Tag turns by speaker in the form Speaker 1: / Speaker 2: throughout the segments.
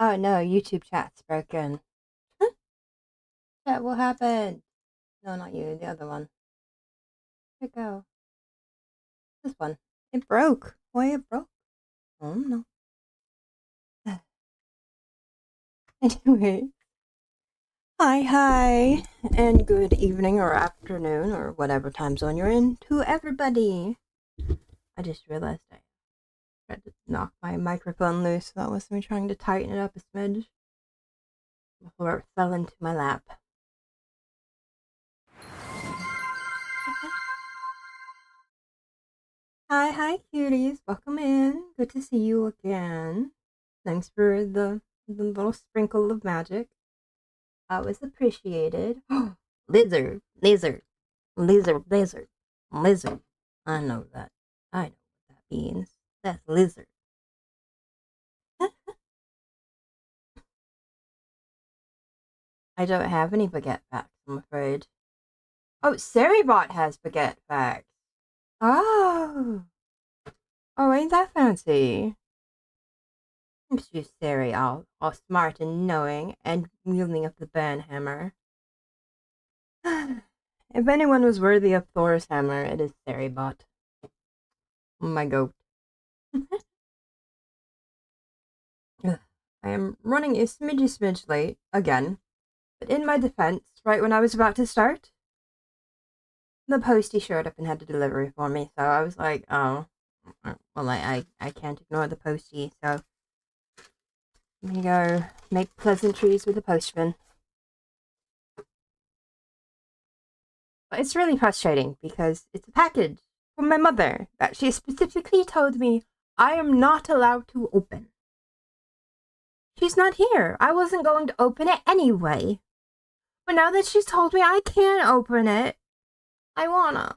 Speaker 1: Oh no, YouTube chat's broken. Chat, what happened? No, not you, the other one. Where'd it go? This one. It broke. Why it broke? Oh no. Anyway. Hi, and good evening or afternoon or whatever time zone you're in to everybody. I just realized I tried to knock my microphone loose. That was me trying to tighten it up a smidge before it fell into my lap. Hi, cuties. Welcome in. Good to see you again. Thanks for the little sprinkle of magic. That was appreciated. Lizard. I know that. I know what that means. That's lizard. I don't have any baguette facts, I'm afraid. Oh, Seribot has baguette facts. Oh. Oh, ain't that fancy? Thanks you, Sari, all smart and knowing and wielding of the banhammer. If anyone was worthy of Thor's hammer, it is Seribot. My goat. I am running a smidge late, again. But in my defense, right when I was about to start, the postie showed up and had a delivery for me, so I was like, oh, well, I can't ignore the postie, so I'm gonna go make pleasantries with the postman. But it's really frustrating because it's a package from my mother that she specifically told me I am not allowed to open. She's not here. I wasn't going to open it anyway. But now that she's told me I can open it, I wanna.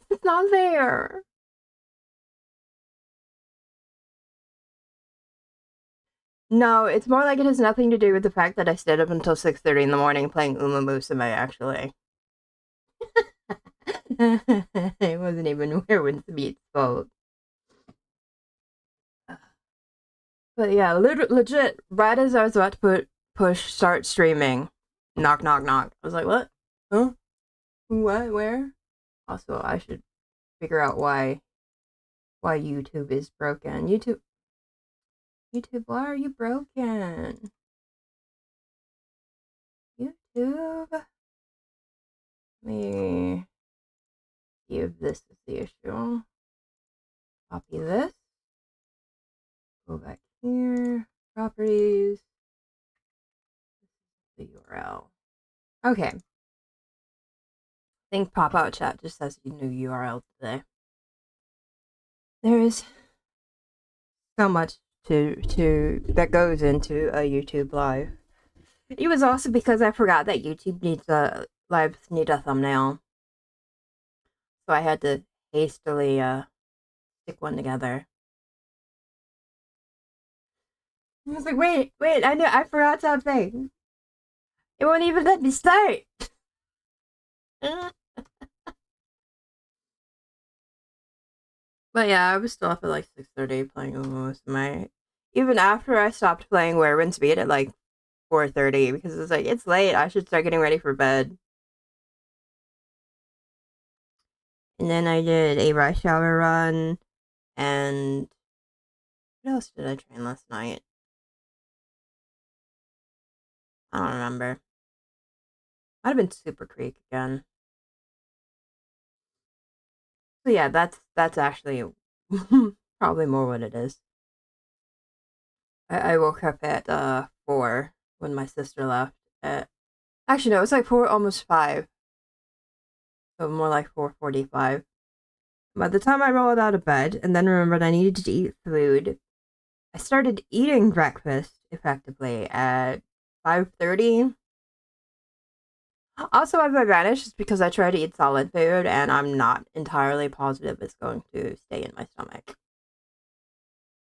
Speaker 1: It's not there. No, it's more like it has nothing to do with the fact that I stayed up until 6:30 in the morning playing Uma Musume, actually. It wasn't even Werewolf's Meat's fault. But yeah, legit, right as I was about to push start streaming, knock, knock, knock. I was like, what? Huh? What? Where? Also, I should figure out why YouTube is broken. YouTube, why are you broken? YouTube. Let me see if this is the issue. Copy this. Go back here. Properties. The URL. Okay. I think pop out chat just says new URL today. There is so much to that goes into a YouTube live. It was also because I forgot that YouTube lives need a thumbnail, so I had to hastily stick one together. I was like, wait, I forgot something. It won't even let me start. But yeah, I was still up at like 6:30 playing almost my. Even after I stopped playing Werewolf's Beat at like 4:30 because it's like it's late. I should start getting ready for bed. And then I did a rush hour run, and what else did I train last night? I don't remember. Might have been Super Creek again. So yeah, that's actually probably more what it is. I woke up at 4 when my sister left. Actually, no, it was like 4, almost 5. So more like 4:45. By the time I rolled out of bed and then remembered I needed to eat food, I started eating breakfast effectively at 5:30. Also, as I vanished, it's because I try to eat solid food and I'm not entirely positive it's going to stay in my stomach.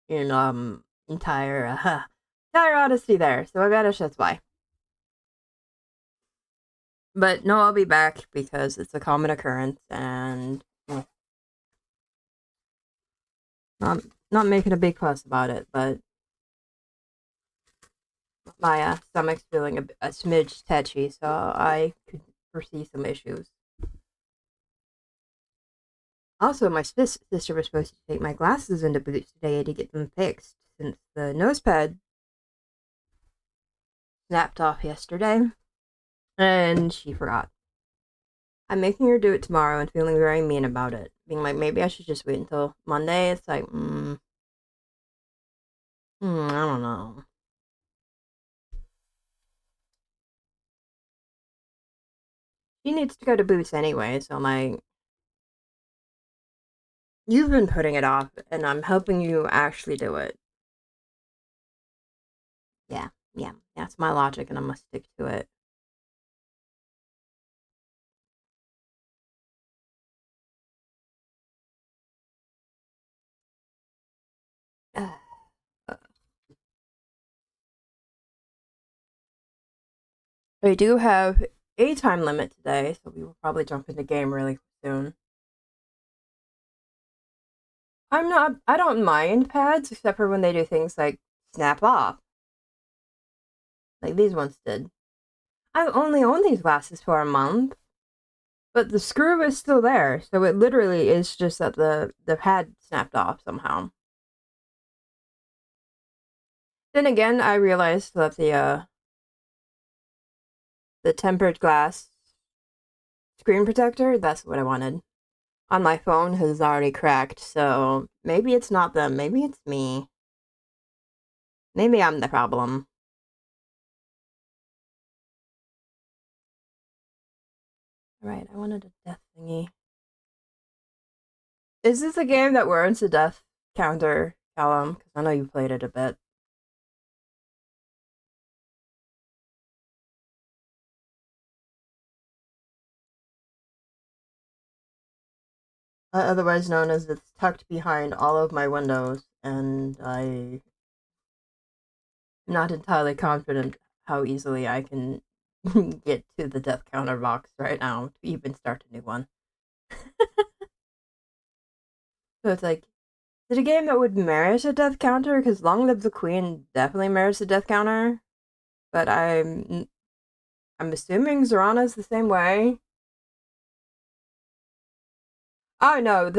Speaker 1: In entire honesty there. So I vanished, that's why. But no, I'll be back because it's a common occurrence and not making a big fuss about it, but my stomach's feeling a smidge tetchy, so I could foresee some issues. Also, my sister was supposed to take my glasses into Boots today to get them fixed, since the nose pad snapped off yesterday, and she forgot. I'm making her do it tomorrow and feeling very mean about it. Being like, maybe I should just wait until Monday. It's like, I don't know. She needs to go to Boots anyway, so I'm like, you've been putting it off, and I'm helping you actually do it. Yeah, that's my logic, and I must stick to it. We do have a time limit today, so we will probably jump into game really soon. I don't mind pads, except for when they do things like snap off. Like these ones did. I've only owned these glasses for a month, but the screw is still there, so it literally is just that the pad snapped off somehow. Then again, I realized that the tempered glass screen protector, that's what I wanted, on my phone has already cracked, so maybe it's not them, maybe it's me. Maybe I'm the problem. Right, I wanted a death thingy. Is this a game that warrants a death counter, Callum? Because I know you played it a bit. Otherwise known as it's tucked behind all of my windows, and I'm not entirely confident how easily I can get to the death counter box right now to even start a new one. So it's like, is it a game that would merit a death counter? Because Long Live the Queen definitely merits a death counter, but I'm assuming Zorana's the same way. Oh no,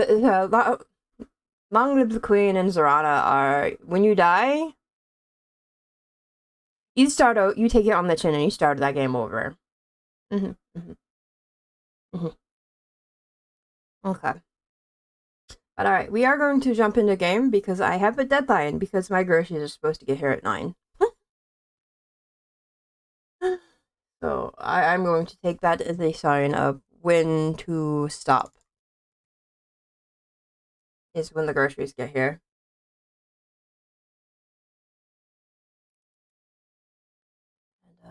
Speaker 1: Long Live the Queen and Zorana are, when you die, you start out, you take it on the chin and you start that game over. Mm-hmm, mm-hmm, mm-hmm. Okay. But alright, we are going to jump into game because I have a deadline because my groceries are supposed to get here at 9. So I'm going to take that as a sign of when to stop. Is when the groceries get here.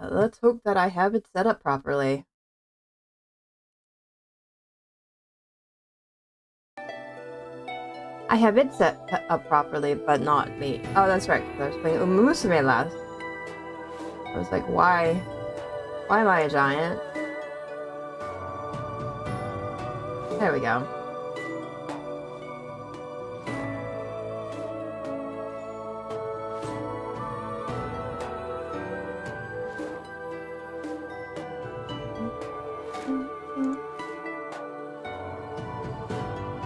Speaker 1: And, let's hope that I have it set up properly. I have it set up properly, but not me. Oh, that's right, because I was playing Umusume last. I was like, why? Why am I a giant? There we go.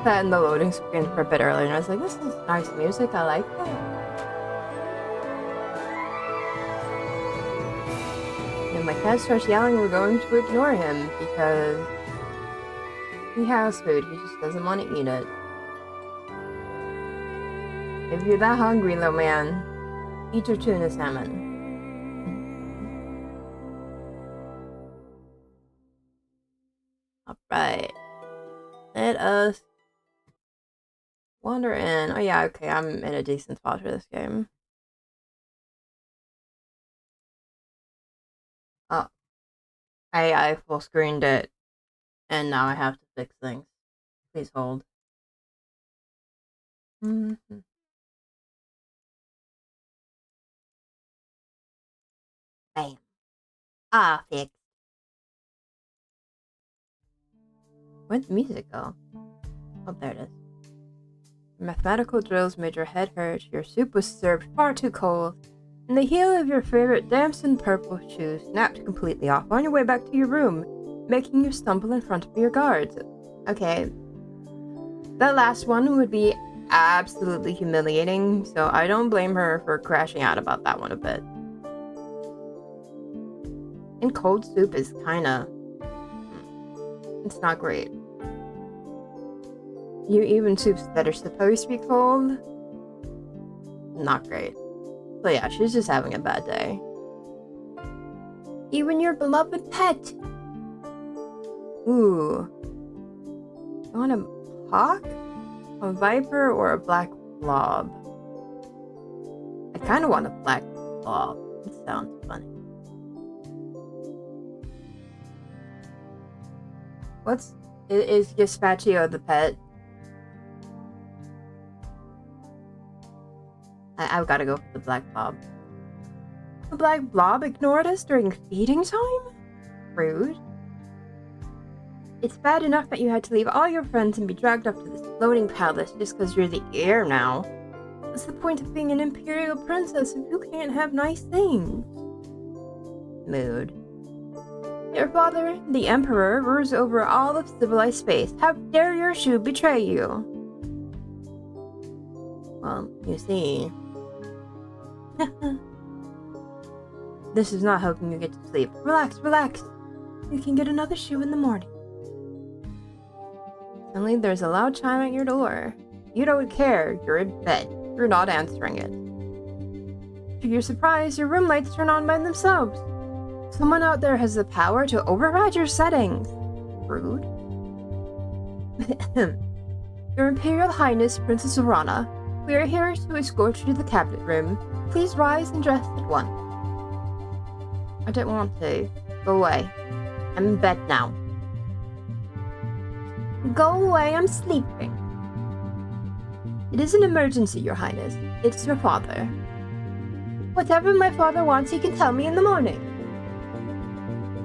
Speaker 1: That in the loading screen for a bit earlier, and I was like, this is nice music, I like that. And my cat starts yelling, we're going to ignore him because he has food, he just doesn't want to eat it. If you're that hungry, little man, eat your tuna salmon. Alright. Let us wander in. Oh yeah, okay, I'm in a decent spot for this game. Oh. I full screened it, and now I have to fix things. Please hold. Mm-hmm. Bam. Ah, fixed. Where'd the music go? Oh, there it is. Your mathematical drills made your head hurt. Your soup was served far too cold. and the heel of your favorite damson purple shoe snapped completely off on your way back to your room, making you stumble in front of your guards. Okay, that last one would be absolutely humiliating, so I don't blame her for crashing out about that one a bit. And cold soup is kinda... it's not great. You even soups that are supposed to be cold? Not great. So yeah, she's just having a bad day. Even your beloved pet! Ooh. You want a hawk? A viper or a black blob? I kinda want a black blob. It sounds funny. Is Gazpacho the pet? I've gotta go for the black blob. The black blob ignored us during feeding time? Rude. It's bad enough that you had to leave all your friends and be dragged up to this floating palace just because you're the heir now. What's the point of being an imperial princess if you can't have nice things? Mood. Your father, the emperor, rules over all of civilized space. How dare your shoe betray you? Well, you see... this is not helping you get to sleep. Relax, relax. You can get another shoe in the morning. Suddenly there's a loud chime at your door. You don't care. You're in bed. You're not answering it. To your surprise, your room lights turn on by themselves. Someone out there has the power to override your settings. Rude. Your Imperial Highness, Princess Urana, we are here to escort you to the cabinet room. Please rise and dress at once. I don't want to. Go away. I'm in bed now. Go away, I'm sleeping. It is an emergency, Your Highness. It's your father. Whatever my father wants, he can tell me in the morning.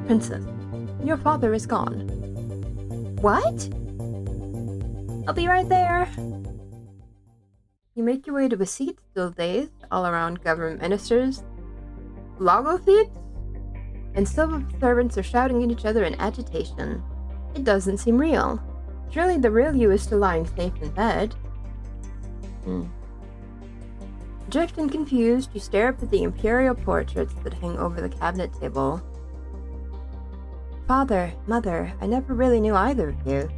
Speaker 1: Princess, your father is gone. What? I'll be right there. You make your way to a seat, still dazed, all around government ministers, logothetes, and civil servants are shouting at each other in agitation. It doesn't seem real. Surely the real you is still lying safe in bed. Adrift and confused, you stare up at the imperial portraits that hang over the cabinet table. Father, Mother, I never really knew either of you.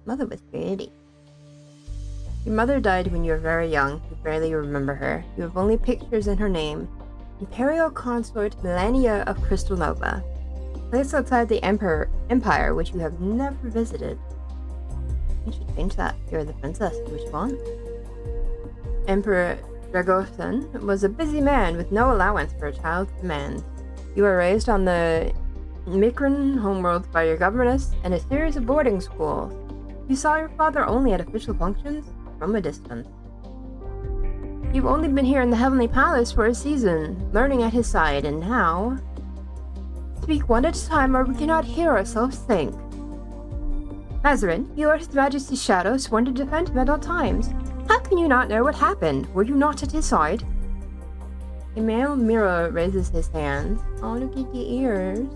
Speaker 1: Mother was pretty. Your mother died when you were very young. You barely remember her. You have only pictures in her name. Imperial Consort Melania of Crystal Nova. Place outside the Empire, which you have never visited. You should change that. You're the princess. Do what you want. Emperor Dragosan was a busy man with no allowance for a child's demands. You were raised on the Mikran homeworld by your governess and a series of boarding schools. You saw your father only at official functions from a distance. You've only been here in the Heavenly Palace for a season, learning at his side, and now... Speak one at a time or we cannot hear ourselves think. Mazarin, you are His Majesty's shadow, sworn to defend him at all times. How can you not know what happened? Were you not at his side? A male mirror raises his hands. Oh, look at the ears.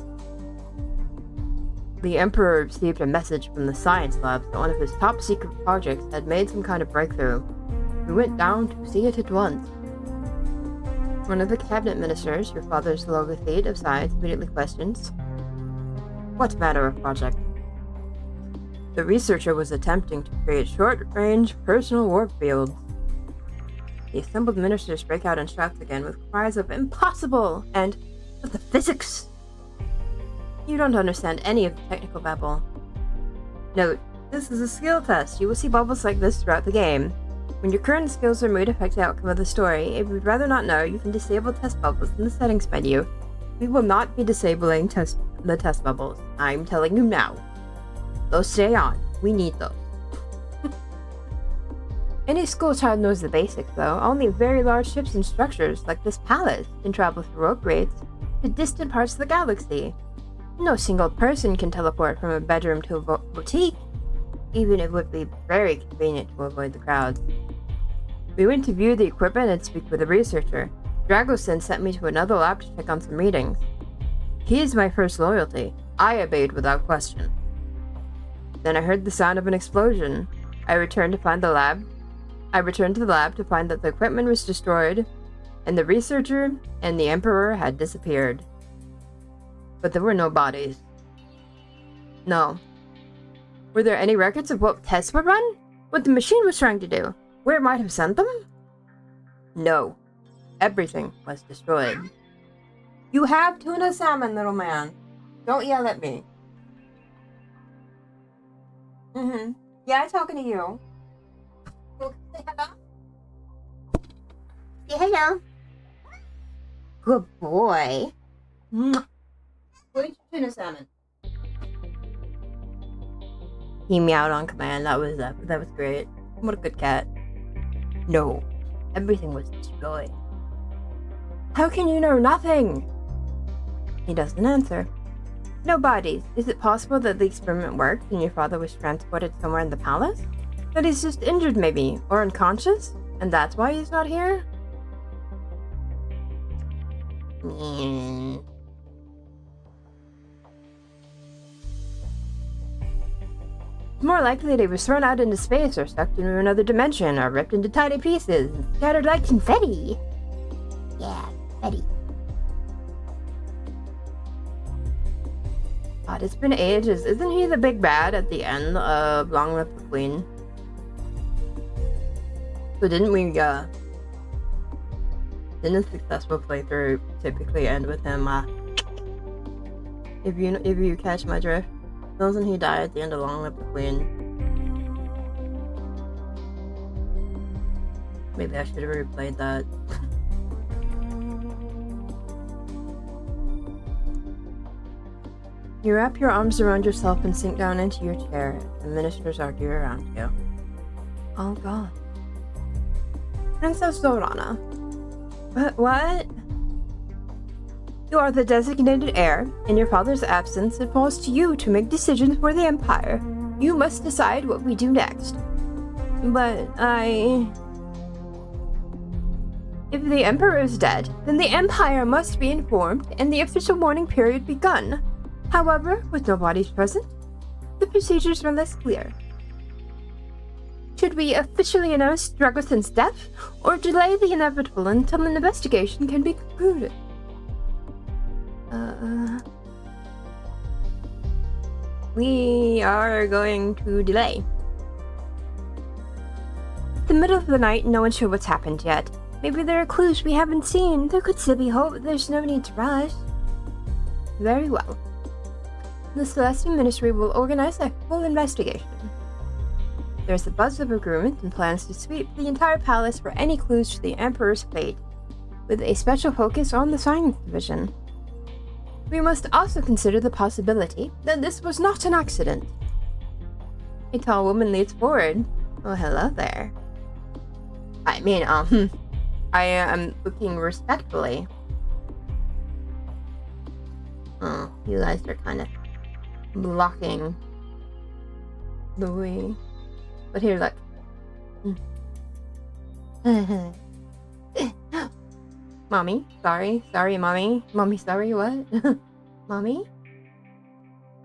Speaker 1: The Emperor received a message from the science lab that one of his top secret projects had made some kind of breakthrough. We went down to see it at once. One of the cabinet ministers, your father's logothete of science, immediately questions, what matter of project? The researcher was attempting to create short-range personal warp fields. The assembled ministers break out in shouts again with cries of impossible and but the physics. You don't understand any of the technical babble. Note, this is a skill test. You will see bubbles like this throughout the game. When your current skills are mood affect the outcome of the story, if you'd rather not know, you can disable test bubbles in the settings menu. We will not be disabling the test bubbles. I'm telling you now. Those stay on. We need those. Any schoolchild knows the basics, though. Only very large ships and structures, like this palace, can travel through upgrades to distant parts of the galaxy. No single person can teleport from a bedroom to a boutique, even if it would be very convenient to avoid the crowds. We went to view the equipment and speak with a researcher. Dragosin sent me to another lab to check on some readings. He is my first loyalty. I obeyed without question. Then I heard the sound of an explosion. I returned to the lab to find that the equipment was destroyed, and the researcher and the Emperor had disappeared. But there were no bodies. No. Were there any records of what tests were run? What the machine was trying to do? Where it might have sent them? No. Everything was destroyed. You have tuna salmon, little man. Don't yell at me. Yeah, I'm talking to you. Say hello. Say hello. Good boy. Where's your tuna salmon? He meowed on command. That was great. What a good cat. No. Everything was destroyed. How can you know nothing? He doesn't answer. No bodies. Is it possible that the experiment worked and your father was transported somewhere in the palace? That he's just injured maybe, or unconscious? And that's why he's not here? It's more likely that he was thrown out into space or sucked into another dimension or ripped into tiny pieces and scattered like confetti. Yeah, confetti. God, it's been ages. Isn't he the big bad at the end of Long Live the Queen? So didn't a successful playthrough typically end with him, if you catch my drift? Doesn't he die at the end of Long Live the Queen? Maybe I should have replayed that. You wrap your arms around yourself and sink down into your chair. The ministers argue around you. Oh god. Princess Zorana. What? You are the designated heir. In your father's absence, it falls to you to make decisions for the Empire. You must decide what we do next. But If the Emperor is dead, then the Empire must be informed and the official mourning period begun. However, with no bodies present, the procedures are less clear. Should we officially announce Dragosin's death, or delay the inevitable until an investigation can be concluded? We are going to delay. The middle of the night, no one's sure what's happened yet. Maybe there are clues we haven't seen. There could still be hope. There's no need to rush. Very well. The Celestial Ministry will organize a full investigation. There's a buzz of agreement and plans to sweep the entire palace for any clues to the Emperor's fate, with a special focus on the Science Division. We must also consider the possibility that this was not an accident. A tall woman leads forward. Oh, hello there. I mean, I am looking respectfully. Oh, you guys are kind of blocking the way. But here, look. Mommy, sorry, mommy. Mommy, sorry, what? Mommy?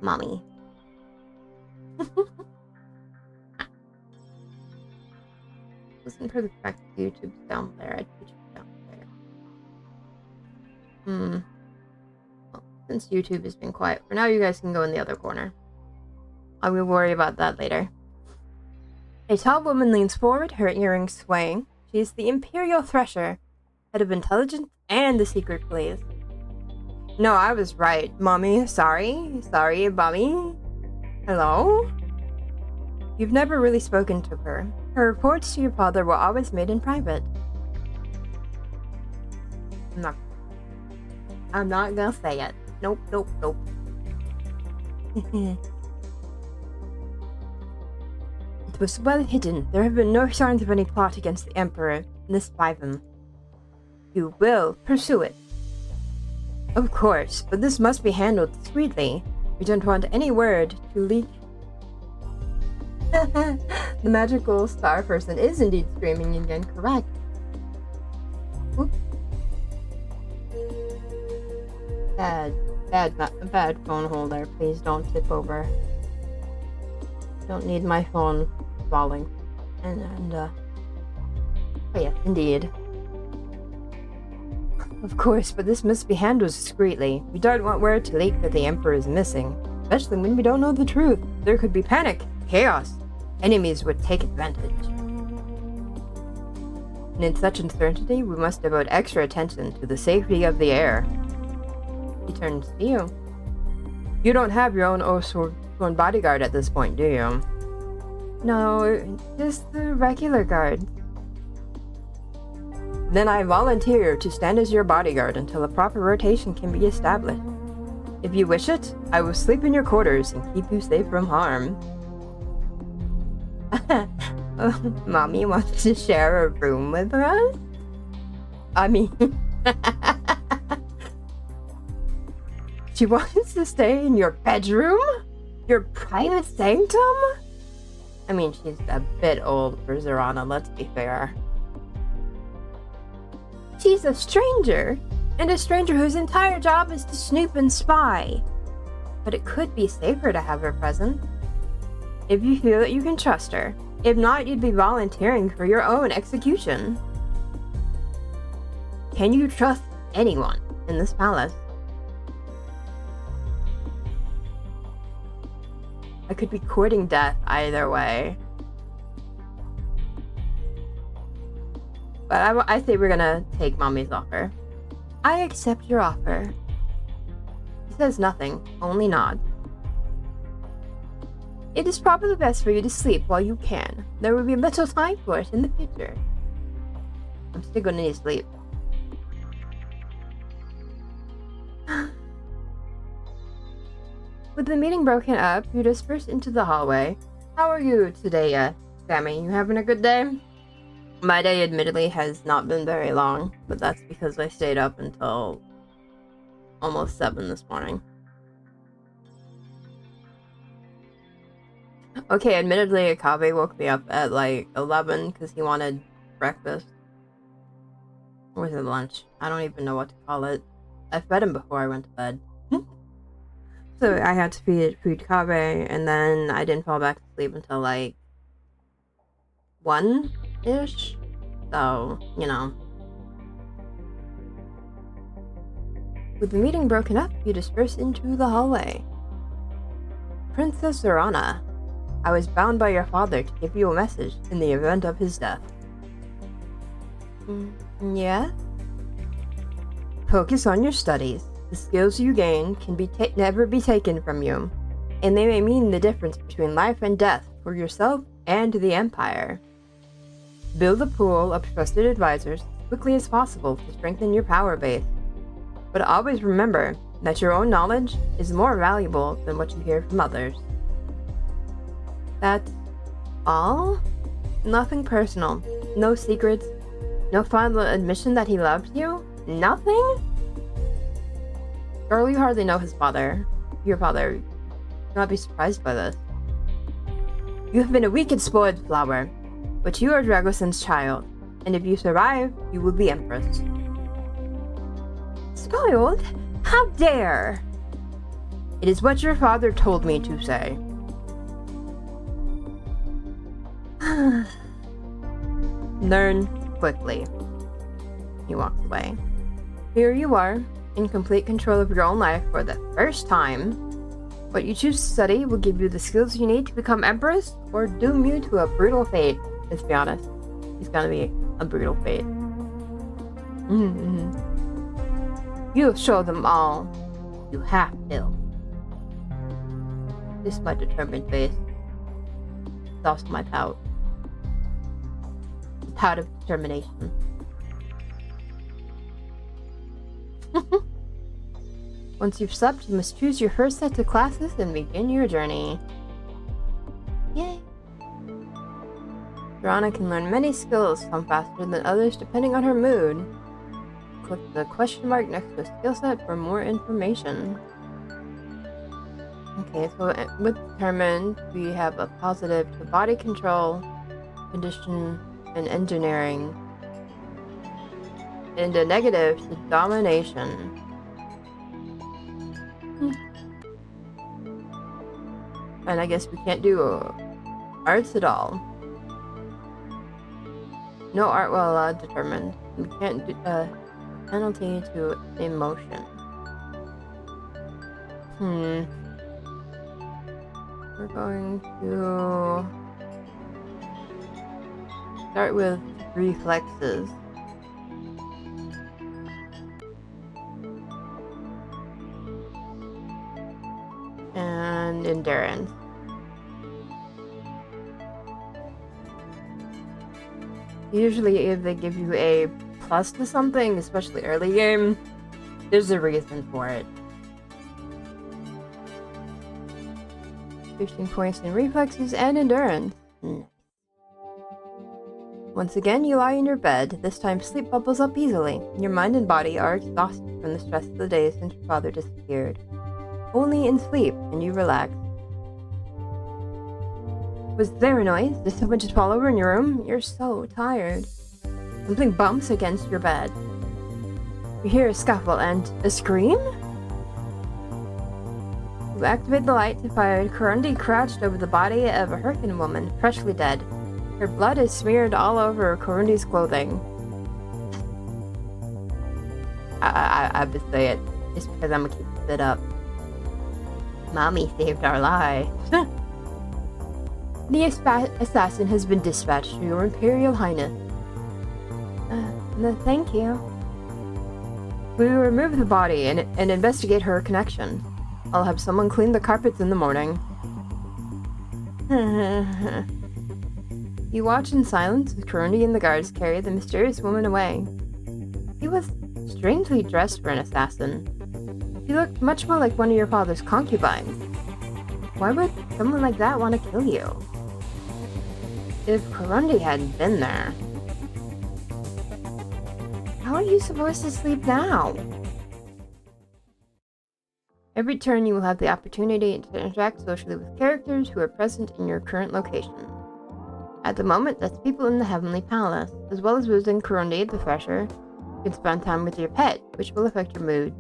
Speaker 1: Mommy. Listen for the fact that YouTube's down there. I'd put you down there. Well, since YouTube has been quiet, for now you guys can go in the other corner. I will worry about that later. A tall woman leans forward, her earrings swaying. She is the Imperial Thresher, head of intelligence and the secret police. No, I was right. Mommy, sorry, mommy. Hello? You've never really spoken to her. Her reports to your father were always made in private. I'm not gonna say it. Nope. It was well hidden. There have been no signs of any plot against the Emperor, this by them. You will pursue it. Of course, but this must be handled discreetly. We don't want any word to leak. The magical star person is indeed screaming again, correct. Oops. Bad phone holder. Please don't tip over. Don't need my phone falling. Oh yes, indeed. Of course, but this must be handled discreetly. We don't want word to leak that the Emperor is missing. Especially when we don't know the truth. There could be panic, chaos. Enemies would take advantage. And in such uncertainty, we must devote extra attention to the safety of the air. He turns to you. You don't have your own sworn bodyguard at this point, do you? No, just the regular guard. Then I volunteer to stand as your bodyguard until a proper rotation can be established. If you wish it, I will sleep in your quarters and keep you safe from harm. Mommy wants to share a room with us? I mean... She wants to stay in your bedroom? Your private sanctum? I mean, she's a bit old for Zorana, let's be fair. She's a stranger, and a stranger whose entire job is to snoop and spy. But it could be safer to have her present. If you feel that you can trust her. If not, you'd be volunteering for your own execution. Can you trust anyone in this palace? I could be courting death either way. But I say we're gonna take Mommy's offer. I accept your offer. He says nothing, only nods. It is probably best for you to sleep while you can. There will be little time for it in the future. I'm still gonna need sleep. With the meeting broken up, you disperse into the hallway. How are you today, Sammy? You having a good day? My day, admittedly, has not been very long, but that's because I stayed up until almost 7 this morning. Okay, admittedly, Akabe woke me up at like 11 because he wanted breakfast. Or was it lunch? I don't even know what to call it. I fed him before I went to bed. So I had to feed Kabe, and then I didn't fall back to sleep until like 1-ish. So, you know. With the meeting broken up, you disperse into the hallway. Princess Zorana, I was bound by your father to give you a message in the event of his death. Yeah? Focus on your studies. The skills you gain can never be taken from you, and they may mean the difference between life and death for yourself and the Empire. Build a pool of trusted advisors as quickly as possible to strengthen your power base. But always remember that your own knowledge is more valuable than what you hear from others. That's all? Nothing personal. No secrets. No final admission that he loves you? Nothing? Girl, you hardly know his father. Your father. You'll not be surprised by this. You have been a weak and spoiled flower, but you are Dragoson's child, and if you survive, you will be Empress. Spoiled? How dare! It is what your father told me to say. Learn quickly. He walks away. Here you are, in complete control of your own life for the first time. What you choose to study will give you the skills you need to become Empress, or doom you to a brutal fate. Let's be honest, it's gonna be a brutal fate. You'll show them all. You have to. This is my determined face. It's also my pout. The pout of determination. Once you've slept, you must choose your first set of classes and begin your journey. Yay! Zorana can learn many skills, some faster than others depending on her mood. Click the question mark next to a skill set for more information. Okay, so with determined, we have a positive to body control, condition, and engineering, and a negative to domination. And I guess we can't do arts at all. No art while allowed determined. We can't do penalty to emotion. We're going to start with reflexes. And endurance. Usually if they give you a plus to something, especially early game, there's a reason for it. 15 points in reflexes and endurance. Once again, you lie in your bed. This time sleep bubbles up easily. Your mind and body are exhausted from the stress of the day since your father disappeared. Only in sleep can you relax. Was there a noise? Did someone just fall over in your room? You're so tired. Something bumps against your bed. You hear a scuffle and a scream? You activate the light to find Kurundi crouched over the body of a Hurricane woman, freshly dead. Her blood is smeared all over Kurundi's clothing. I would say it just because I'm gonna keep it up. Mommy saved our lives. The assassin has been dispatched to your Imperial Highness. No, thank you. We will remove the body and investigate her connection. I'll have someone clean the carpets in the morning. You watch in silence as Kurundi and the guards carry the mysterious woman away. He was strangely dressed for an assassin. He looked much more like one of your father's concubines. Why would someone like that want to kill you? If Kurundi hadn't been there. How are you supposed to sleep now? Every turn you will have the opportunity to interact socially with characters who are present in your current location. At the moment, that's people in the Heavenly Palace, as well as visiting Kurundi the Thresher. You can spend time with your pet, which will affect your mood.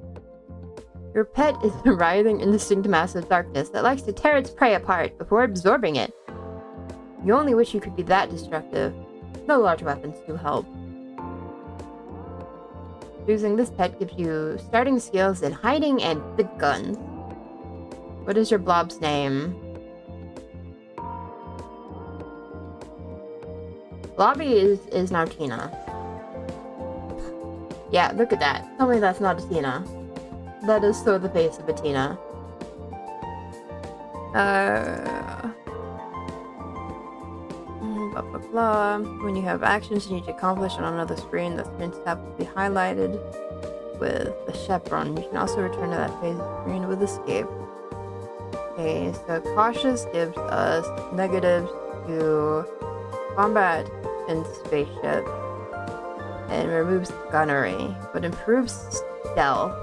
Speaker 1: Your pet is a writhing, indistinct mass of darkness that likes to tear its prey apart before absorbing it. You only wish you could be that destructive. No large weapons do help. Choosing this pet gives you starting skills in hiding and big guns. What is your blob's name? Blobby is now Tina. Yeah, look at that. Tell me that's not a Tina. That is so the face of a Tina. Blah blah blah. When you have actions you need to accomplish on another screen, the screen tab will be highlighted with the chevron. You can also return to that phase of the screen with escape. Okay, so cautious gives us negatives to combat and spaceship, and removes gunnery, but improves stealth,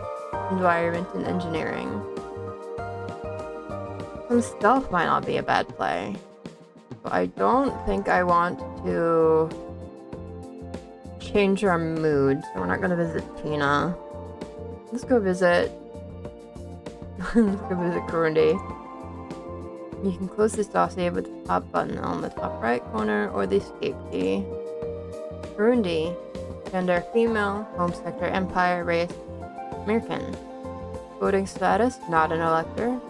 Speaker 1: environment, and engineering. Some stealth might not be a bad play. But I don't think I want to change our mood, so we're not gonna visit Tina. Let's go visit Kurundi. You can close this dossier with the top button on the top right corner or the escape key. Kurundi. Gender female. Home sector Empire. Race American. Voting status not an elector.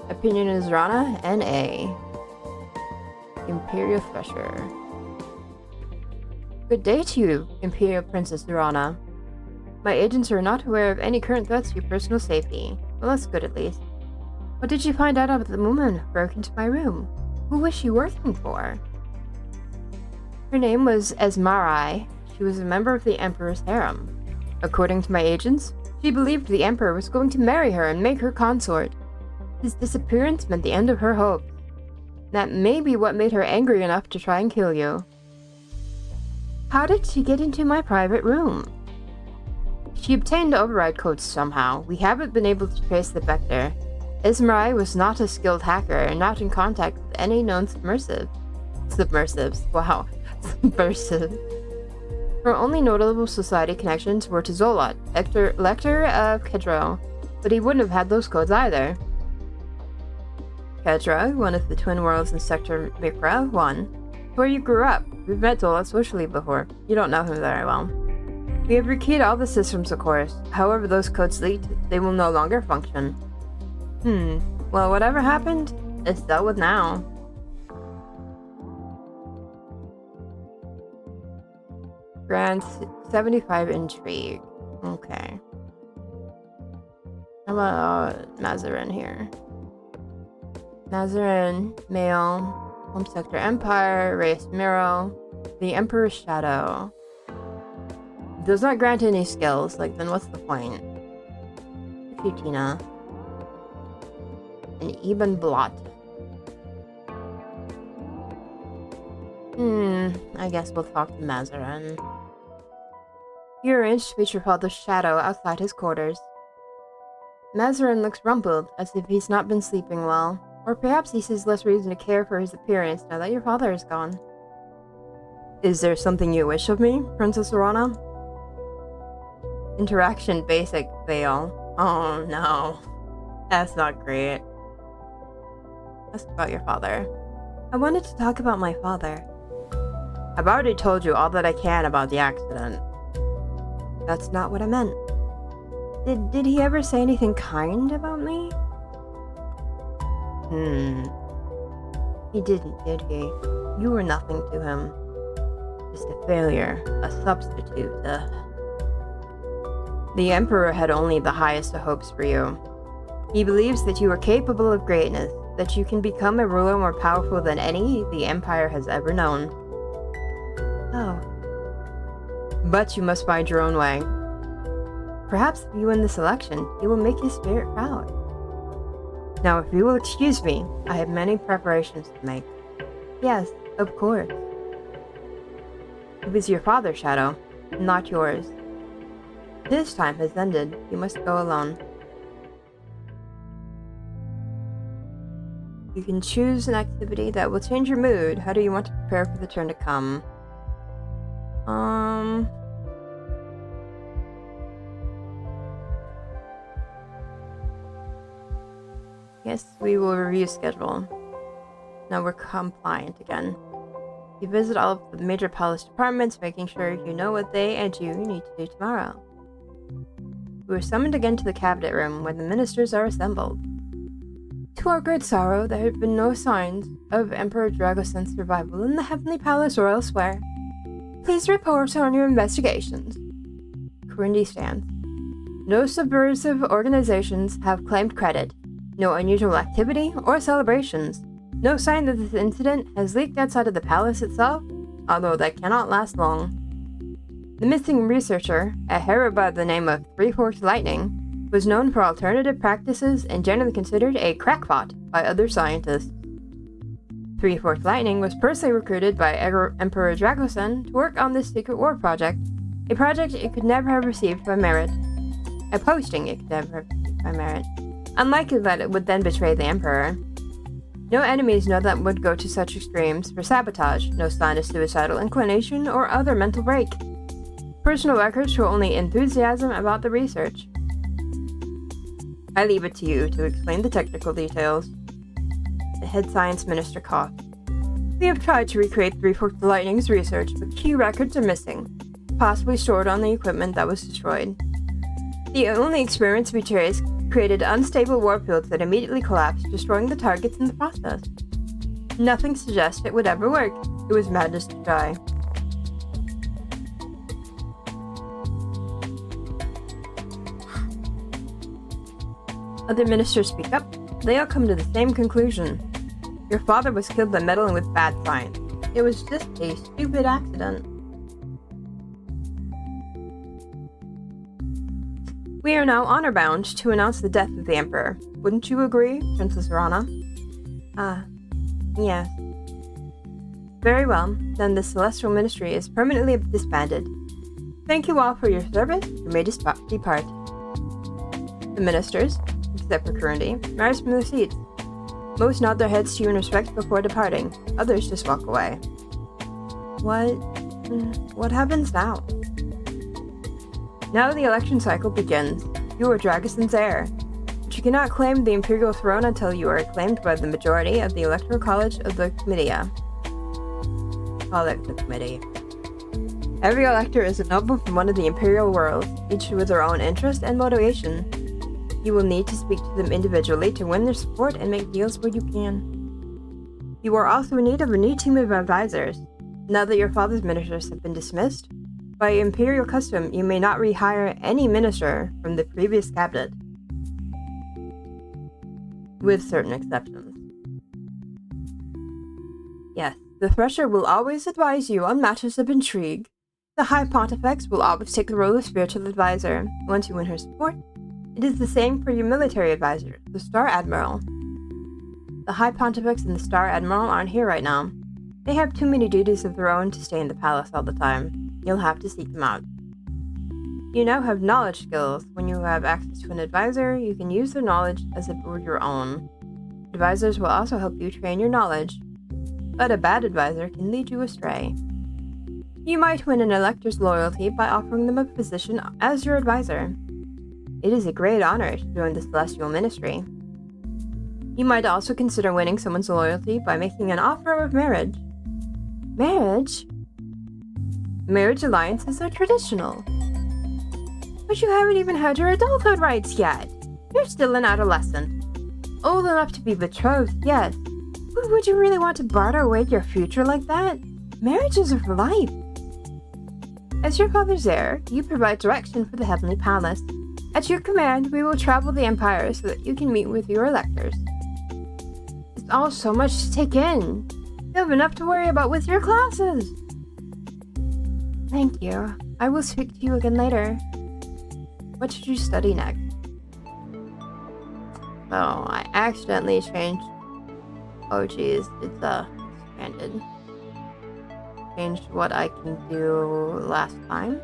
Speaker 1: Opinion is Rana. NA. Imperial Thresher. Good day to you, Imperial Princess Rana. My agents are not aware of any current threats to your personal safety. Well, that's good at least. What did you find out about the woman who broke into my room? Who was she working for? Her name was Esmarai. She was a member of the Emperor's harem. According to my agents, she believed the Emperor was going to marry her and make her consort. His disappearance meant the end of her hopes. That may be what made her angry enough to try and kill you. How did she get into my private room? She obtained override codes somehow. We haven't been able to trace the vector. Ismarai was not a skilled hacker and not in contact with any known submersives. Wow. Subversive. Her only notable society connections were to Zolot, Lector of Kedro, but he wouldn't have had those codes either. Kedra, one of the twin worlds in Sector Mikra 1, where you grew up. We've met Zolot socially before. You don't know him very well. We have rekeyed all the systems, of course. However those codes leaked, they will no longer function. Well, whatever happened, it's dealt with now. Grant 75 intrigue. Okay. How about Mazarin here? Mazarin, male, home sector empire, race Miro, the Emperor's Shadow. Does not grant any skills, like then what's the point? Futina. And Eben Blot. I guess we'll talk to Mazarin. You arranged to meet your father's shadow outside his quarters. Mazarin looks rumpled, as if he's not been sleeping well, or perhaps he sees less reason to care for his appearance now that your father is gone. Is there something you wish of me, Princess Arana? Interaction basic fail. Oh no. That's not great. Ask about your father. I wanted to talk about my father. I've already told you all that I can about the accident. That's not what I meant. Did he ever say anything kind about me? He didn't, did he? You were nothing to him. Just a failure, a substitute, The Emperor had only the highest of hopes for you. He believes that you are capable of greatness, that you can become a ruler more powerful than any the Empire has ever known. Oh. But you must find your own way. Perhaps if you win this election, you will make his spirit proud. Now, if you will excuse me, I have many preparations to make. Yes, of course. It was your father's shadow, not yours. His time has ended. You must go alone. You can choose an activity that will change your mood. How do you want to prepare for the turn to come? Yes, we will review schedule. Now we're compliant again. You visit all of the major palace departments, making sure you know what they and you need to do tomorrow. We were summoned again to the cabinet room, where the ministers are assembled. To our great sorrow, there have been no signs of Emperor Dragosen's survival in the Heavenly Palace or elsewhere. Please report on your investigations. Corindi stands. No subversive organizations have claimed credit. No unusual activity or celebrations. No sign that this incident has leaked outside of the palace itself, although that cannot last long. The missing researcher, a hero by the name of Three-Forked Lightning, was known for alternative practices and generally considered a crackpot by other scientists. Three-Forked Lightning was personally recruited by Emperor Dragosen to work on this secret war project, a project it could never have received by merit. A posting it could never have received by merit. Unlikely that it would then betray the Emperor. No enemies know that would go to such extremes for sabotage, no sign of suicidal inclination or other mental break. Personal records show only enthusiasm about the research. I leave it to you to explain the technical details. The head science minister coughed. We have tried to recreate Three-Forked Lightning's research, but key records are missing, possibly stored on the equipment that was destroyed. The only experiments we traced created unstable warp fields that immediately collapsed, destroying the targets in the process. Nothing suggests it would ever work. It was madness to try. Other ministers speak up. They all come to the same conclusion. Your father was killed by meddling with bad science. It was just a stupid accident. We are now honor-bound to announce the death of the Emperor. Wouldn't you agree, Princess Rana? Yes. Very well, then the Celestial Ministry is permanently disbanded. Thank you all for your service. You may depart. The ministers, except for Curundy, rise from their seats. Most nod their heads to you in respect before departing. Others just walk away. What happens now? Now the election cycle begins. You are Dragason's heir, but you cannot claim the Imperial throne until you are acclaimed by the majority of the Electoral College of the Comitia. Call it the Committee. Every elector is a noble from one of the Imperial worlds, each with their own interest and motivation. You will need to speak to them individually to win their support and make deals where you can. You are also in need of a new team of advisors. Now that your father's ministers have been dismissed, by Imperial custom, you may not rehire any minister from the previous cabinet, with certain exceptions. Yes, the Thresher will always advise you on matters of intrigue. The High Pontifex will always take the role of spiritual advisor. Once you win her support, it is the same for your military advisor, the Star Admiral. The High Pontifex and the Star Admiral aren't here right now. They have too many duties of their own to stay in the palace all the time. You'll have to seek them out. You now have knowledge skills. When you have access to an advisor, you can use their knowledge as if it were your own. Advisors will also help you train your knowledge, but a bad advisor can lead you astray. You might win an elector's loyalty by offering them a position as your advisor. It is a great honor to join the Celestial Ministry. You might also consider winning someone's loyalty by making an offer of marriage. Marriage? Marriage alliances are traditional. But you haven't even had your adulthood rights yet. You're still an adolescent. Old enough to be betrothed, yes. But would you really want to barter away your future like that? Marriage is for life. As your father's heir, you provide direction for the Heavenly Palace. At your command, we will travel the Empire so that you can meet with your electors. It's all so much to take in. You have enough to worry about with your classes. Thank you. I will speak to you again later. What should you study next? Oh, I accidentally changed. Oh geez, it's expanded. Changed what I can do last time.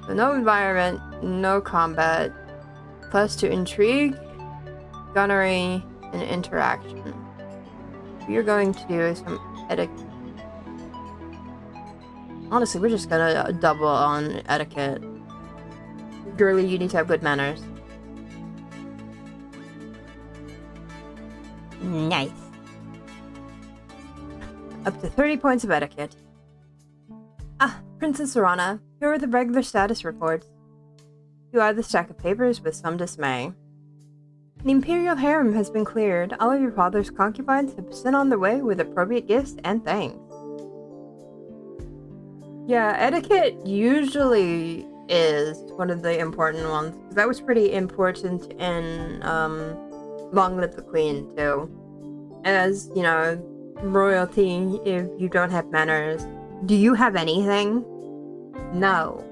Speaker 1: So no environment, no combat, +2 intrigue, gunnery, and interaction. We're going to do some etiquette. Honestly, we're just gonna double on etiquette. Girly, you need to have good manners. Nice. Up to 30 points of etiquette. Ah, Princess Serana, here are the regular status reports. You add the stack of papers with some dismay. The Imperial harem has been cleared. All of your father's concubines have sent on their way with appropriate gifts and thanks. Yeah, etiquette usually is one of the important ones. That was pretty important in Long Live the Queen, too. As, you know, royalty, if you don't have manners. Do you have anything? No.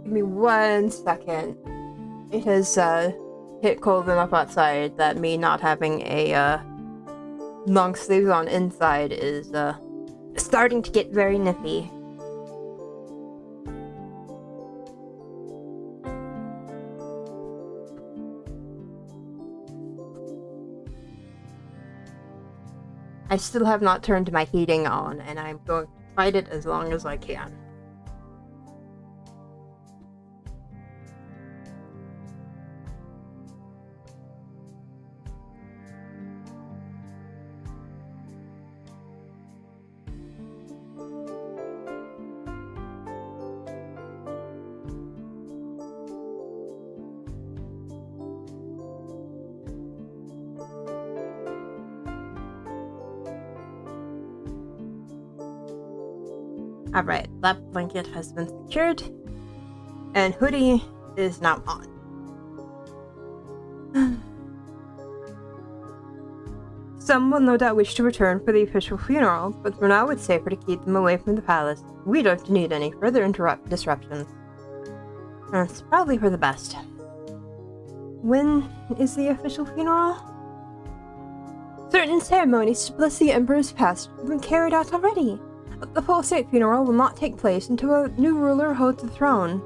Speaker 1: Give me 1 second. It has hit cold enough outside that me not having a long sleeves on inside is starting to get very nippy. I still have not turned my heating on, and I'm going to fight it as long as I can. Alright, that blanket has been secured, and hoodie is now on. Some will no doubt wish to return for the official funeral, but for now it's safer to keep them away from the palace. We don't need any further disruptions. It's probably for the best. When is the official funeral? Certain ceremonies to bless the Emperor's past have been carried out already. The full state funeral will not take place until a new ruler holds the throne.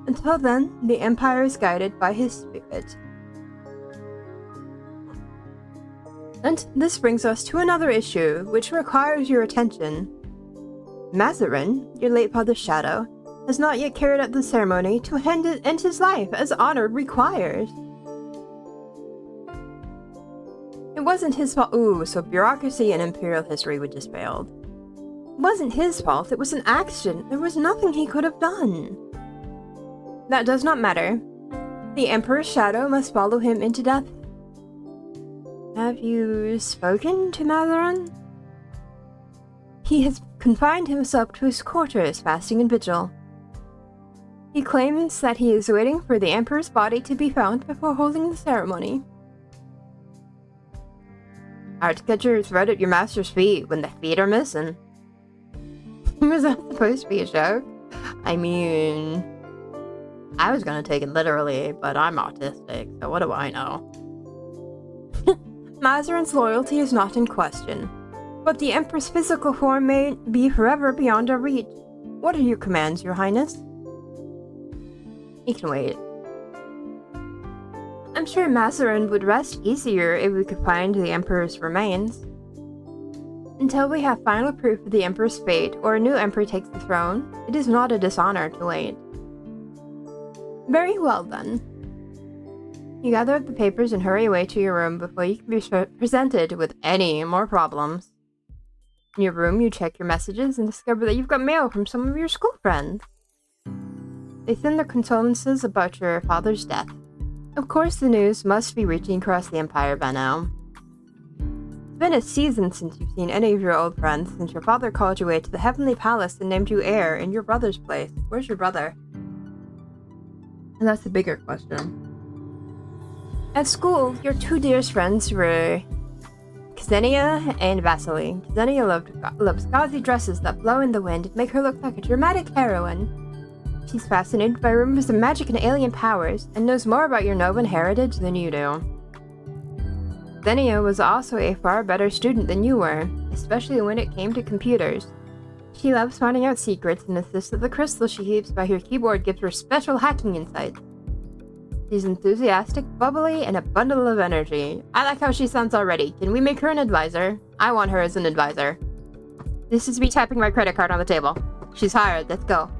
Speaker 1: Until then, the Empire is guided by his spirit. And this brings us to another issue, which requires your attention. Mazarin, your late father's shadow, has not yet carried out the ceremony to end his life as honor requires. It wasn't his fault. Ooh, so bureaucracy and imperial history would just failed. It wasn't his fault, it was an accident. There was nothing he could have done. That does not matter. The Emperor's shadow must follow him into death. Have you spoken to Mazarin? He has confined himself to his quarters, fasting and vigil. He claims that he is waiting for the Emperor's body to be found before holding the ceremony. Hard to catch your thread at your master's feet when the feet are missing. Was that supposed to be a joke? I mean, I was gonna take it literally, but I'm autistic, so what do I know? Mazarin's loyalty is not in question, but the Emperor's physical form may be forever beyond our reach. What are your commands, Your Highness? He can wait. I'm sure Mazarin would rest easier if we could find the Emperor's remains. Until we have final proof of the Emperor's fate or a new Emperor takes the throne, it is not a dishonor to wait. Very well then. You gather up the papers and hurry away to your room before you can be presented with any more problems. In your room, you check your messages and discover that you've got mail from some of your school friends. They send their condolences about your father's death. Of course, the news must be reaching across the Empire by now. It's been a season since you've seen any of your old friends, since your father called you away to the Heavenly Palace and named you heir in your brother's place. Where's your brother? And that's the bigger question. At school, your two dearest friends were Ksenia and Vasily. Ksenia loves gauzy dresses that blow in the wind and make her look like a dramatic heroine. She's fascinated by rumors of magic and alien powers, and knows more about your Novan heritage than you do. Ksenia was also a far better student than you were, especially when it came to computers. She loves finding out secrets and insists that the crystal she keeps by her keyboard gives her special hacking insights. She's enthusiastic, bubbly, and a bundle of energy. I like how she sounds already. Can we make her an advisor? I want her as an advisor. This is me tapping my credit card on the table. She's hired. Let's go.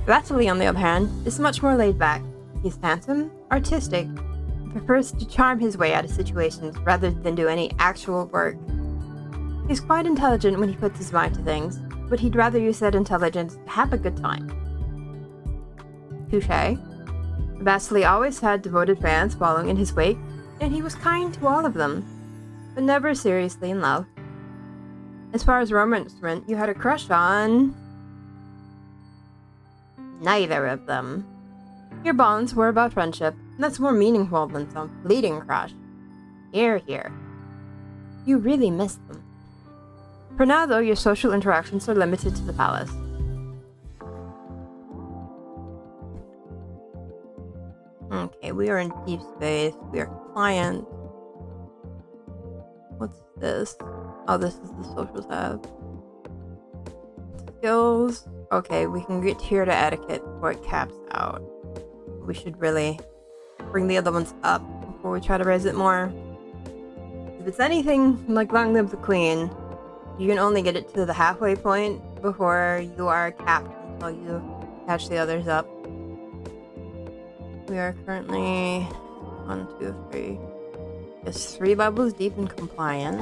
Speaker 1: Vasily, on the other hand, is much more laid back. He's handsome, artistic, and prefers to charm his way out of situations rather than do any actual work. He's quite intelligent when he puts his mind to things, but he'd rather use that intelligence to have a good time. Touché. Vasily always had devoted fans following in his wake, and he was kind to all of them, but never seriously in love. As far as romance went, you had a crush on neither of them. Your bonds were about friendship, and that's more meaningful than some fleeting crush. Hear, hear. You really miss them. For now, though, your social interactions are limited to the palace. Okay, we are in deep space. We are client. What's this? Oh, this is the social tab. Skills. Okay, we can get here to etiquette before it caps out. We should really bring the other ones up before we try to raise it more. If it's anything like Long Live the Queen, you can only get it to the halfway point before you are capped until you catch the others up. We are currently 1, 2, 3. Just 3 levels deep in compliant.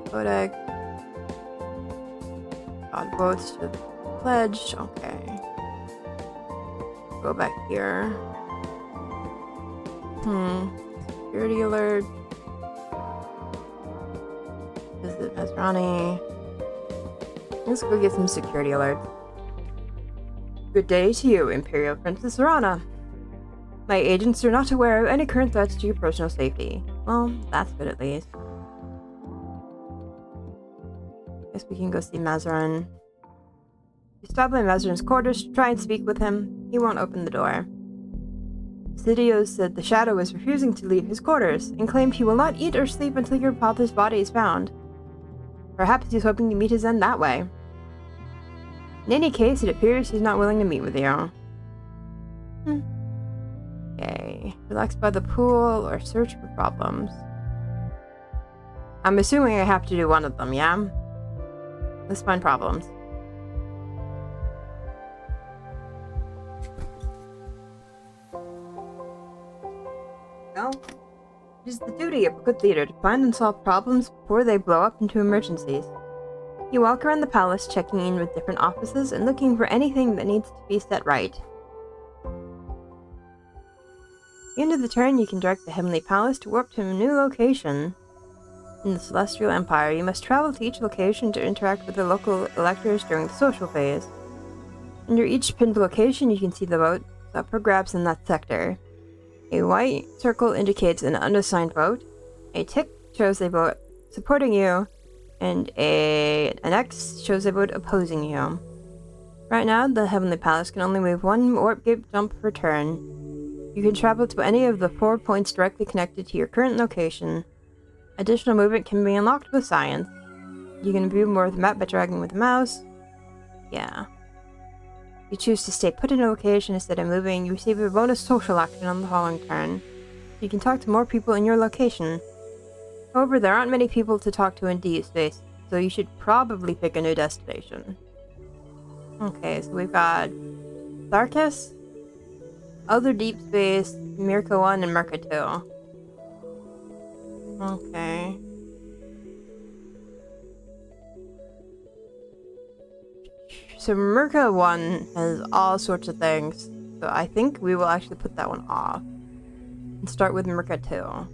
Speaker 1: Codex. God votes to pledge. Okay. Go back here. Security alert. Visit Masrani. Let's go get some security alerts. Good day to you, Imperial Princess Rana. My agents are not aware of any current threats to your personal safety. Well, that's good at least. Guess we can go see Mazarin. You stop by Mazarin's quarters to try and speak with him. He won't open the door. Sidious said the Shadow is refusing to leave his quarters, and claimed he will not eat or sleep until your father's body is found. Perhaps he's hoping to meet his end that way. In any case, it appears he's not willing to meet with you. Okay. Relax by the pool or search for problems. I'm assuming I have to do one of them, yeah? Let's find problems. Well, it is the duty of a good leader to find and solve problems before they blow up into emergencies. You walk around the palace, checking in with different offices and looking for anything that needs to be set right. At the end of the turn, you can direct the Heavenly Palace to warp to a new location. In the Celestial Empire, you must travel to each location to interact with the local electors during the social phase. Under each pinned location, you can see the vote up for grabs in that sector. A white circle indicates an unassigned vote, a tick shows a vote supporting you, and an X shows a vote opposing you. Right now, the Heavenly Palace can only move one warp gate jump per turn. You can travel to any of the 4 points directly connected to your current location. Additional movement can be unlocked with science. You can view more of the map by dragging with the mouse. Yeah. If you choose to stay put in a location instead of moving, you receive a bonus social action on the following turn. You can talk to more people in your location. However, there aren't many people to talk to in Deep Space, so you should probably pick a new destination. Okay, so we've got Tharkas, Other Deep Space, Mirka 1, and Mirka 2. Okay. So Mirka 1 has all sorts of things, so I think we will actually put that one off. And start with Mirka 2.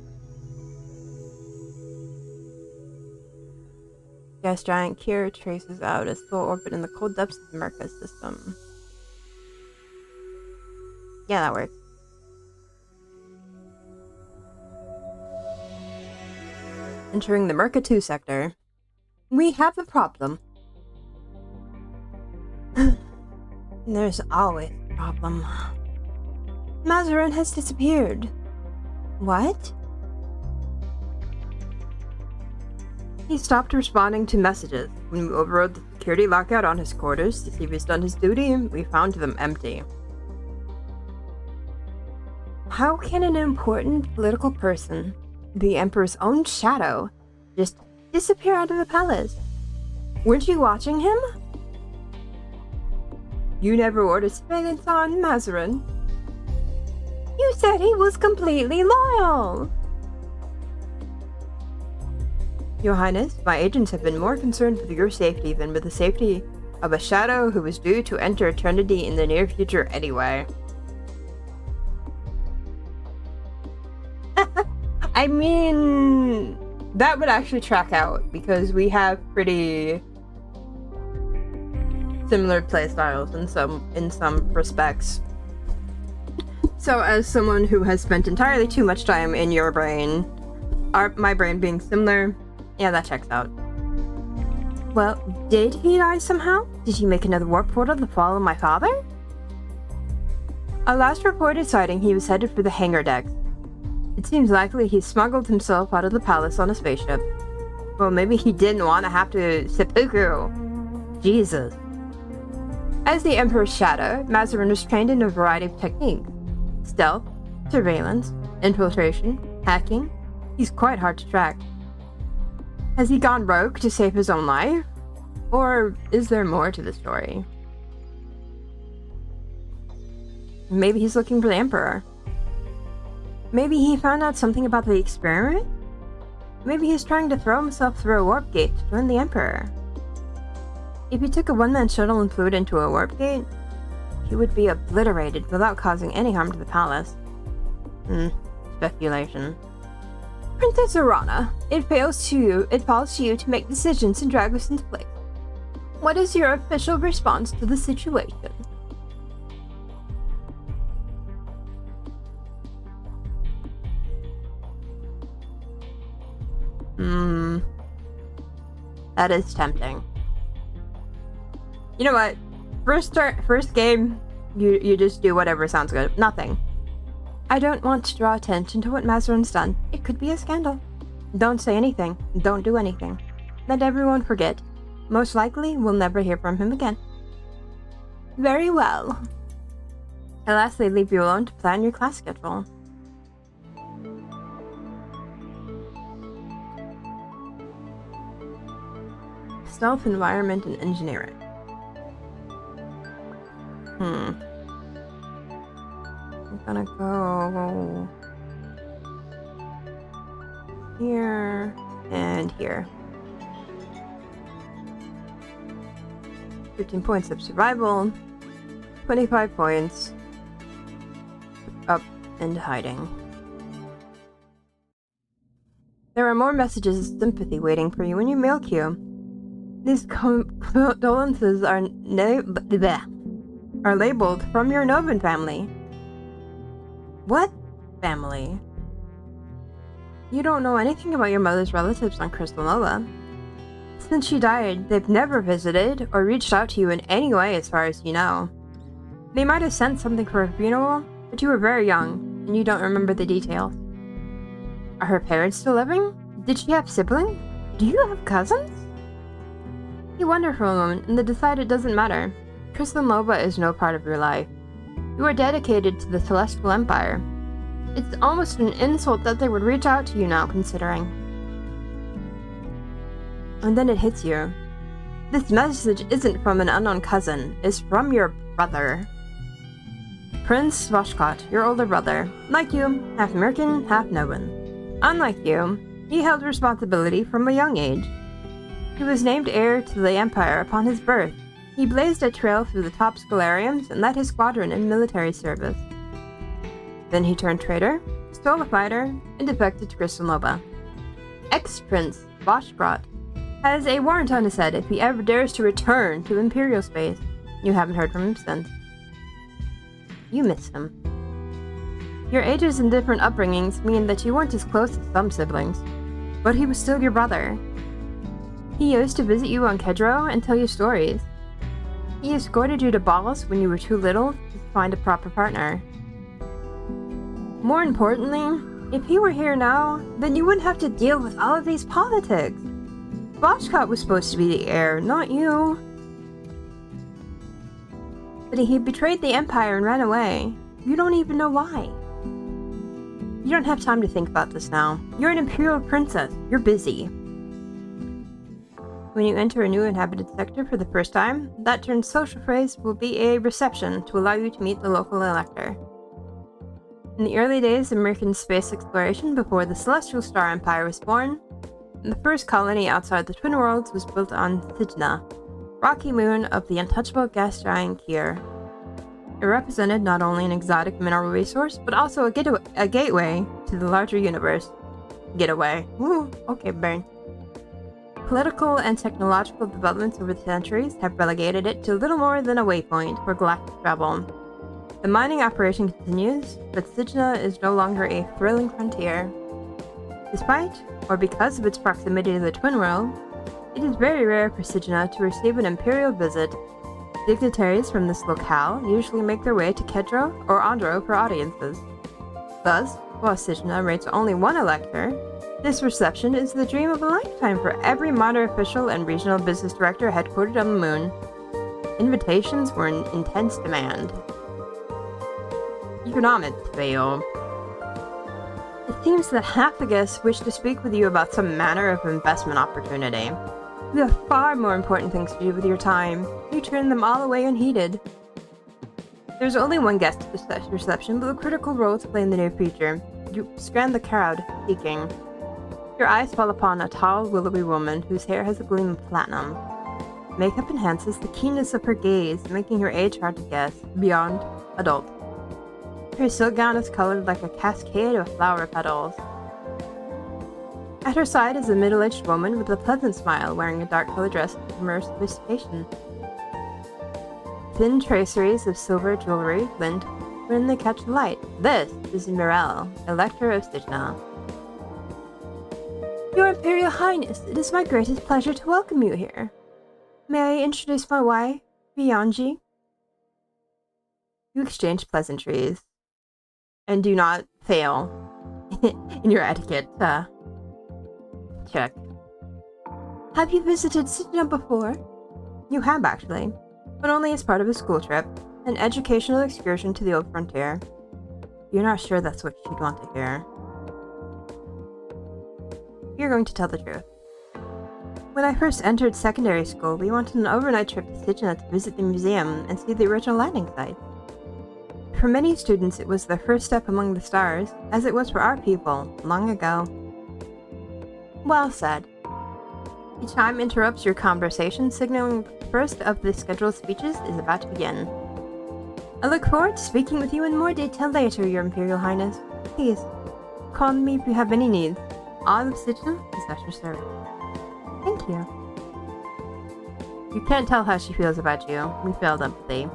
Speaker 1: Gas giant Kier traces out a slow orbit in the cold depths of the Mirka system. Yeah, that works. Entering the Mirka 2 sector. We have a problem. There's always a problem. Mazarin has disappeared. What? He stopped responding to messages. When we overrode the security lockout on his quarters to see if he's done his duty, we found them empty. How can an important political person, the Emperor's own shadow, just disappear out of the palace? Weren't you watching him? You never ordered surveillance on Mazarin. You said he was completely loyal. Your Highness, my agents have been more concerned with your safety than with the safety of a shadow who was due to enter eternity in the near future anyway. I mean, that would actually track out, because we have pretty similar playstyles in some respects. So as someone who has spent entirely too much time in your brain, my brain being similar, yeah, that checks out. Well, did he die somehow? Did he make another warp portal to follow my father? Our last reported sighting, he was headed for the hangar decks. It seems likely he smuggled himself out of the palace on a spaceship. Well, maybe he didn't want to have to seppuku. Jesus. As the Emperor's shadow, Mazarin was trained in a variety of techniques. Stealth, surveillance, infiltration, hacking. He's quite hard to track. Has he gone rogue to save his own life? Or is there more to the story? Maybe he's looking for the Emperor. Maybe he found out something about the experiment? Maybe he's trying to throw himself through a warp gate to join the Emperor. If he took a one-man shuttle and flew it into a warp gate, he would be obliterated without causing any harm to the palace. Speculation. Princess Urana, it falls to you to make decisions and drag us into place. What is your official response to the situation? That is tempting. You know what? First game, you just do whatever sounds good. Nothing. I don't want to draw attention to what Mazarin's done. It could be a scandal. Don't say anything. Don't do anything. Let everyone forget. Most likely, we'll never hear from him again. Very well. At last they leave you alone to plan your class schedule. Stealth, environment, and engineering. I'm gonna go here and here. 15 points of survival, 25 points up and hiding. There are more messages of sympathy waiting for you in your mail queue. These condolences are labeled from your Novan family. What family? You don't know anything about your mother's relatives on Crystal Nova. Since she died, they've never visited or reached out to you in any way as far as you know. They might have sent something for a funeral, but you were very young, and you don't remember the details. Are her parents still living? Did she have siblings? Do you have cousins? You wonder for a moment, and then decide it doesn't matter. Crystal Nova is no part of your life. You are dedicated to the Celestial Empire. It's almost an insult that they would reach out to you now, considering. And then it hits you. This message isn't from an unknown cousin, it's from your brother. Prince Vashkot, your older brother. Like you, half American, half Novan. Unlike you, he held responsibility from a young age. He was named heir to the Empire upon his birth. He blazed a trail through the top scholariums and led his squadron in military service. Then he turned traitor, stole a fighter, and defected to Crystal Nova. Ex-Prince Vashkot has a warrant on his head if he ever dares to return to Imperial space. You haven't heard from him since. You miss him. Your ages and different upbringings mean that you weren't as close as some siblings, but he was still your brother. He used to visit you on Kedro and tell you stories. He escorted you to balls when you were too little to find a proper partner. More importantly, if he were here now, then you wouldn't have to deal with all of these politics. Vashkot was supposed to be the heir, not you. But he betrayed the Empire and ran away. You don't even know why. You don't have time to think about this now. You're an Imperial princess. You're busy. When you enter a new inhabited sector for the first time, that turn's social phrase will be a reception to allow you to meet the local elector. In the early days of American space exploration before the Celestial Star Empire was born, the first colony outside the Twin Worlds was built on Thijna, rocky moon of the untouchable gas giant Kier. It represented not only an exotic mineral resource, but also a gateway to the larger universe. Getaway. Woo, okay, burn. Political and technological developments over the centuries have relegated it to little more than a waypoint for galactic travel. The mining operation continues, but Thijna is no longer a thrilling frontier. Despite, or because of its proximity to the Twin World, it is very rare for Thijna to receive an imperial visit. Dignitaries from this locale usually make their way to Kedro or Andro for audiences. Thus, while Thijna rates only one elector, this reception is the dream of a lifetime for every minor official and regional business director headquartered on the moon. Invitations were in intense demand. Economics fail. It seems that half the guests wish to speak with you about some manner of investment opportunity. You have far more important things to do with your time. You turn them all away unheeded. There's only one guest at this reception, but a critical role to play in the near future. You scan the crowd, seeking. Your eyes fall upon a tall, willowy woman whose hair has a gleam of platinum. Makeup enhances the keenness of her gaze, making her age hard to guess, beyond adult. Her silk gown is colored like a cascade of flower petals. At her side is a middle-aged woman with a pleasant smile, wearing a dark-colored dress of more sophistication. Thin traceries of silver jewelry glint when they catch the light. This is Mirelle, Elector of Thijna. Your Imperial Highness, it is my greatest pleasure to welcome you here. May I introduce my wife, Bianji? You exchange pleasantries, and do not fail in your etiquette check. Have you visited Thijna before? You have, actually. but only as part of a school trip, an educational excursion to the old frontier. You're not sure that's what she'd want to hear. You're going to tell the truth. When I first entered secondary school, we went on an overnight trip to Sitges to visit the museum and see the original landing site. For many students, it was their first step among the stars, as it was for our people, long ago. Well said. The chime interrupts your conversation, signaling that the first of the scheduled speeches is about to begin. I look forward to speaking with you in more detail later, Your Imperial Highness. Please, call me if you have any needs. All of Sitges is at your service. Thank you. You can't tell how she feels about you. We failed empathy.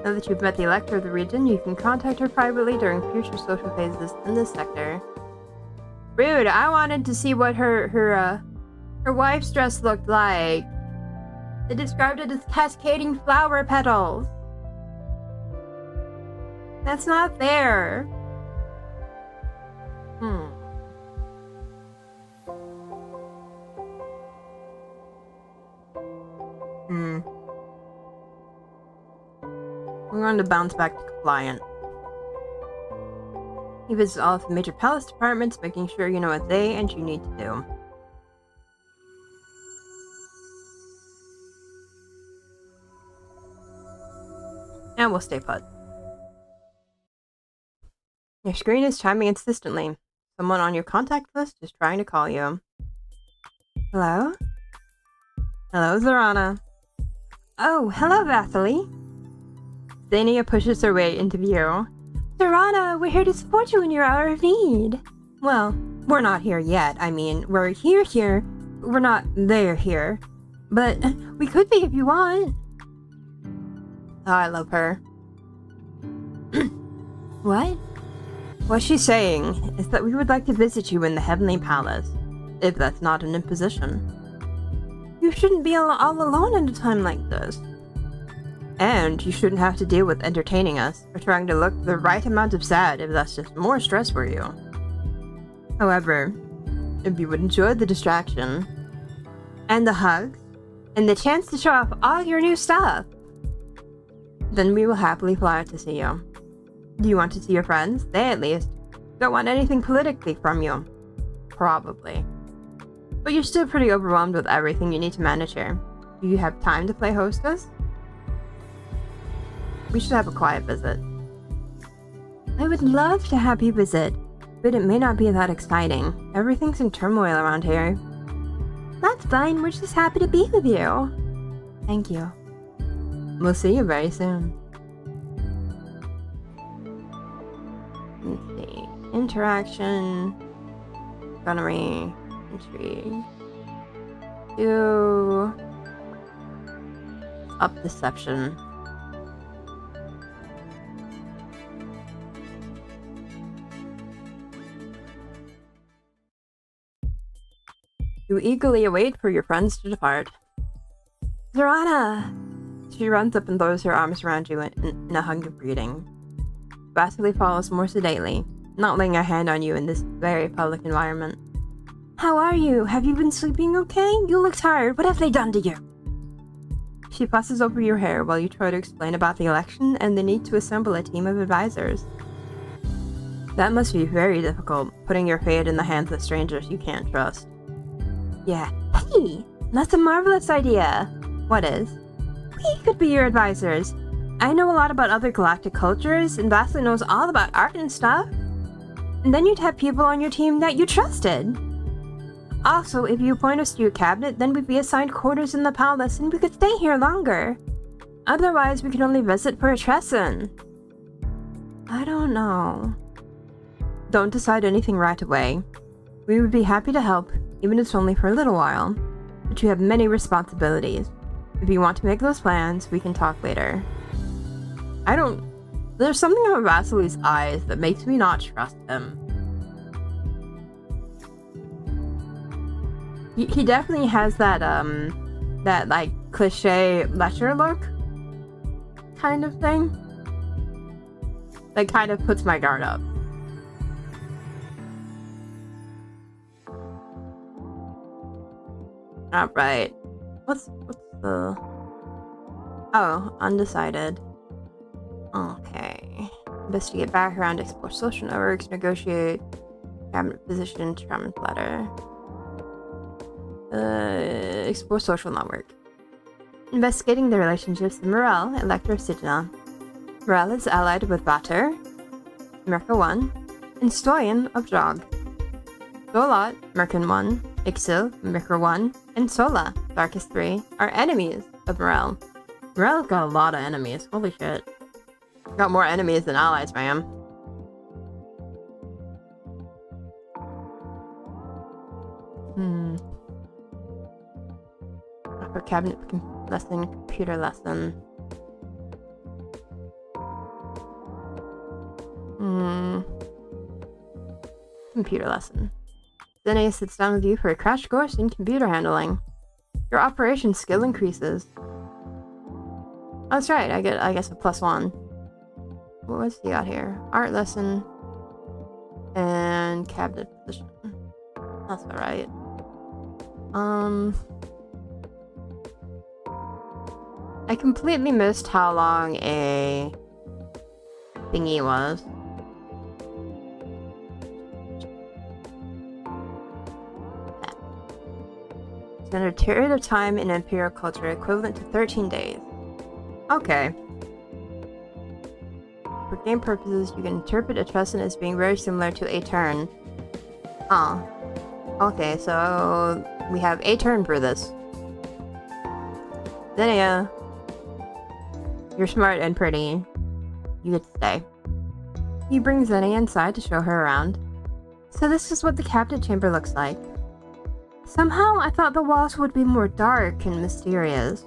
Speaker 1: Now that you've met the Elector of the region, you can contact her privately during future social phases in this sector. Rude, I wanted to see what her wife's dress looked like. They described it as cascading flower petals. That's not fair. We're going to bounce back to compliant. He visits all of the major palace departments, making sure you know what they and you need to do. And we'll stay put. Your screen is chiming insistently. Someone on your contact list is trying to call you. Hello? Hello, Zorana. Oh, hello, Vasily. Xenia pushes her way into view. Zorana, we're here to support you in your hour of need. Well, we're not here yet. I mean, we're here. We're not here. But we could be if you want. Oh, I love her. What? What she's saying is that we would like to visit you in the Heavenly Palace, if that's not an imposition. You shouldn't be all alone at a time like this. And you shouldn't have to deal with entertaining us, or trying to look the right amount of sad if that's just more stress for you. However, if you would enjoy the distraction, and the hugs, and the chance to show off all your new stuff, then we will happily fly out to see you. Do you want to see your friends? They, at least, don't want anything politically from you. Probably. But you're still pretty overwhelmed with everything you need to manage here. Do you have time to play hostess? We should have a quiet visit. I would love to have you visit, but it may not be that exciting. Everything's in turmoil around here. That's fine, we're just happy to be with you. Thank you. We'll see you very soon. Let's see. Interaction. Gunnery. Intrigue. Do. Up deception. You eagerly await for your friends to depart. Zorana! She runs up and throws her arms around you in a hug of greeting. Vasily follows more sedately, not laying a hand on you in this very public environment. How are you? Have you been sleeping okay? You look tired. What have they done to you? She fusses over your hair while you try to explain about the election and the need to assemble a team of advisors. That must be very difficult, putting your fate in the hands of strangers you can't trust. Yeah. Hey! That's a marvelous idea! What is? We could be your advisors. I know a lot about other galactic cultures, and Vasily knows all about art and stuff. And then you'd have people on your team that you trusted. Also, if you appoint us to your cabinet, then we'd be assigned quarters in the palace, and we could stay here longer. Otherwise, we could only visit for a Tresson. I don't know. Don't decide anything right away. We would be happy to help, even if it's only for a little while. But you have many responsibilities. If you want to make those plans, we can talk later. There's something about Vasily's eyes that makes me not trust him. He definitely has that, like, cliche lecture look kind of thing. That kind of puts my guard up. Alright. What's the... Oh, undecided. Okay. Investigate background, explore social networks, negotiate cabinet position, Traum's letter. Explore social network. Investigating the relationships of Morel, Elector of Signa. Morel is allied with Bater, Merca 1, and Stoyan of Jog. Solot, Mercan 1, Ixil, Merca 1, and Sola, Darkest 3, are enemies of Morel. Morel's got a lot of enemies. Holy shit. Got more enemies than allies, ma'am. Upper cabinet lesson, computer lesson. Computer lesson. Zenea sits down with you for a crash course in computer handling. Your operation skill increases. Oh, that's right, I guess a +1. What's he got here? Art lesson and cabinet position. That's alright. I completely missed how long a thingy was. It's a period of time in Imperial culture equivalent to 13 days. Okay. For game purposes, you can interpret a Tresson as being very similar to a turn. Oh. Okay, so we have a turn for this. Zenea. You're smart and pretty. You get to stay. You bring Zenea inside to show her around. So this is what the cabinet chamber looks like. Somehow, I thought the walls would be more dark and mysterious.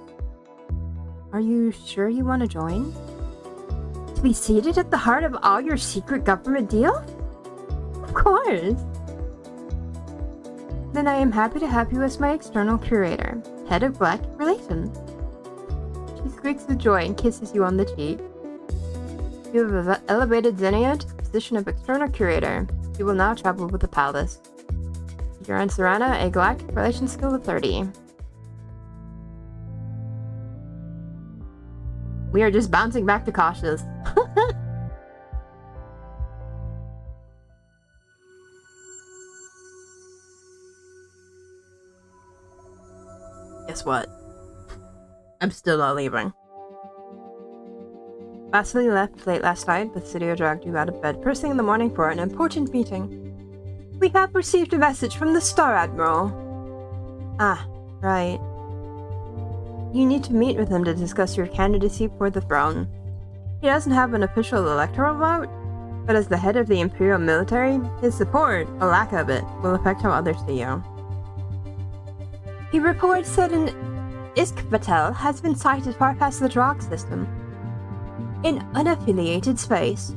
Speaker 1: Are you sure you want to join? To be seated at the heart of all your secret government deals? Of course! Then I am happy to have you as my external curator, head of Black Relations. She squeaks with joy and kisses you on the cheek. You have elevated Zenea to the position of external curator. She will now travel with the palace. You're on Serana, a Galactic Relations skill of 30. We are just bouncing back to cautious. Guess what? I'm still not leaving. Vasily left late last night, but Sidio dragged you out of bed first thing in the morning for an important meeting. We have received a message from the Star Admiral. Ah, right. You need to meet with him to discuss your candidacy for the throne. He doesn't have an official electoral vote, but as the head of the Imperial military, his support, or lack of it, will affect how others see you. He reports that an Iskvatel has been sighted far past the Drog system. In unaffiliated space.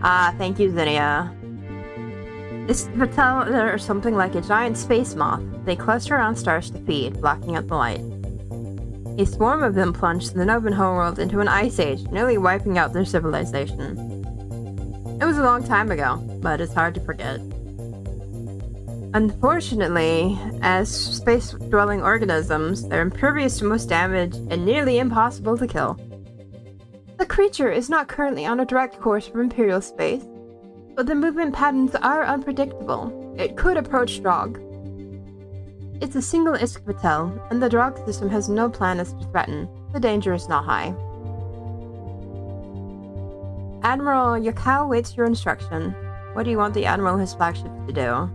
Speaker 1: Ah, thank you, Zenea. Iskvatel are something like a giant space moth. They cluster around stars to feed, blocking out the light. A swarm of them plunged the Novan homeworld into an ice age, nearly wiping out their civilization. It was a long time ago, but it's hard to forget. Unfortunately, as space-dwelling organisms, they're impervious to most damage and nearly impossible to kill. The creature is not currently on a direct course for Imperial space, but the movement patterns are unpredictable. It could approach Drog. It's a single Iskvatel, and the Drog system has no planets to threaten. The danger is not high. Admiral Yakao waits your instruction. What do you want the Admiral and his flagships to do?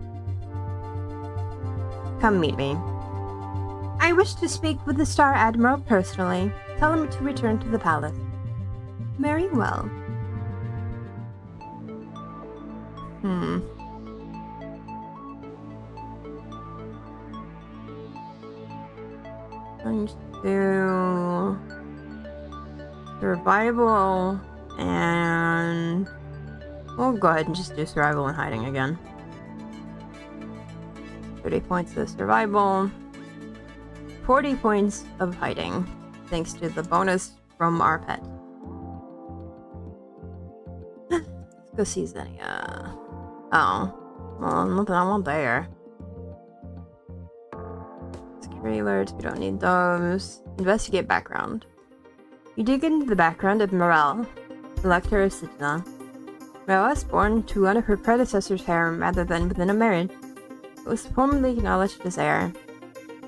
Speaker 1: Come meet me. I wish to speak with the Star Admiral personally. Tell him to return to the palace. Very well. Let's do survival, and we'll go ahead and just do survival and hiding again. 30 points of survival, 40 points of hiding, thanks to the bonus from our pet. Let's go see Zenea. Oh, well, nothing I want there. Tree alerts, we don't need those. Investigate background. You dig into the background of Morel, Elector of Sidna. Morel was born to one of her predecessor's harem rather than within a marriage. It was formally acknowledged as heir.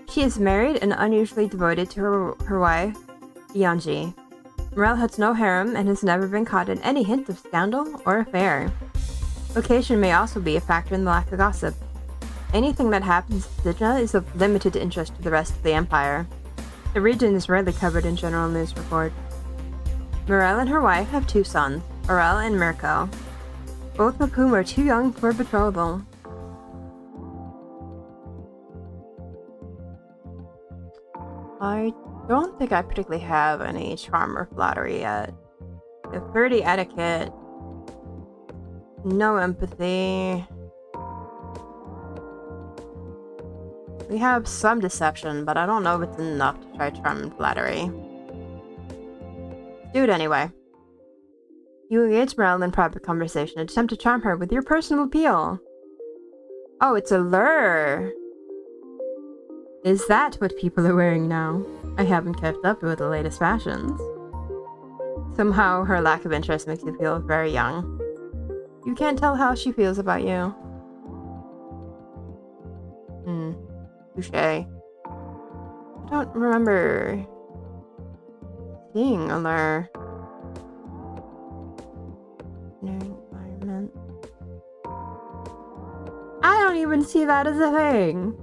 Speaker 1: She is married and unusually devoted to her wife, Yanji. Morel has no harem and has never been caught in any hint of scandal or affair. Location may also be a factor in the lack of gossip. Anything that happens in Sidna is of limited interest to the rest of the Empire. The region is rarely covered in general news reports. Morel and her wife have 2 sons, Aurel and Mirko, both of whom are too young for betrothal. I don't think I particularly have any charm or flattery yet. We have 30 etiquette, no empathy. We have some deception, but I don't know if it's enough to try charm and flattery. Do it anyway. You engage Morel in private conversation and attempt to charm her with your personal appeal. Oh, it's a lure! Is that what people are wearing now? I haven't kept up with the latest fashions. Somehow, her lack of interest makes you feel very young. You can't tell how she feels about you. Touché. I don't remember seeing a lure. Environment. I don't even see that as a thing!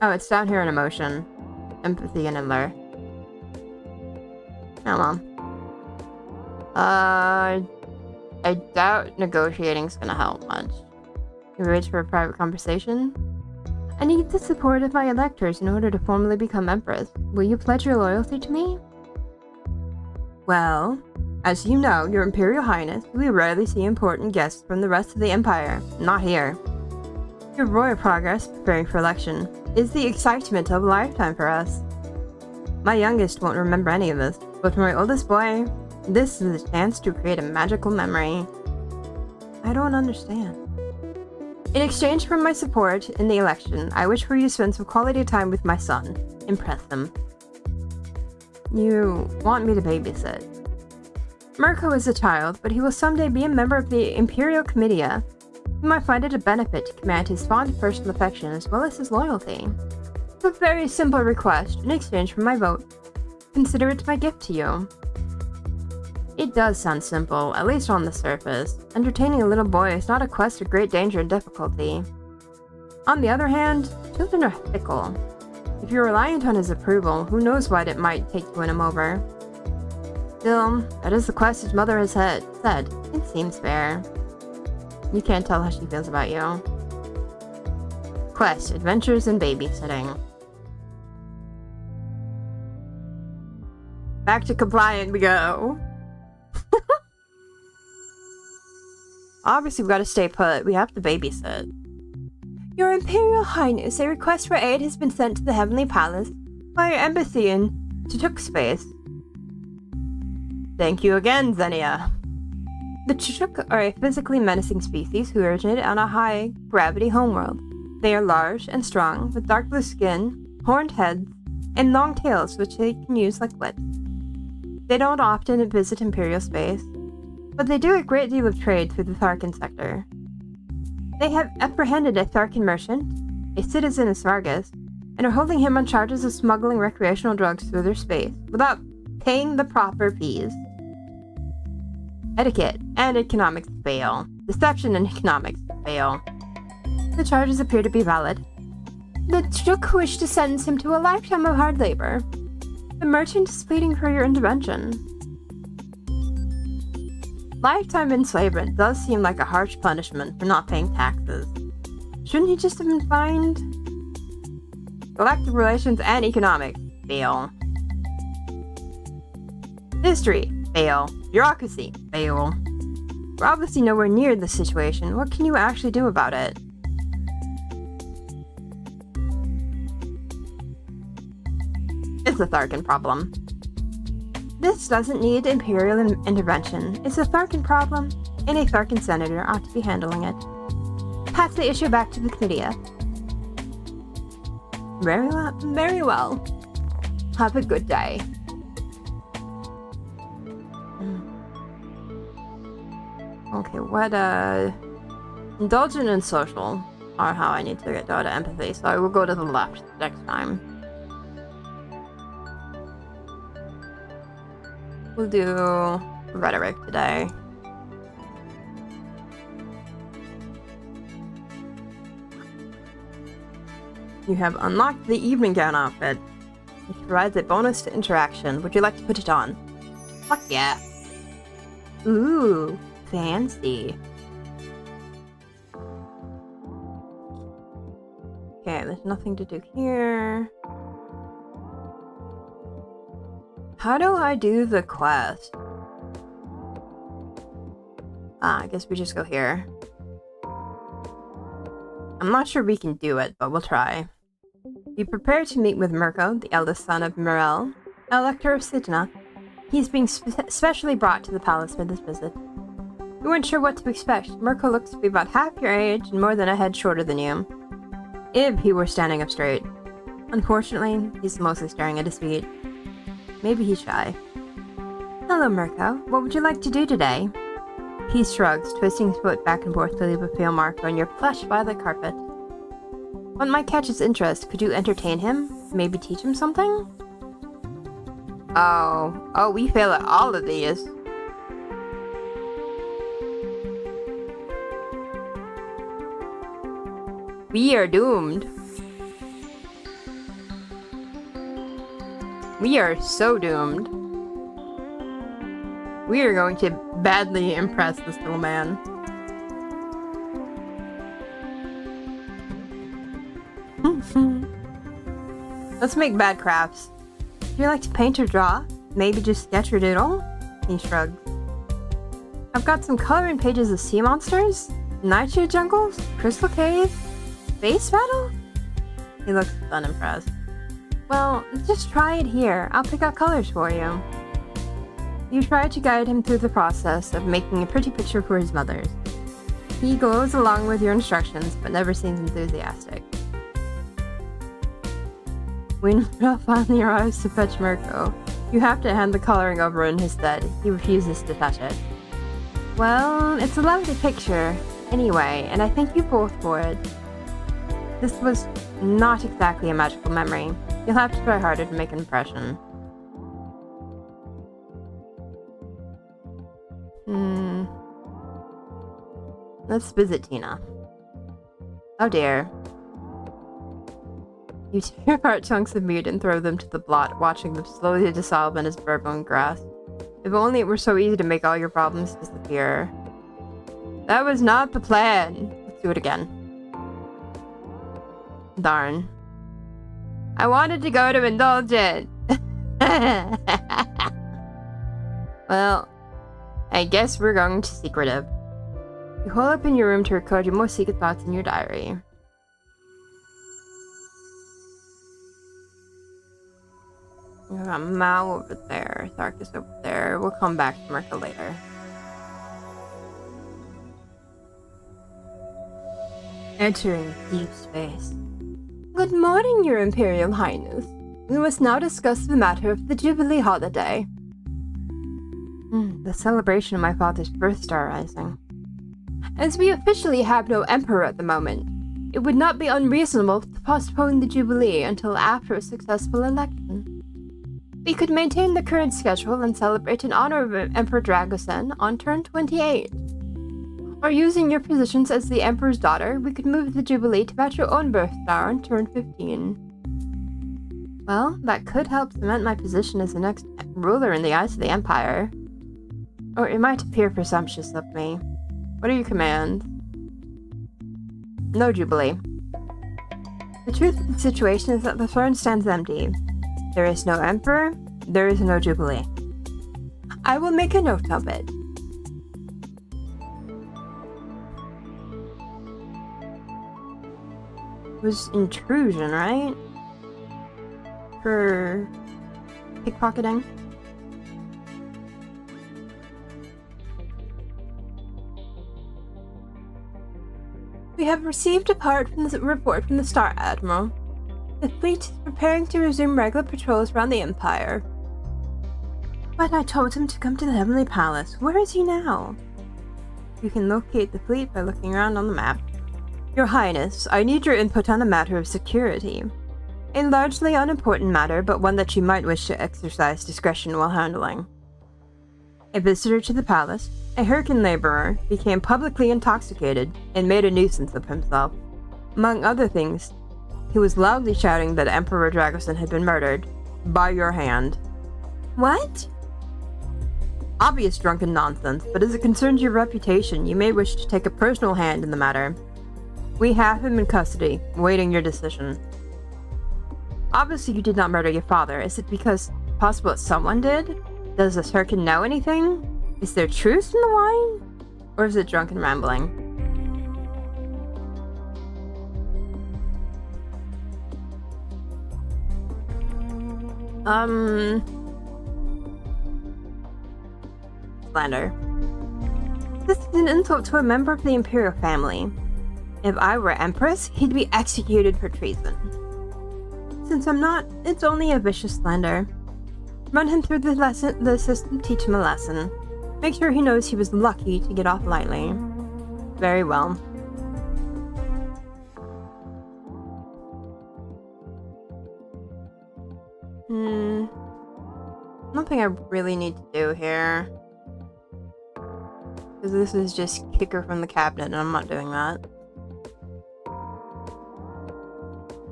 Speaker 1: Oh, it's down here in emotion. Empathy and allure. Come on. I doubt negotiating's gonna help much. You ready for a private conversation? I need the support of my electors in order to formally become Empress. Will you pledge your loyalty to me? Well, as you know, Your Imperial Highness, we rarely see important guests from the rest of the Empire. Not here. Your royal progress, preparing for election, is the excitement of a lifetime for us. My youngest won't remember any of this, but for my oldest boy, this is a chance to create a magical memory. I don't understand. In exchange for my support in the election, I wish for you to spend some quality time with my son. Impress him. You want me to babysit. Mirko is a child, but he will someday be a member of the Imperial Comitia. You might find it a benefit to command his fond personal affection as well as his loyalty. It's a very simple request in exchange for my vote. Consider it my gift to you. It does sound simple, at least on the surface. Entertaining a little boy is not a quest of great danger and difficulty. On the other hand, children are fickle. If you're reliant on his approval, who knows what it might take to win him over. Still, that is the quest his mother has said. It seems fair. You can't tell how she feels about you. Quest, adventures, and babysitting. Back to compliant we go. Obviously, we've got to stay put. We have to babysit. Your Imperial Highness, a request for aid has been sent to the Heavenly Palace by your embassy in Tutuk space. Thank you again, Xenia. The Tutuk are a physically menacing species who originate on a high-gravity homeworld. They are large and strong, with dark blue skin, horned heads, and long tails which they can use like whips. They don't often visit Imperial space, but they do a great deal of trade through the Tharkan sector. They have apprehended a Tharkan merchant, a citizen of Svargas, and are holding him on charges of smuggling recreational drugs through their space, without paying the proper fees. Etiquette and economics fail. Deception and economics fail. The charges appear to be valid. The Tuk wish to sentence him to a lifetime of hard labor. The merchant is pleading for your intervention. Lifetime enslavement does seem like a harsh punishment for not paying taxes. Shouldn't he just have been fined? Galactic relations and economics fail. History fail. Bureaucracy fail. We're obviously nowhere near this situation. What can you actually do about it? It's a Tharkan problem. This doesn't need Imperial intervention. It's a Tharkan problem, and a Tharkan senator ought to be handling it. Pass the issue back to the Comitia. Very well. Very well. Have a good day. Okay, what, indulgent and social are how I need to get out of empathy, so I will go to the left next time. We'll do rhetoric today. You have unlocked the evening gown outfit, which provides a bonus to interaction. Would you like to put it on? Fuck yeah. Ooh, fancy. Okay, there's nothing to do here. How do I do the quest? I guess we just go here. I'm not sure we can do it, but we'll try. Be prepared to meet with Mirko, the eldest son of Mirel, Elector of Sidna. He's being specially brought to the palace for this visit. We weren't sure what to expect. Mirko looks to be about half your age and more than a head shorter than you. If he were standing up straight. Unfortunately, he's mostly staring at his feet. Maybe he's shy. Hello, Mirko. What would you like to do today? He shrugs, twisting his foot back and forth to leave a pale mark on your plush violet carpet. What might catch his interest? Could you entertain him? Maybe teach him something? Oh, we fail at all of these. We are doomed. We are so doomed. We are going to badly impress this little man. Let's make bad crafts. Would you like to paint or draw? Maybe just sketch or doodle? He shrugs. I've got some coloring pages of sea monsters, nightshade jungles, crystal caves, space battle? He looks unimpressed. Well, just try it here. I'll pick out colors for you. You try to guide him through the process of making a pretty picture for his mothers. He goes along with your instructions, but never seems enthusiastic. When Mirel finally arrives to fetch Mirko, you have to hand the coloring over in his stead. He refuses to touch it. Well, it's a lovely picture, anyway, and I thank you both for it. This was not exactly a magical memory. You'll have to try harder to make an impression. Let's visit Tina. Oh dear. You tear apart chunks of meat and throw them to the blot, watching them slowly dissolve in his bare-bone grasp. If only it were so easy to make all your problems disappear. That was not the plan. Let's do it again. Darn. I wanted to go to Indulgent. Well, I guess we're going to Secretive. You hole up in your room to record your most secret thoughts in your diary. We got Mao over there, Tharkus over there. We'll come back to Mirko later. Entering deep space. Good morning, Your Imperial Highness. We must now discuss the matter of the Jubilee holiday. The celebration of my father's birth star rising. As we officially have no emperor at the moment, it would not be unreasonable to postpone the Jubilee until after a successful election. We could maintain the current schedule and celebrate in honor of Emperor Dragosen on turn 28. Or using your positions as the Emperor's daughter, we could move the Jubilee to match your own birth star on turn 15. Well, that could help cement my position as the next ruler in the eyes of the Empire. Or it might appear presumptuous of me. What are your commands? No Jubilee. The truth of the situation is that the throne stands empty. There is no Emperor, there is no Jubilee. I will make a note of it. It was intrusion, right? For pickpocketing? We have received a report from the Star Admiral. The fleet is preparing to resume regular patrols around the Empire. But I told him to come to the Heavenly Palace. Where is he now? You can locate the fleet by looking around on the map. Your Highness, I need your input on a matter of security. A largely unimportant matter, but one that you might wish to exercise discretion while handling. A visitor to the palace, a Hurricane laborer, became publicly intoxicated and made a nuisance of himself. Among other things, he was loudly shouting that Emperor Dragoson had been murdered. By your hand. What? Obvious drunken nonsense, but as it concerns your reputation, you may wish to take a personal hand in the matter. We have him in custody, awaiting your decision. Obviously you did not murder your father. Is it because possible that someone did? Does this Hurricane know anything? Is there truth in the wine? Or is it drunken rambling? Slander. This is an insult to a member of the Imperial family. If I were Empress, he'd be executed for treason. Since I'm not, it's only a vicious slander. Run him through the system, teach him a lesson. Make sure he knows he was lucky to get off lightly. Very well. Nothing I really need to do here. Because this is just kick her from the cabinet and I'm not doing that.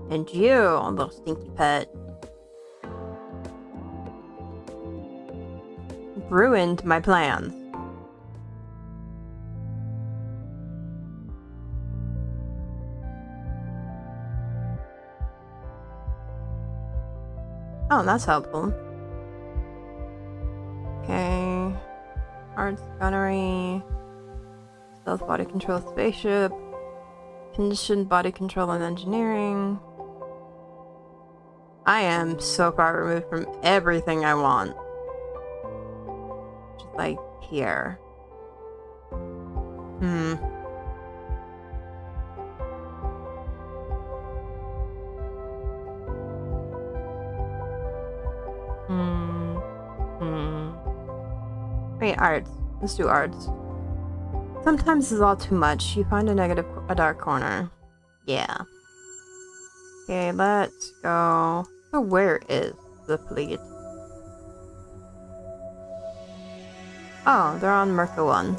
Speaker 1: And you, little stinky pet. Ruined my plans. Oh, that's helpful. Okay. Arts, gunnery. Stealth body control spaceship. Conditioned body control and engineering. I am so far removed from everything I want. Just like here. Wait, arts. Let's do arts. Sometimes it's all too much. You find a dark corner. Yeah. Okay, let's go. So where is the fleet? Oh, they're on Merca 1.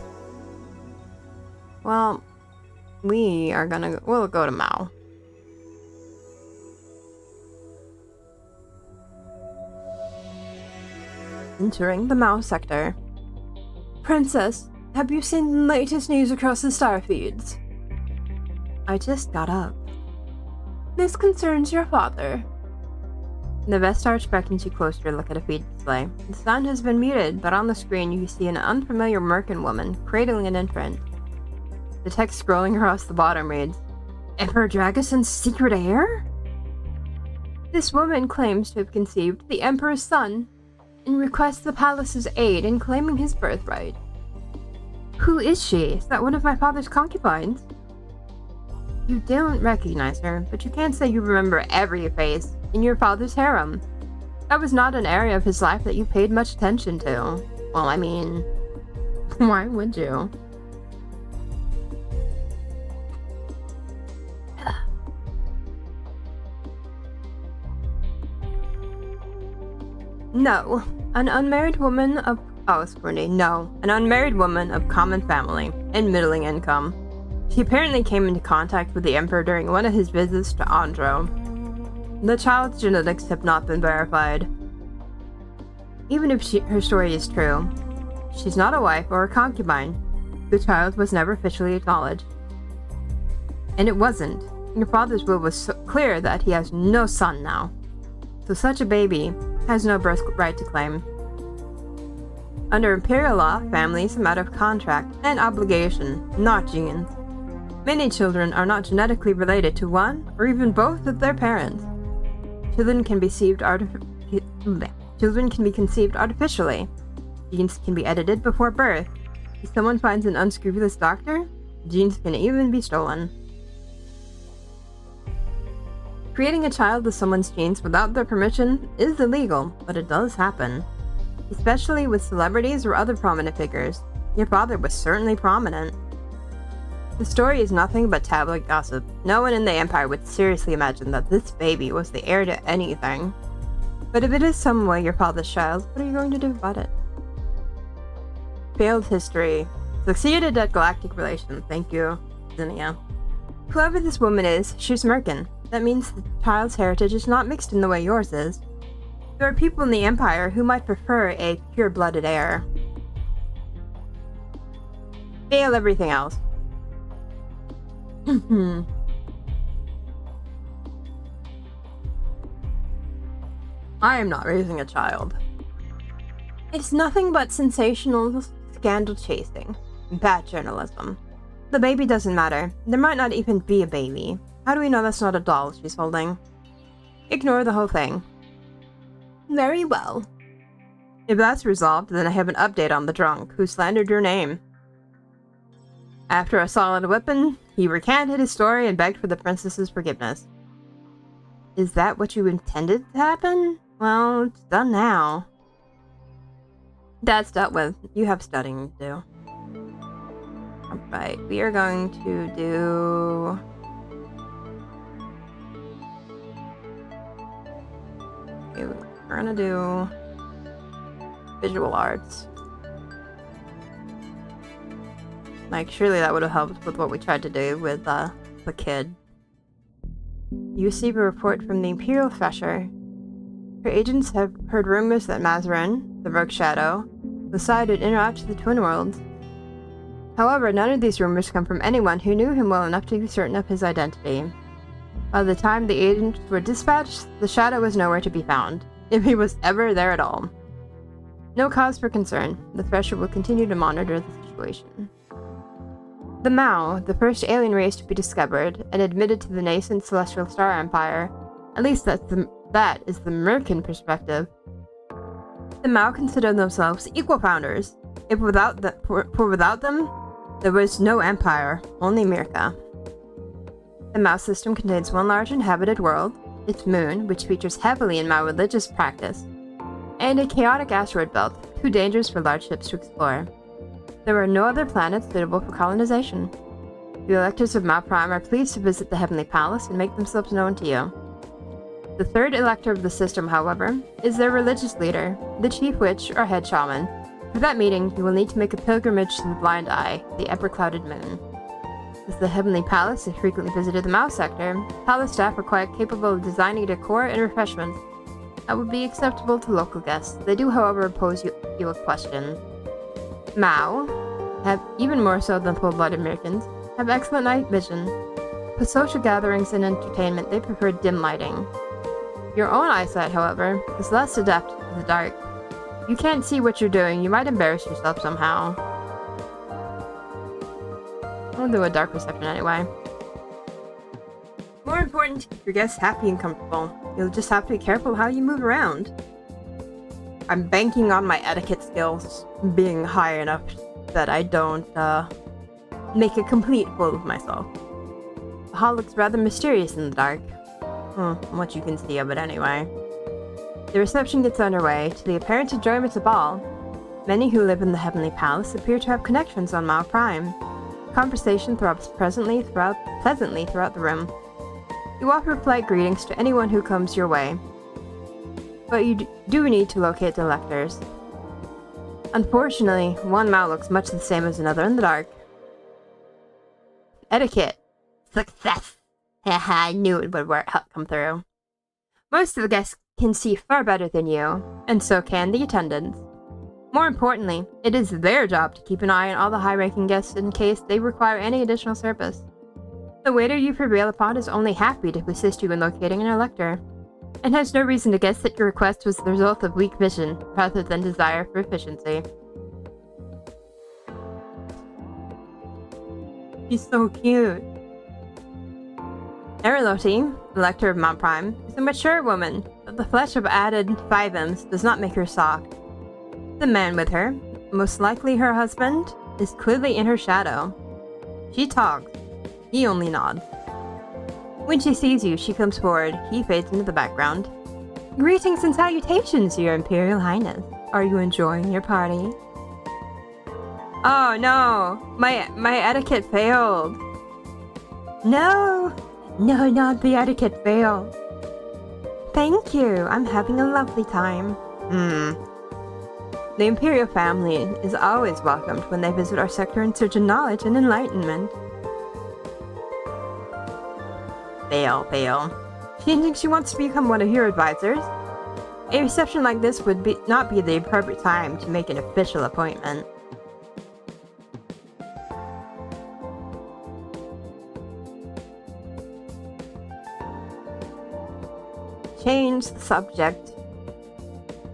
Speaker 1: Well, we'll go to Mao. Entering the Mao sector. Princess, have you seen the latest news across the star feeds? I just got up. This concerns your father. The Vestarch beckons you closer to look at a feed display. The sound has been muted, but on the screen you see an unfamiliar Mercan woman cradling an infant. The text scrolling across the bottom reads, Emperor Dragoson's secret heir? This woman claims to have conceived the Emperor's son and requests the palace's aid in claiming his birthright. Who is she? Is that one of my father's concubines? You don't recognize her, but you can't say you remember every face in your father's harem. That was not an area of his life that you paid much attention to. Well, I mean, why would you? No, an unmarried woman of an unmarried woman of common family and middling income. She apparently came into contact with the Emperor during one of his visits to Andro. The child's genetics have not been verified. Even if her story is true, she's not a wife or a concubine. The child was never officially acknowledged. And it wasn't. Your father's will was so clear that he has no son now. So such a baby has no birthright to claim. Under Imperial law, family is a matter of contract and obligation, not genes. Many children are not genetically related to one or even both of their parents. Children can be conceived artificially. Genes can be edited before birth. If someone finds an unscrupulous doctor, genes can even be stolen. Creating a child with someone's genes without their permission is illegal, but it does happen. Especially with celebrities or other prominent figures. Your father was certainly prominent. The story is nothing but tabloid gossip. No one in the Empire would seriously imagine that this baby was the heir to anything. But if it is some way your father's child, what are you going to do about it? Failed history. Succeeded at galactic relations. Thank you, Zinnia. Whoever this woman is, she's Merkin. That means the child's heritage is not mixed in the way yours is. There are people in the Empire who might prefer a pure-blooded heir. Fail everything else. I am not raising a child. It's nothing but sensational scandal chasing. Bad journalism. The baby doesn't matter. There might not even be a baby. How do we know that's not a doll she's holding? Ignore the whole thing. Very well. If that's resolved, then I have an update on the drunk who slandered your name. After a solid whipping, he recanted his story and begged for the princess's forgiveness. Is that what you intended to happen? Well, it's done now. That's dealt with. You have studying to do. Alright, we are going to do... Okay, we're gonna do... visual arts. Like, surely that would have helped with what we tried to do with, the kid. You receive a report from the Imperial Thresher. Her agents have heard rumors that Mazarin, the Rogue Shadow, decided to interact with the Twin Worlds. However, none of these rumors come from anyone who knew him well enough to be certain of his identity. By the time the agents were dispatched, the Shadow was nowhere to be found, if he was ever there at all. No cause for concern. The Thresher will continue to monitor the situation. The Mao, the first alien race to be discovered and admitted to the nascent Celestial Star Empire, at least that is the Merkin perspective. The Mao consider themselves equal founders. If without them, there was no empire, only Mirka. The Mao system contains one large inhabited world, its moon, which features heavily in Mao religious practice, and a chaotic asteroid belt, too dangerous for large ships to explore. There are no other planets suitable for colonization. The electors of Mao Prime are pleased to visit the Heavenly Palace and make themselves known to you. The third elector of the system, however, is their religious leader, the Chief Witch or Head Shaman. For that meeting, you will need to make a pilgrimage to the Blind Eye, the ever-clouded moon. As the Heavenly Palace has frequently visited the Mao sector, palace staff are quite capable of designing decor and refreshments that would be acceptable to local guests. They do, however, pose you a question. Mao, even more so than full-blooded Americans, have excellent night vision. For social gatherings and entertainment, they prefer dim lighting. Your own eyesight, however, is less adept to the dark. You can't see what you're doing, you might embarrass yourself somehow. I'll do a dark perception anyway. More important, to keep your guests happy and comfortable. You'll just have to be careful how you move around. I'm banking on my etiquette skills being high enough that I don't, make a complete fool of myself. The hall looks rather mysterious in the dark. What you can see of it anyway. The reception gets underway. To the apparent enjoyment of all, many who live in the Heavenly Palace appear to have connections on Mao Prime. Conversation throbs pleasantly throughout the room. You offer polite greetings to anyone who comes your way, but you do need to locate the electors. Unfortunately, one Mao looks much the same as another in the dark. Etiquette. Success! Haha, I knew it would come through. Most of the guests can see far better than you, and so can the attendants. More importantly, it is their job to keep an eye on all the high-ranking guests in case they require any additional service. The waiter you prevail upon is only happy to assist you in locating an elector, and has no reason to guess that your request was the result of weak vision rather than desire for efficiency. She's so cute. Eriloti, elector of Mount Prime, is a mature woman, but the flesh of added 5Ms does not make her soft. The man with her, most likely her husband, is clearly in her shadow. She talks. He only nods. When she sees you, she comes forward. He fades into the background. Greetings and salutations, Your Imperial Highness. Are you enjoying your party? Oh no! My etiquette failed. No! No, not the etiquette failed. Thank you. I'm having a lovely time. The Imperial family is always welcomed when they visit our sector in search of knowledge and enlightenment. Fail. She thinks she wants to become one of your advisors. A reception like this would not be the appropriate time to make an official appointment. Change the subject.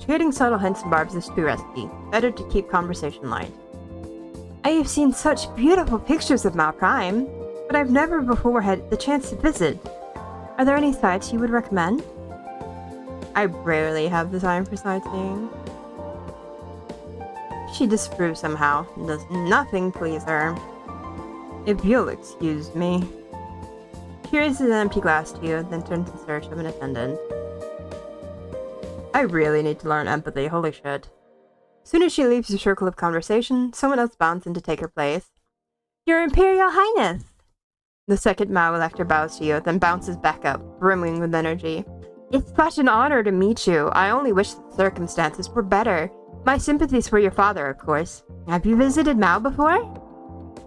Speaker 1: Trading subtle hints and barbs is too risky. Better to keep conversation light. I have seen such beautiful pictures of Mal Prime, but I've never before had the chance to visit. Are there any sites you would recommend? I rarely have the time for sightseeing. She disapproves somehow, and does nothing please her. If you'll excuse me. She raises an empty glass to you, then turns in search of an attendant. I really need to learn empathy, holy shit. Soon as she leaves your circle of conversation, someone else bounds in to take her place. Your Imperial Highness! The second Mao Elector bows to you, then bounces back up, brimming with energy. It's such an honor to meet you. I only wish the circumstances were better. My sympathies for your father, of course. Have you visited Mao before?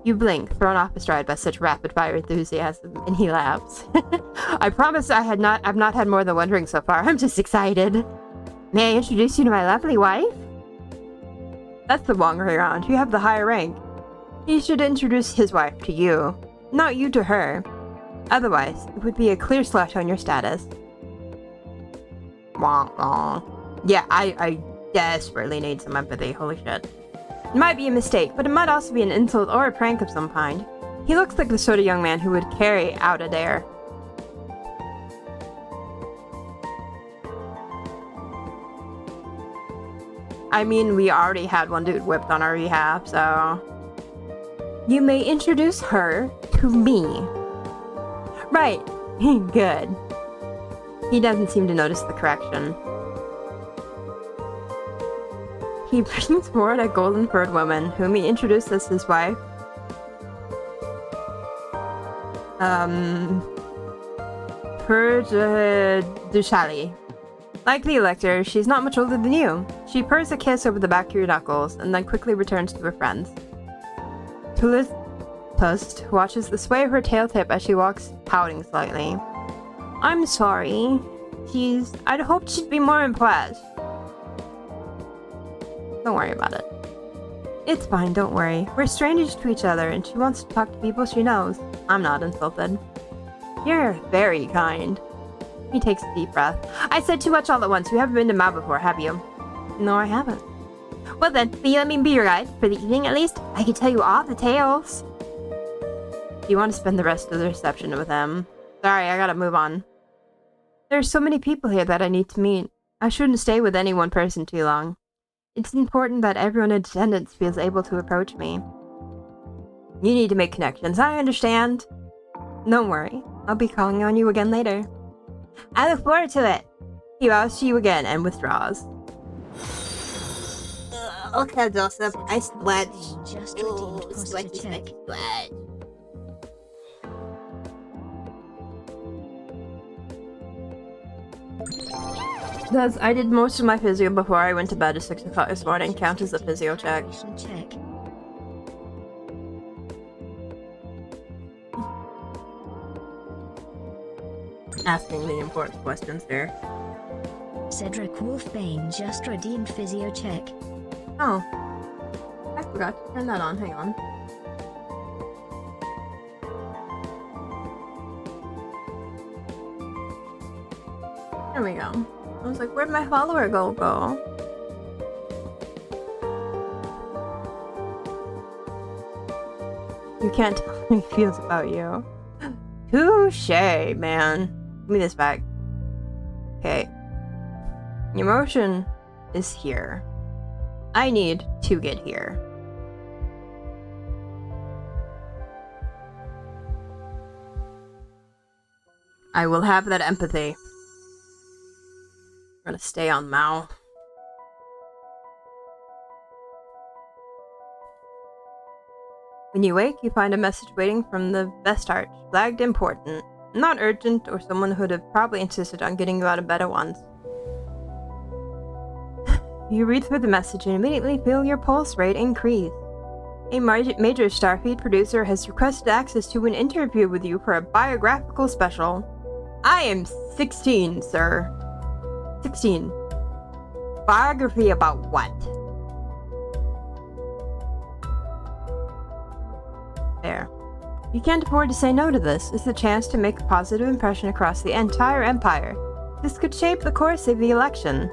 Speaker 1: You blink, thrown off his stride by such rapid-fire enthusiasm, and he laughs. I promise I've not had more than one drink so far. I'm just excited. May I introduce you to my lovely wife? That's the wrong way around. You have the higher rank. He should introduce his wife to you, not you to her. Otherwise, it would be a clear slash on your status. Yeah, I desperately need some empathy. Holy shit. It might be a mistake, but it might also be an insult or a prank of some kind. He looks like the sort of young man who would carry out a dare. I mean, we already had one dude whipped on our behalf, so... You may introduce her to me. Right. Good. He doesn't seem to notice the correction. He brings forward a golden-furred woman, whom he introduced as his wife. Dushali. Like the Elector, she's not much older than you. She purrs a kiss over the back of your knuckles, and then quickly returns to her friends. Tulist watches the sway of her tail tip as she walks, pouting slightly. I'm sorry. I'd hoped she'd be more impressed. Don't worry about it. It's fine, don't worry. We're strangers to each other, and she wants to talk to people she knows. I'm not insulted. You're very kind. He takes a deep breath. I said too much all at once. You haven't been to Mao before, have you? No, I haven't. Well then, will you let me be your guide? For the evening, at least? I can tell you all the tales. Do you want to spend the rest of the reception with him? Sorry, I gotta move on. There's so many people here that I need to meet. I shouldn't stay with any one person too long. It's important that everyone in attendance feels able to approach me. You need to make connections, I understand. Don't worry, I'll be calling on you again later. I look forward to it. He bows to you again and withdraws. Okay, Joseph, I sweat.
Speaker 2: Just redeemed posture check.
Speaker 1: Thus, I did most of my physio before I went to bed at 6 o'clock this morning. Count as a physio check. Asking the important questions there.
Speaker 2: Cedric Wolfbane just redeemed physio check.
Speaker 1: Oh. I forgot to turn that on. Hang on. There we go. I was like, where'd my follower go? You can't tell how he feels about you. Touche, man. Give me this back. Okay. Emotion is here. I need to get here. I will have that empathy. We're gonna stay on Mao. When you wake, you find a message waiting from the Vestarch, flagged important. Not urgent, or someone who'd have probably insisted on getting you out of bed at once. You read through the message and immediately feel your pulse rate increase. A major Starfleet producer has requested access to an interview with you for a biographical special. I am 16, sir. 16. Biography about what? There. You can't afford to say no to this. It's a chance to make a positive impression across the entire Empire. This could shape the course of the election.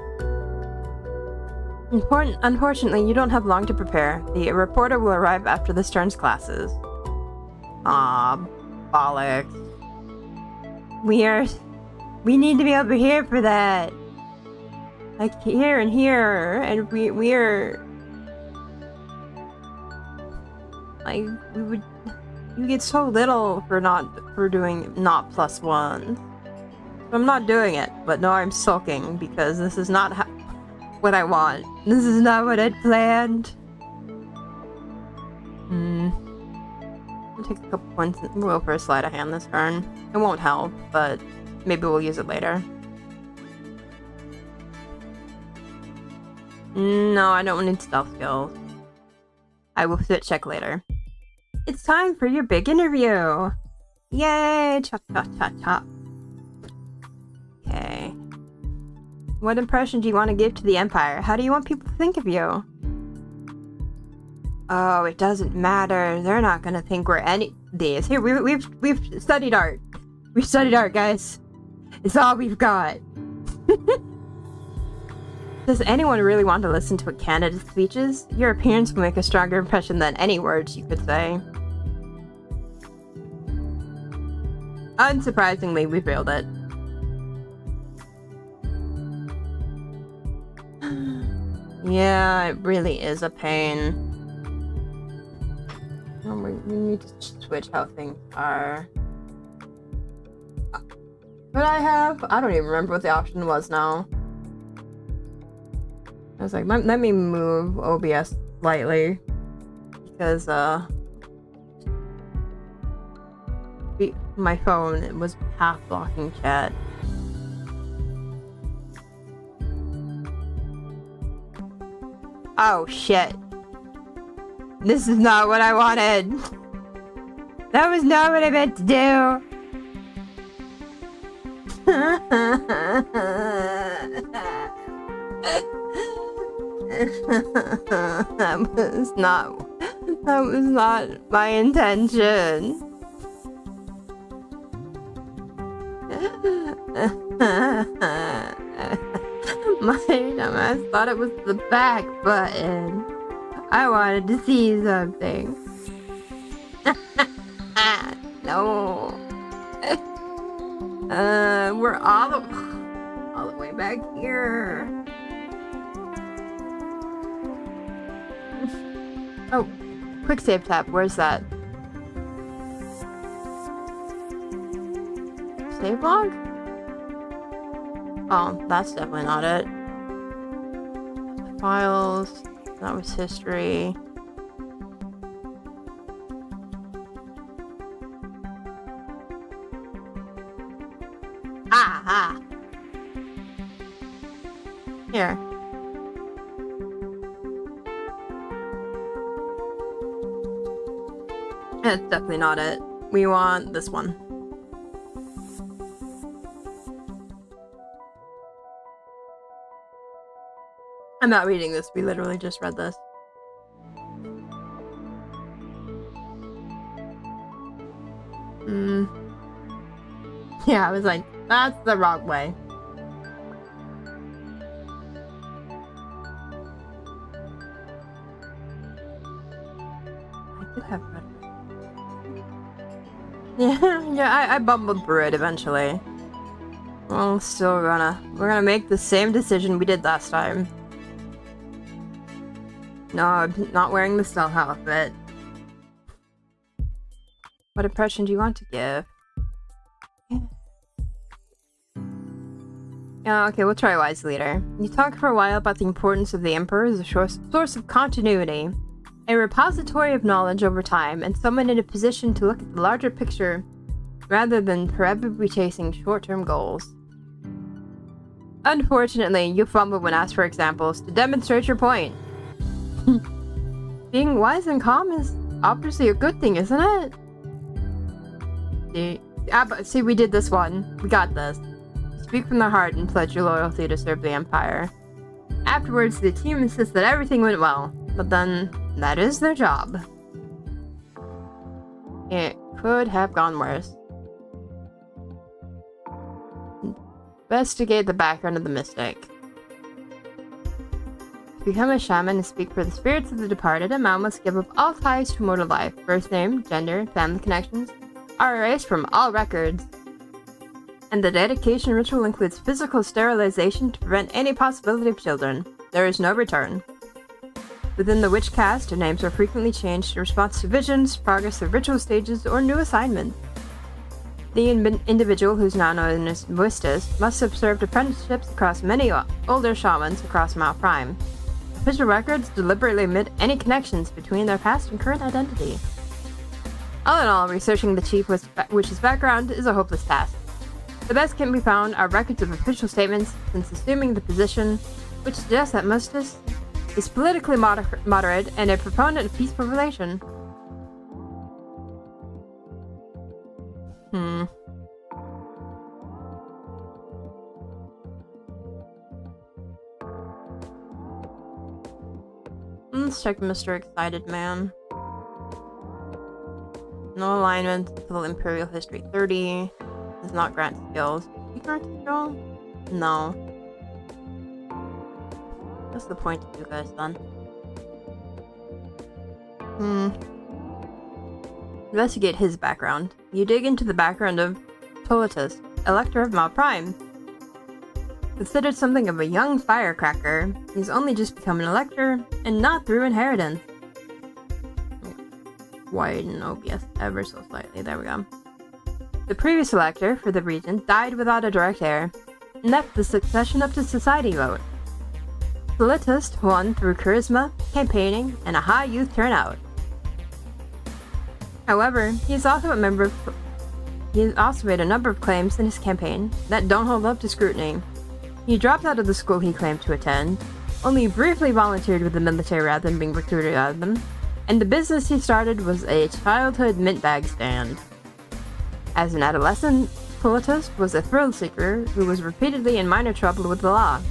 Speaker 1: Unfortunately, you don't have long to prepare. The reporter will arrive after the Stern's classes. Aw, bollocks. We need to be over here for that. Like here and here, and we're like you get so little for doing not +1. So I'm not doing it, but no, I'm sulking because this is not what I want. This is not what I'd planned. I'll take a couple points and we'll go for a sleight of hand this turn. It won't help, but maybe we'll use it later. No, I don't need stealth skills. I will fit check later. It's time for your big interview! Yay! Chop, chop, chop, chop. Okay. What impression do you want to give to the Empire? How do you want people to think of you? Oh, it doesn't matter. They're not gonna think we're any of these. Here, we've studied art. We've studied art, guys. It's all we've got. Does anyone really want to listen to a candidate's speeches? Your appearance will make a stronger impression than any words you could say. Unsurprisingly, we failed it. Yeah, it really is a pain. Oh, we need to switch how things are. Could I have? I don't even remember what the option was now. I was like, let me move OBS slightly. Because, my phone was half blocking chat. Oh shit. This is not what I wanted. That was not what I meant to do. That was not my intention. My dumbass thought it was the back button. I wanted to see something. No. We're all the way back here. Oh, quick save tab. Where's that? Save log? Oh, that's definitely not it. Files. That was history. Ah! Here. That's definitely not it. We want this one. I'm not reading this, we literally just read this. Yeah, I was like, that's the wrong way. I could have read it. Yeah, I bumbled through it eventually. Well, still we're gonna make the same decision we did last time. No, I'm not wearing the stealth outfit. What impression do you want to give? Okay, we'll try wise later. You talk for a while about the importance of the Emperor as a source of continuity, a repository of knowledge over time, and someone in a position to look at the larger picture rather than forever chasing short-term goals. Unfortunately, you fumble when asked for examples to demonstrate your point. Being wise and calm is obviously a good thing, isn't it? See, we did this one. We got this. Speak from the heart and pledge your loyalty to serve the Empire. Afterwards, the team insists that everything went well, but then that is their job. It could have gone worse. Investigate the background of the mystic. To become a shaman and speak for the spirits of the departed, a man must give up all ties to mortal life. Birth name, gender, family connections are erased from all records. And the dedication ritual includes physical sterilization to prevent any possibility of children. There is no return. Within the witch caste, names are frequently changed in response to visions, progress of ritual stages, or new assignments. The individual, who's now known as Wistis, must have served apprenticeships across many older shamans across Mount Prime. Official records deliberately omit any connections between their past and current identity. All in all, researching the chief witch's background is a hopeless task. The best can be found are records of official statements, since assuming the position, which suggests that Mustis is politically moderate and a proponent of peaceful relation. Let's check Mr. Excited Man. No alignment until Imperial History 30. Does not grant skills. Does he grant skill? No. What's the point of you guys then? Investigate his background. You dig into the background of Sollites, Elector of Mount Prime. Considered something of a young firecracker, he's only just become an elector, and not through inheritance. Widen OBS ever so slightly, there we go. The previous elector for the region died without a direct heir, and left the succession up to society vote. Sollites won through charisma, campaigning, and a high youth turnout. However, he has also made a number of claims in his campaign that don't hold up to scrutiny. He dropped out of the school he claimed to attend, only briefly volunteered with the military rather than being recruited out of them, and the business he started was a childhood mint bag stand. As an adolescent, Sollites was a thrill seeker who was repeatedly in minor trouble with the law.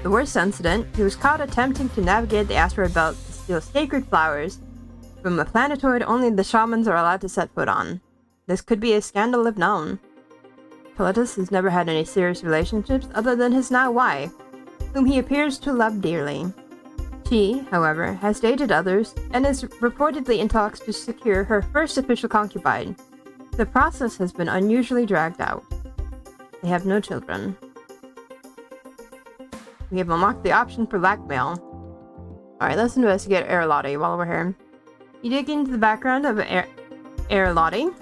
Speaker 1: The worst incident, he was caught attempting to navigate the asteroid belt to steal sacred flowers from a planetoid only the shamans are allowed to set foot on. This could be a scandal if known. Sollites has never had any serious relationships other than his now wife, whom he appears to love dearly. She, however, has dated others and is reportedly in talks to secure her first official concubine. The process has been unusually dragged out. They have no children. We have unlocked the option for blackmail. Alright, let's investigate Erlotti while we're here. You dig into the background of Erlotti.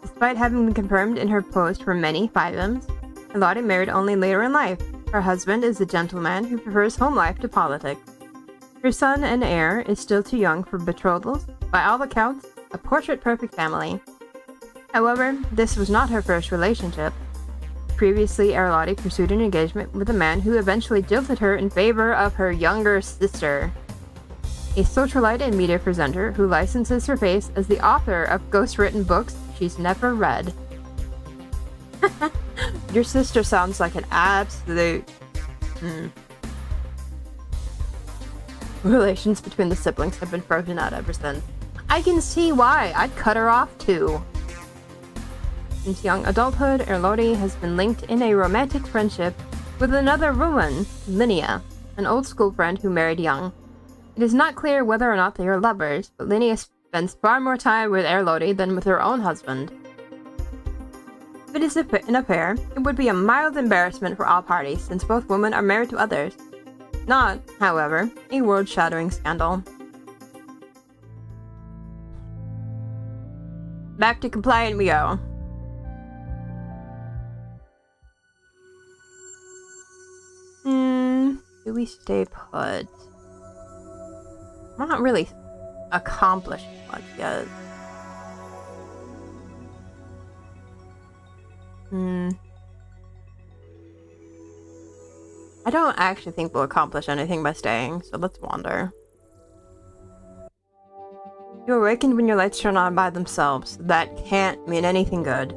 Speaker 1: Despite having been confirmed in her post for many 5Ms, Erlotti married only later in life. Her husband is a gentleman who prefers home life to politics. Her son and heir is still too young for betrothals. By all accounts, a portrait-perfect family. However, this was not her first relationship. Previously, Erlotti pursued an engagement with a man who eventually jilted her in favor of her younger sister. A socialite and media presenter who licenses her face as the author of ghost-written books she's never read. Your sister sounds like an absolute... Relations between the siblings have been frozen out ever since. I can see why. I'd cut her off too. Since young adulthood, Erlotti has been linked in a romantic friendship with another woman, Linnea, an old school friend who married young. It is not clear whether or not they are lovers, but Linnea spends far more time with Erlotti than with her own husband. If it is an affair, it would be a mild embarrassment for all parties, since both women are married to others. Not, however, a world-shattering scandal. Back to compliant we go. do we stay put? We're not really accomplished much yet. I don't actually think we'll accomplish anything by staying, so let's wander. You awakened when your lights turn on by themselves. That can't mean anything good.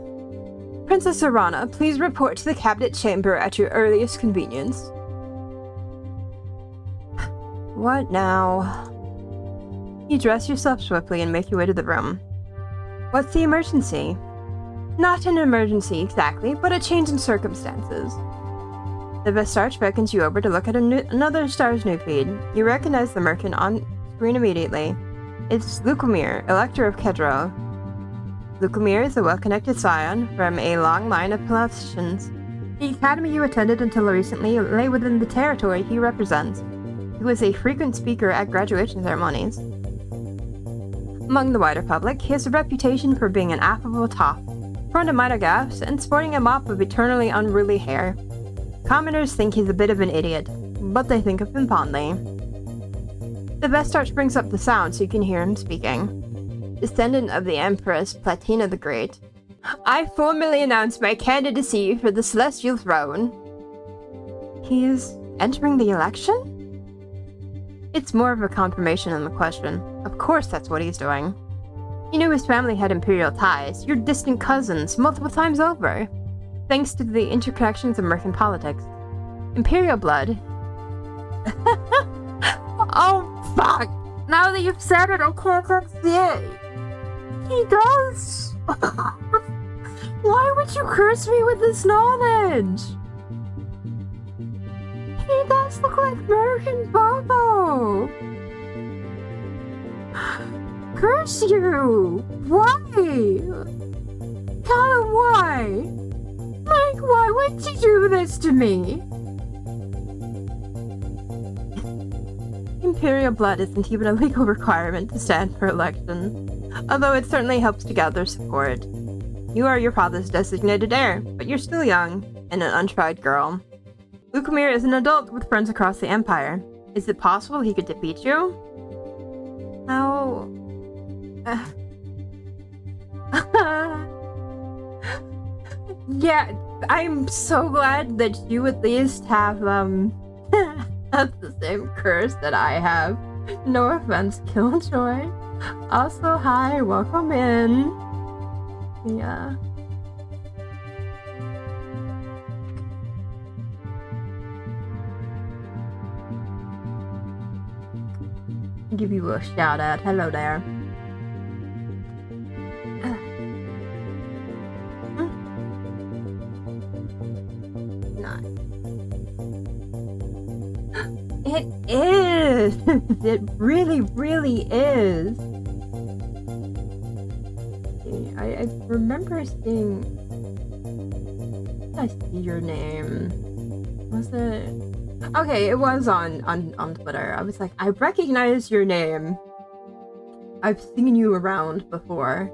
Speaker 1: Princess Arana, please report to the cabinet chamber at your earliest convenience. What now? You dress yourself swiftly and make your way to the room. What's the emergency? Not an emergency exactly, but a change in circumstances. The Vestarch beckons you over to look at another star's new feed. You recognize the merchant on screen immediately. It's Lukumir, Elector of Kedro. Lukumir is a well-connected scion from a long line of politicians. The academy you attended until recently lay within the territory he represents. He was a frequent speaker at graduation ceremonies. Among the wider public, he has a reputation for being an affable toff, prone to minor gaffes, and sporting a mop of eternally unruly hair. Commoners think he's a bit of an idiot, but they think of him fondly. The Vestarch brings up the sound so you can hear him speaking. Descendant of the Empress Platina the Great, I formally announce my candidacy for the Celestial Throne. He is entering the election? It's more of a confirmation than the question. Of course that's what he's doing. You knew his family had imperial ties. You're distant cousins, multiple times over. Thanks to the interconnections of Mercan politics. Imperial blood. Oh, fuck! Now that you've said it, I can't unsee it. He does! Why would you curse me with this knowledge? He does look like Mercan Bobo! Curse you! Why? Tell him why! Like, why would you do this to me? Imperial blood isn't even a legal requirement to stand for election, although it certainly helps to gather support. You are your father's designated heir, but you're still young, and an untried girl. Lukumir is an adult with friends across the Empire. Is it possible he could defeat you? How... Yeah, I'm so glad that you at least have, have the same curse that I have. No offense, Killjoy. Also, hi, welcome in. Yeah. Give you a shout out. Hello there. Nice. It is. It really, really is. I remember seeing. Did I see your name? Was it? Okay, it was on Twitter. I was like, I recognize your name. I've seen you around before.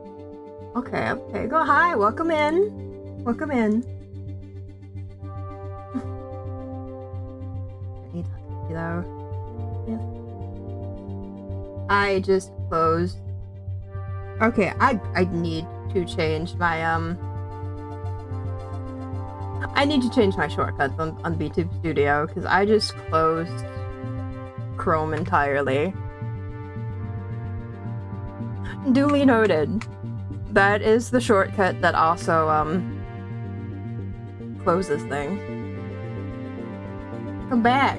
Speaker 1: Okay, go hi, welcome in. Welcome in. Though. Yeah. I just closed. Okay, I need to change my I need to change my shortcuts on BTube Studio because I just closed Chrome entirely. Duly noted. That is the shortcut that also closes things. Come back.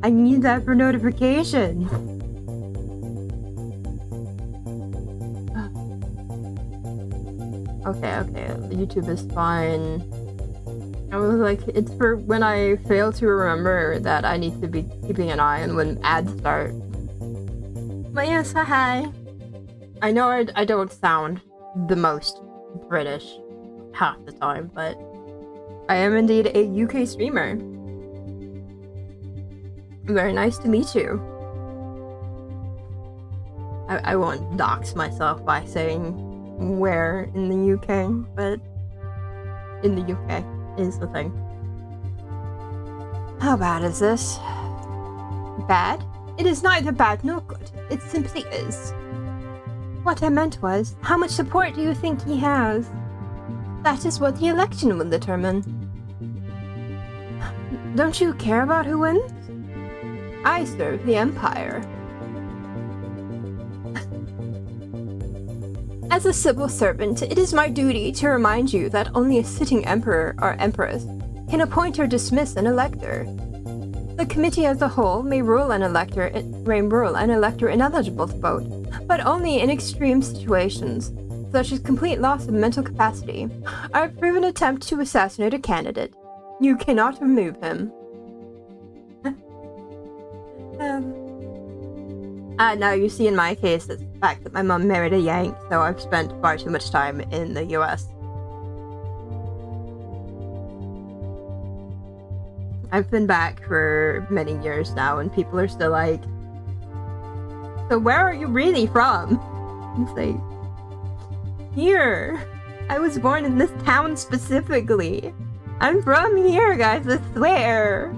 Speaker 1: I need that for notification. Okay, YouTube is fine. I was like, it's for when I fail to remember that I need to be keeping an eye on when ads start. But yes, hi. I know I don't sound the most British half the time, but I am indeed a UK streamer. Very nice to meet you. I won't dox myself by saying where in the UK, but in the UK is the thing. How bad is this? Bad? It is neither bad nor good. It simply is. What I meant was, how much support do you think he has? That is what the election will determine. Don't you care about who wins? I serve the Empire. As a civil servant, it is my duty to remind you that only a sitting emperor or empress can appoint or dismiss an elector. The committee as a whole may rule an elector ineligible to vote, but only in extreme situations, such as complete loss of mental capacity, or a proven attempt to assassinate a candidate. You cannot remove him. Now you see in my case, it's the fact that my mom married a Yank, so I've spent far too much time in the US. I've been back for many years now, and people are still like, so where are you really from? It's like, here. I was born in this town specifically. I'm from here, guys, I swear.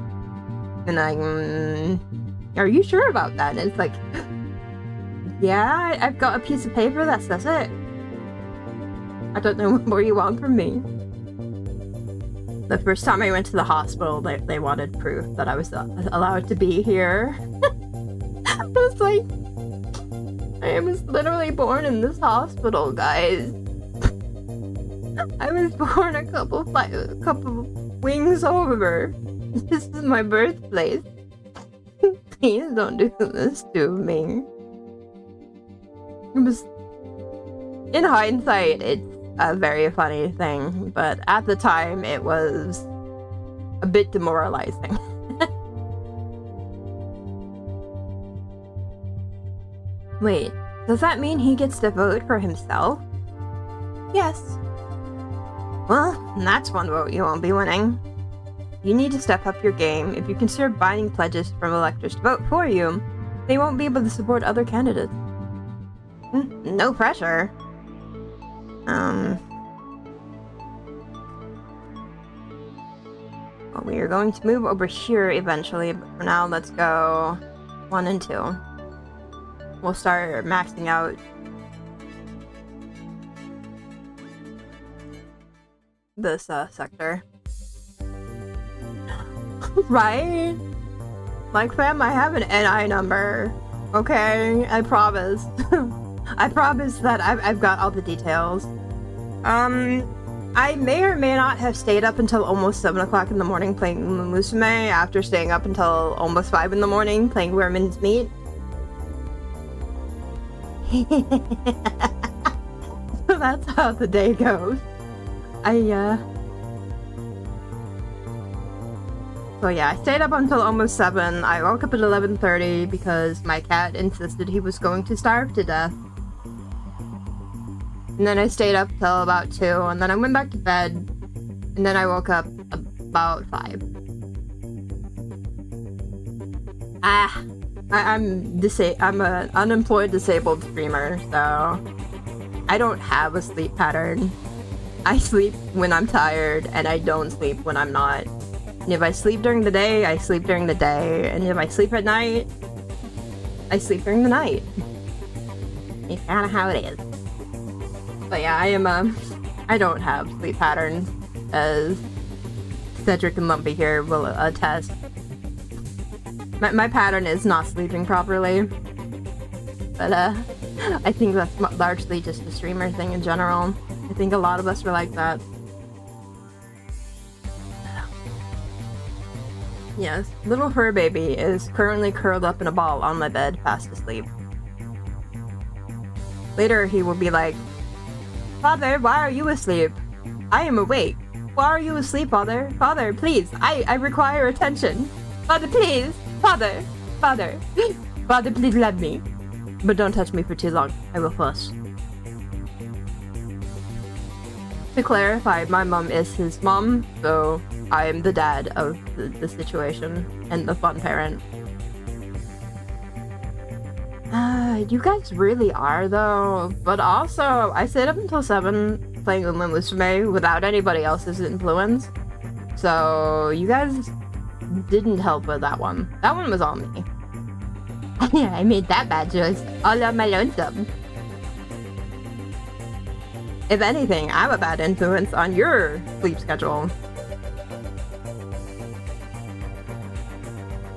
Speaker 1: And I'm, are you sure about that? And it's like, yeah, I've got a piece of paper that says it. I don't know what more you want from me. The first time I went to the hospital, they wanted proof that I was allowed to be here. I was like, I was literally born in this hospital, guys. I was born a couple wings over. This is my birthplace. Please don't do this to me. It was, in hindsight, it's a very funny thing, but at the time it was a bit demoralizing. Wait, does that mean he gets to vote for himself? Yes. Well, that's one vote you won't be winning. You need to step up your game. If you consider binding pledges from electors to vote for you, they won't be able to support other candidates. No pressure. Well, we are going to move over here eventually, but for now, let's go 1 and 2. We'll start maxing out this sector. Right? Like, fam, I have an NI number. Okay? I promise. I promise that I've got all the details. I may or may not have stayed up until almost 7 o'clock in the morning playing Musume after staying up until almost 5 in the morning playing Wermin's Meat. That's how the day goes. So yeah, I stayed up until almost 7. I woke up at 11:30 because my cat insisted he was going to starve to death. And then I stayed up till about 2, and then I went back to bed, and then I woke up about 5. I'm an unemployed disabled streamer, so I don't have a sleep pattern. I sleep when I'm tired, and I don't sleep when I'm not. And if I sleep during the day, I sleep during the day, and if I sleep at night, I sleep during the night. It's kinda how it is. But yeah, I don't have sleep patterns, as Cedric and Lumpy here will attest. My pattern is not sleeping properly. But I think that's largely just a streamer thing in general. I think a lot of us are like that. Yes, little fur baby is currently curled up in a ball on my bed, fast asleep. Later he will be like, "Father, why are you asleep? I am awake. Why are you asleep, Father? Father, please, I require attention. Father, please. Father, Father. Father, please let me. But don't touch me for too long. I will fuss." To clarify, my mom is his mom, so I am the dad of the situation and the fun parent. You guys really are, though. But also, I stayed up until 7 playing Uma Musume without anybody else's influence. So, you guys didn't help with that one. That one was on me. I made that bad choice all on my lonesome. If anything, I'm a bad influence on your sleep schedule.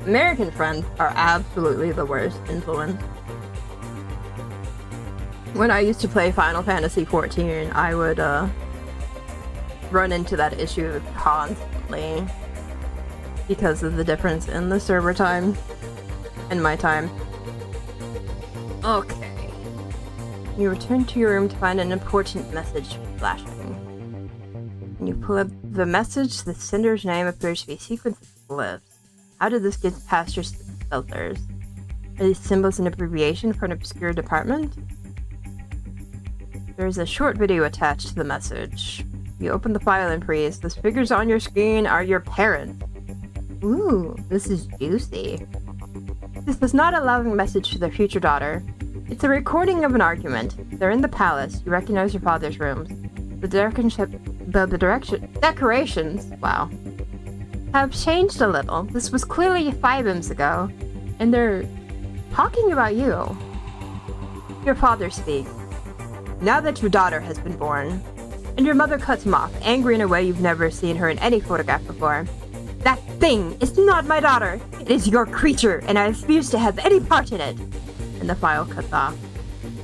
Speaker 1: American friends are absolutely the worst influence. When I used to play Final Fantasy XIV, I would run into that issue constantly because of the difference in the server time and my time. Okay. You return to your room to find an important message flashing. When you pull up the message, the sender's name appears to be a sequence of glyphs. How did this get past your filters? Are these symbols an abbreviation for an obscure department? There's a short video attached to the message. You open the file and freeze. The figures on your screen are your parents. Ooh, this is juicy. This is not a loving message to their future daughter. It's a recording of an argument. They're in the palace. You recognize your father's rooms. The decorations, wow, have changed a little. This was clearly 5 months ago, and they're talking about you. Your father speaks. Now that your daughter has been born, and your mother cuts him off, angry in a way you've never seen her in any photograph before. That thing is not my daughter. It is your creature, and I refuse to have any part in it. And the file cuts off.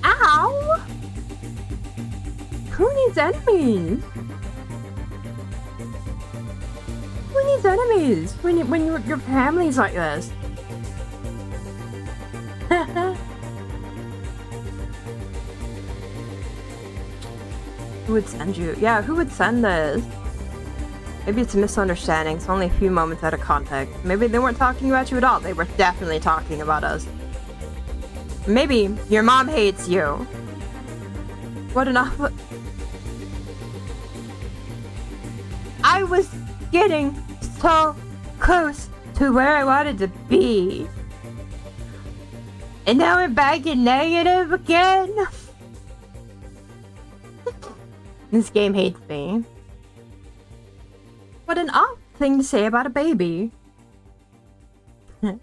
Speaker 1: Ow! Who needs enemies? Who needs enemies when your family's like this? Who would send you? Yeah, who would send this? Maybe it's a misunderstanding. It's only a few moments out of context. Maybe they weren't talking about you at all. They were definitely talking about us. Maybe your mom hates you. What an awful... I was getting so close to where I wanted to be. And now we're back in negative again. This game hates me. What an odd thing to say about a baby.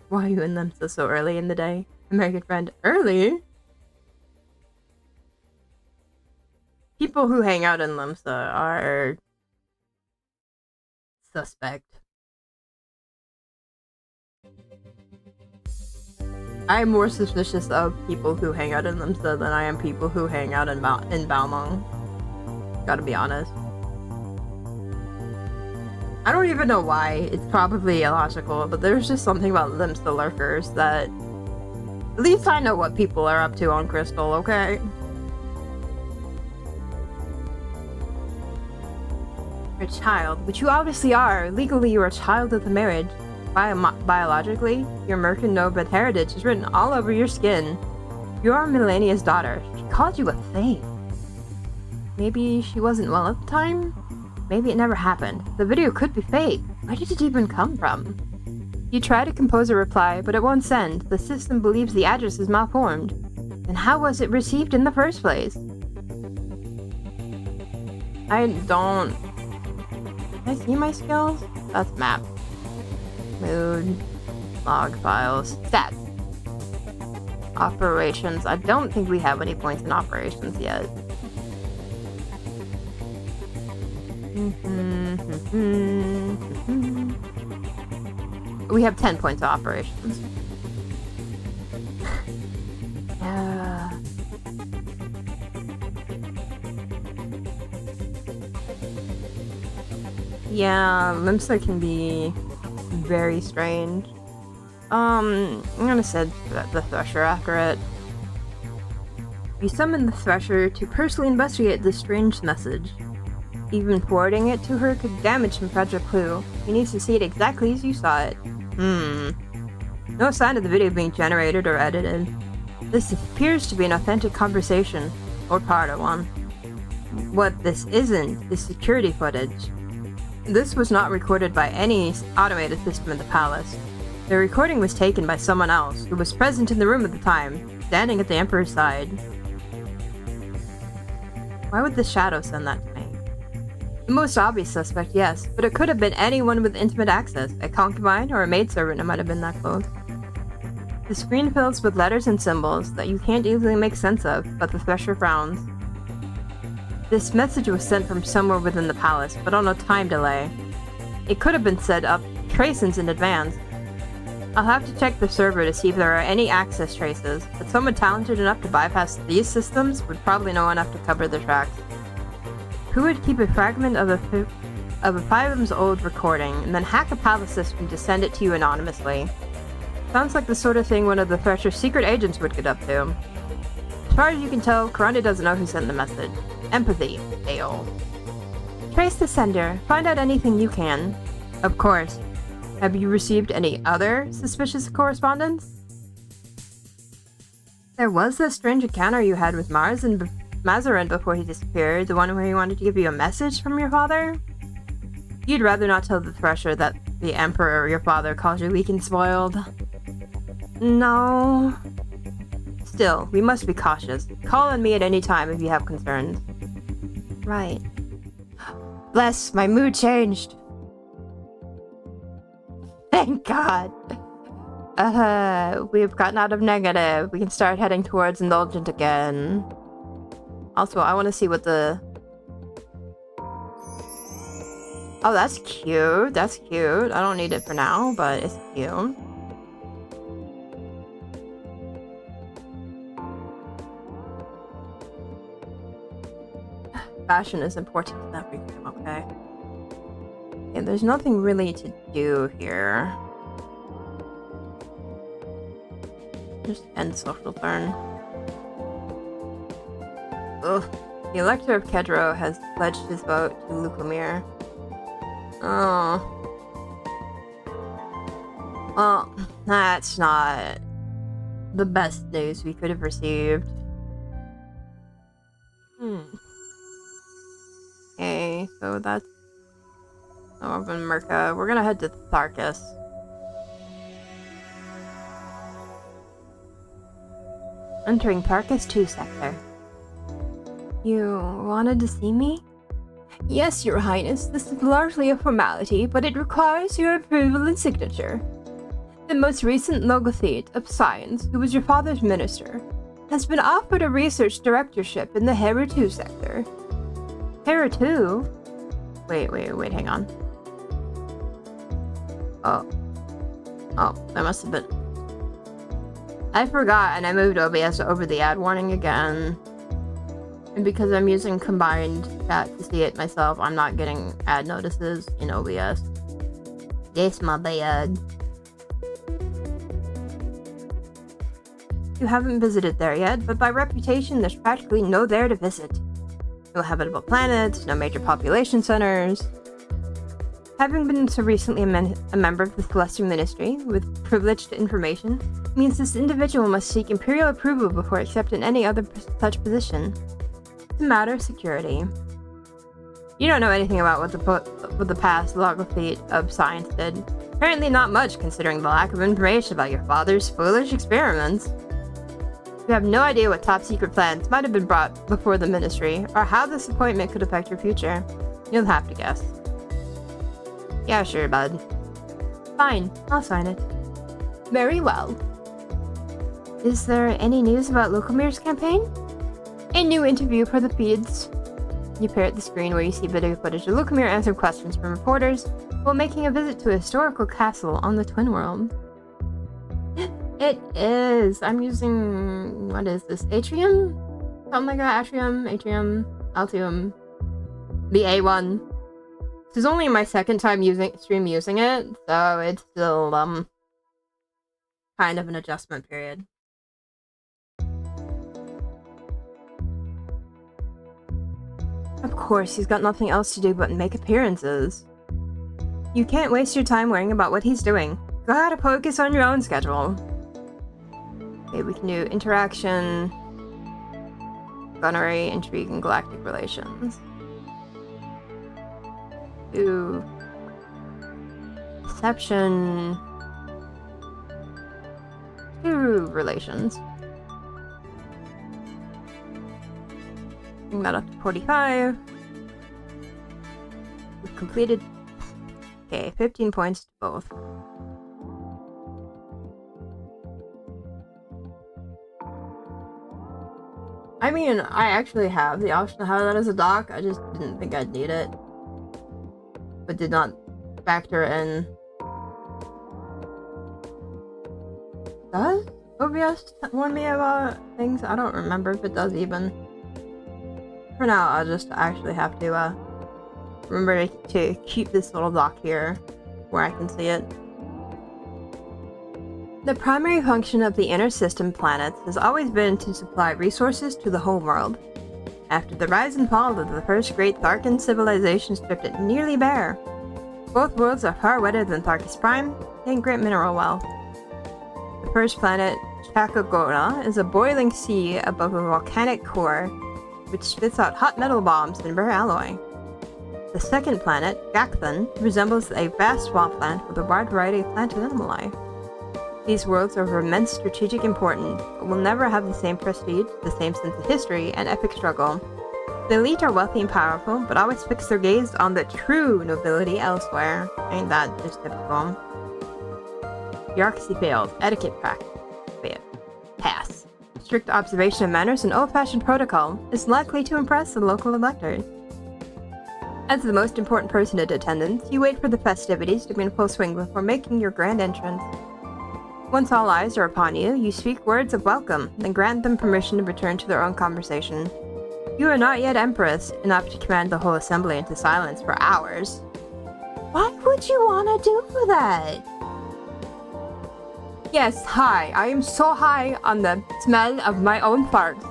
Speaker 1: Why are you in them so early in the day? American friend, early? People who hang out in Limsa are suspect. I am more suspicious of people who hang out in Limsa than I am people who hang out in Balmung. Gotta be honest. I don't even know why. It's probably illogical, but there's just something about Limsa lurkers that... At least I know what people are up to on Crystal, okay? You're a child, which you obviously are. Legally, you're a child of the marriage. Biologically, your Merkin Novid heritage is written all over your skin. You are Melania's daughter. She called you a thing. Maybe she wasn't well at the time? Maybe it never happened. The video could be fake. Where did it even come from? You try to compose a reply, but it won't send. The system believes the address is malformed. Then how was it received in the first place? I don't... Can I see my skills? That's map. Mood. Log files. Stats. Operations. I don't think we have any points in operations yet. We have 10 points of operations. Yeah, Limsa can be very strange. I'm gonna send the Thresher after it. You summon the Thresher to personally investigate this strange message. Even forwarding it to her could damage some fragile clue. He needs to see it exactly as you saw it. No sign of the video being generated or edited. This appears to be an authentic conversation, or part of one. What this isn't is security footage. This was not recorded by any automated system in the palace. The recording was taken by someone else, who was present in the room at the time, standing at the Emperor's side. Why would the shadow send that to me? The most obvious suspect, yes, but it could have been anyone with intimate access. A concubine or a maidservant, it might have been that close. The screen fills with letters and symbols that you can't easily make sense of, but the Thresher frowns. This message was sent from somewhere within the palace, but on a time delay. It could have been set up traces in advance. I'll have to check the server to see if there are any access traces, but someone talented enough to bypass these systems would probably know enough to cover the tracks. Who would keep a fragment of a 5 months old recording and then hack a palace system to send it to you anonymously? Sounds like the sort of thing one of the Thresher's secret agents would get up to. As far as you can tell, Karanda doesn't know who sent the message. Empathy, AO. Trace the sender. Find out anything you can. Of course. Have you received any other suspicious correspondence? There was that strange encounter you had with Mazarin before he disappeared, the one where he wanted to give you a message from your father? You'd rather not tell the Thresher that the Emperor, your father, calls you weak and spoiled? No. Still, we must be cautious. Call on me at any time if you have concerns. Right. Bless, my mood changed. Thank God. We've gotten out of negative. We can start heading towards indulgent again. Also, I want to see what the... Oh, that's cute. That's cute. I don't need it for now, but it's cute. Fashion is important to everything, okay? Yeah, there's nothing really to do here. Just end social turn. Ugh. The Elector of Kedro has pledged his vote to Lukomir. Oh. Well, that's not the best news we could have received. Okay, so that's Northern Merca. We're gonna head to Tharkus. Entering Tharkus 2 sector. You wanted to see me? Yes, Your Highness. This is largely a formality, but it requires your approval and signature. The most recent Logothete of Science, who was your father's minister, has been offered a research directorship in the Hera 2 sector. Hera 2? Wait, hang on. Oh, that must have been... I forgot and I moved OBS over the ad warning again. And because I'm using combined chat to see it myself, I'm not getting ad notices in OBS. Yes, my bad. You haven't visited there yet, but by reputation there's practically no there to visit. No habitable planets, no major population centers. Having been so recently a member of the Celestial Ministry, with privileged information, means this individual must seek Imperial approval before accepting any other such position. It's a matter of security. You don't know anything about what the past Logothete of Science did. Apparently not much, considering the lack of information about your father's foolish experiments. You have no idea what top-secret plans might have been brought before the Ministry, or how this appointment could affect your future. You'll have to guess. Yeah, sure, bud. Fine, I'll sign it. Very well. Is there any news about Lukomir's campaign? A new interview for the feeds. You peer at the screen where you see video footage of Lukomir answering questions from reporters while making a visit to a historical castle on the Twin World. It is. I'm using... what is this? Atrium? Something like that. Atrium, Altium. The A1. This is only my second time using it, so it's still, kind of an adjustment period. Of course, he's got nothing else to do but make appearances. You can't waste your time worrying about what he's doing. Go ahead and focus on your own schedule. Okay, we can do interaction, gunnery, intrigue, and galactic relations. Do deception, to relations. Bring that up to 45. completed. Okay, 15 points to both. I mean, I actually have the option to have that as a dock. I just didn't think I'd need it. But did not factor in. Does OBS warn me about things? I don't remember if it does even. For now, I'll just actually have to remember to keep this little dock here where I can see it. The primary function of the inner system planets has always been to supply resources to the home world. After the rise and fall of the first great Tharkan civilization stripped it nearly bare. Both worlds are far wetter than Tharkas Prime and great mineral wealth. The first planet, Chakagora, is a boiling sea above a volcanic core which spits out hot metal bombs and rare alloy. The second planet, Gakthan, resembles a vast swampland with a wide variety of plant and animal life. These worlds are of immense strategic importance, but will never have the same prestige, the same sense of history, and epic struggle. The elite are wealthy and powerful, but always fix their gaze on the true nobility elsewhere. Ain't that just typical? Bureaucracy failed. Etiquette practice. Pass. Strict observation of manners and old-fashioned protocol is likely to impress the local electors. As the most important person in attendance, you wait for the festivities to be in full swing before making your grand entrance. Once all eyes are upon you, you speak words of welcome, then grant them permission to return to their own conversation. You are not yet Empress, enough to command the whole assembly into silence for hours. Why would you want to do that? Yes, hi. I am so high on the smell of my own farts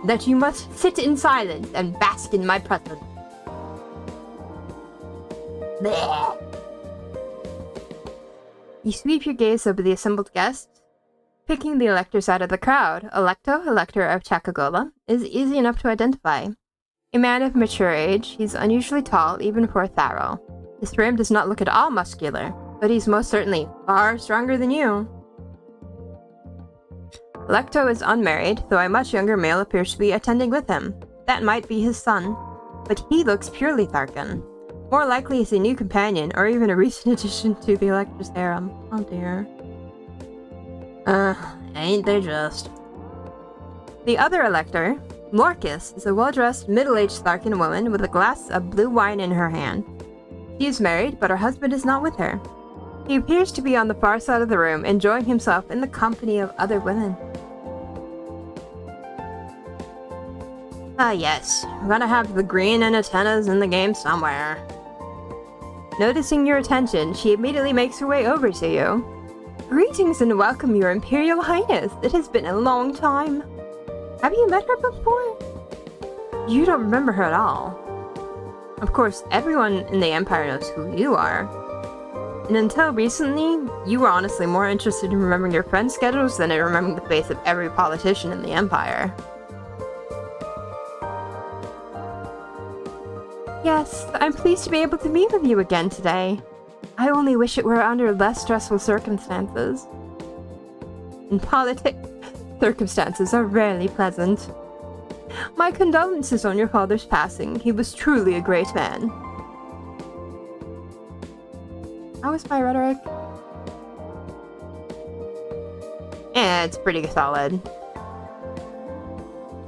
Speaker 1: that you must sit in silence and bask in my presence. Blech. You sweep your gaze over the assembled guests, picking the electors out of the crowd. Elector of Chakagola, is easy enough to identify. A man of mature age, he's unusually tall even for a Tharo. His frame does not look at all muscular, but he's most certainly far stronger than you. Electo is unmarried, though a much younger male appears to be attending with him. That might be his son, but he looks purely Tharkan. More likely he's a new companion, or even a recent addition to the Elector's harem. Oh dear. Ain't they just. The other Elector, Lorcus, is a well-dressed, middle-aged Tharkan woman with a glass of blue wine in her hand. She is married, but her husband is not with her. He appears to be on the far side of the room, enjoying himself in the company of other women. Ah yes, I'm gonna have the green and antennas in the game somewhere. Noticing your attention, she immediately makes her way over to you. Greetings and welcome, your Imperial Highness. It has been a long time. Have you met her before? You don't remember her at all. Of course, everyone in the Empire knows who you are. And until recently, you were honestly more interested in remembering your friends' schedules than in remembering the face of every politician in the Empire. Yes, I'm pleased to be able to meet with you again today. I only wish it were under less stressful circumstances. In politics, circumstances are rarely pleasant. My condolences on your father's passing. He was truly a great man. How was my rhetoric? It's pretty solid.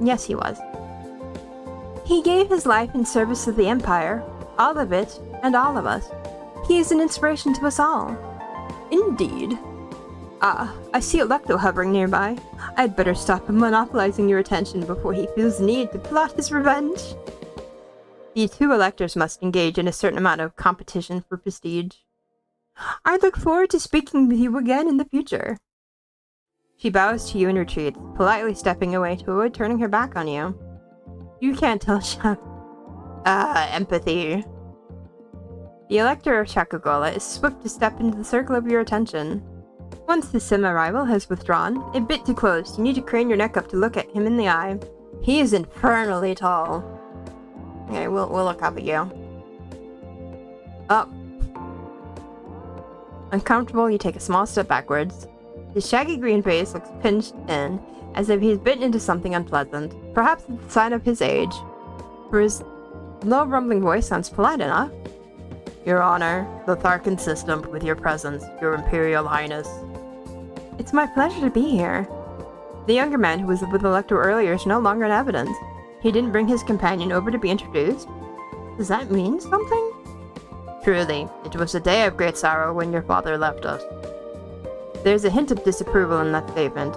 Speaker 1: Yes, he was. He gave his life in service of the Empire, all of it, and all of us. He is an inspiration to us all. Indeed. Ah, I see Electo hovering nearby. I'd better stop him monopolizing your attention before he feels the need to plot his revenge. The two electors must engage in a certain amount of competition for prestige. I look forward to speaking with you again in the future. She bows to you and retreats, politely stepping away to avoid turning her back on you. You can't tell empathy. The Elector of Chakagola is swift to step into the circle of your attention. Once the sim-arrival has withdrawn, a bit too close, you need to crane your neck up to look at him in the eye. He is infernally tall. Okay, we'll look up at you. Up. Uncomfortable, you take a small step backwards. His shaggy green face looks pinched in, as if he's bitten into something unpleasant. Perhaps it's a sign of his age, for his low rumbling voice sounds polite enough. Your Honor, the Tharkan system with your presence, Your Imperial Highness. It's my pleasure to be here. The younger man who was with the Elector earlier is no longer in evidence. He didn't bring his companion over to be introduced? Does that mean something? Truly, it was a day of great sorrow when your father left us. There's a hint of disapproval in that statement.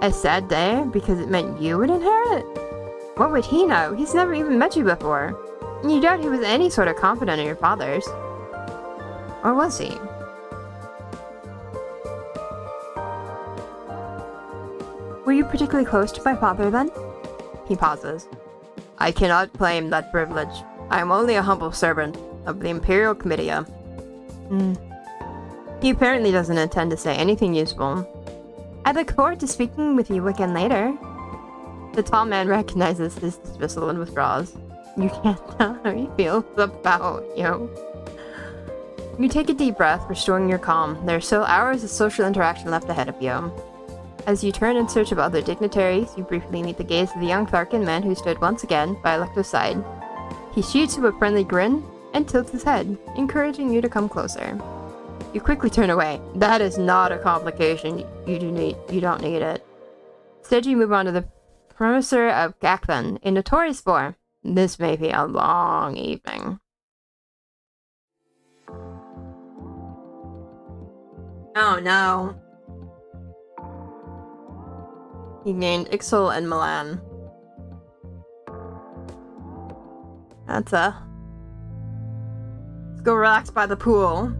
Speaker 1: A sad day because it meant you would inherit? What would he know? He's never even met you before. And you doubt he was any sort of confidant of your father's. Or was he? Were you particularly close to my father then? He pauses. I cannot claim that privilege. I am only a humble servant of the Imperial Comitia. He apparently doesn't intend to say anything useful. I look forward to speaking with you again later. The tall man recognizes his dismissal and withdraws. You can't tell how he feels about you. You take a deep breath, restoring your calm. There are still hours of social interaction left ahead of you. As you turn in search of other dignitaries, you briefly meet the gaze of the young Tharkan man who stood once again by Electo's side. He shoots you a friendly grin and tilts his head, encouraging you to come closer. You quickly turn away. That is not a complication. You don't need it. Instead, you move on to the Premiser of Gakvan, a notorious bore. This may be a long evening. Oh no. He gained Ixal and Milan. Let's go relax by the pool.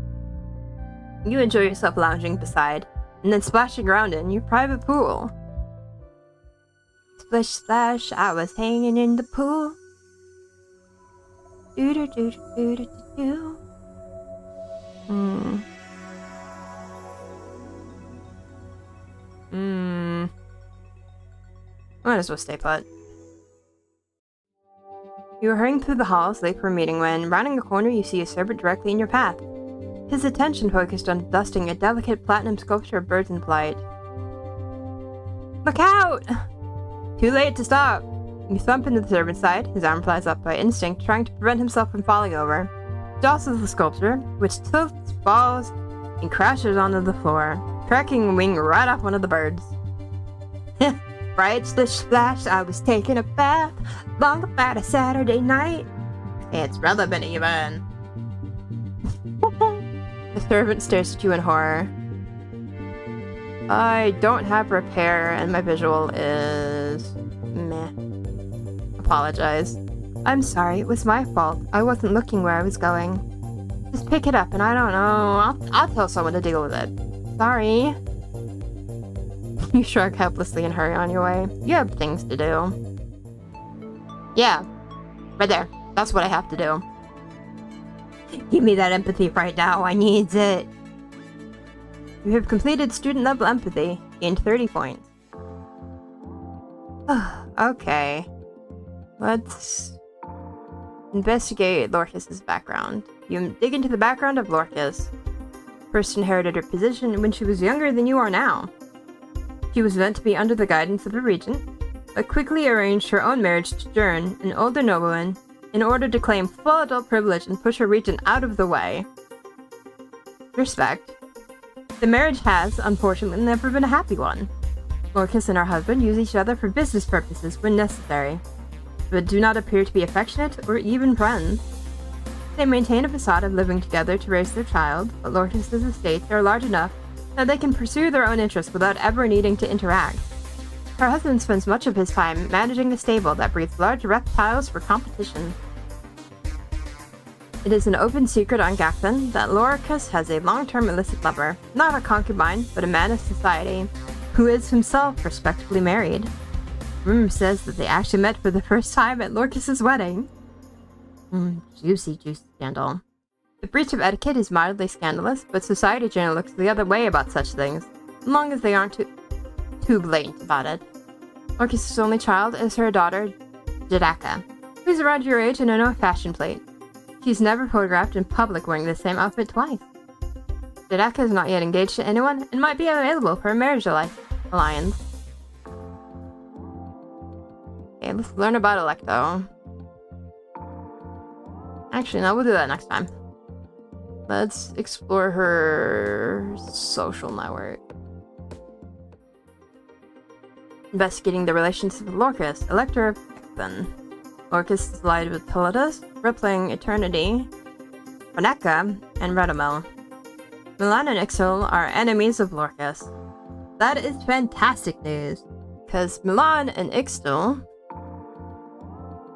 Speaker 1: You enjoy yourself lounging beside, and then splashing around in your private pool. Splish splash, I was hanging in the pool. Do do do do do do do. Might as well stay put. You are hurrying through the halls late for a meeting when, rounding a corner, you see a servant directly in your path. His attention focused on dusting a delicate platinum sculpture of birds in flight. Look out! Too late to stop. You thump into the servant's side, his arm flies up by instinct, trying to prevent himself from falling over. Jostles the sculpture, which tilts, falls, and crashes onto the floor, cracking a wing right off one of the birds. Right, splish splash, I was taking a bath, long about a Saturday night. It's relevant even. The servant stares at you in horror. I don't have repair and my visual is meh. Apologize. I'm sorry, it was my fault. I wasn't looking where I was going. Just pick it up and I don't know. I'll tell someone to deal with it. Sorry. You shrug helplessly and hurry on your way. You have things to do. Yeah. Right there. That's what I have to do. Give me that empathy right now. I needs it. You have completed student level empathy. Gained 30 points. Okay. Let's investigate Lorcas's background. You dig into the background of Lorcas. First inherited her position when she was younger than you are now. She was meant to be under the guidance of a regent, but quickly arranged her own marriage to Jern, an older nobleman, in order to claim full adult privilege and push her regent out of the way. Respect. The marriage has, unfortunately, never been a happy one. Lorcas and her husband use each other for business purposes when necessary, but do not appear to be affectionate or even friends. They maintain a facade of living together to raise their child, but Lorcas's estates are large enough that they can pursue their own interests without ever needing to interact. Her husband spends much of his time managing a stable that breeds large reptiles for competition. It is an open secret on Gakvan that Lorcas has a long-term illicit lover, not a concubine, but a man of society, who is himself respectably married. Rumor says that they actually met for the first time at Lorcas's wedding. Juicy scandal. The breach of etiquette is mildly scandalous, but society generally looks the other way about such things, as long as they aren't too blatant about it. Lorcas's only child is her daughter, Jadaka, who's around your age and a no fashion plate. She's never photographed in public wearing the same outfit twice. Jadaka is not yet engaged to anyone and might be available for a marriage alliance. Okay, let's learn about Electo. Actually, no, we'll do that next time. Let's explore her social network. Investigating the relations of Lorcus, Elector of Ekban. Lorcus is allied with Pilatus, Rippling Eternity, Roneka, and Redamel. Milan and Ixil are enemies of Lorcus. That is fantastic news, because Milan and Ixil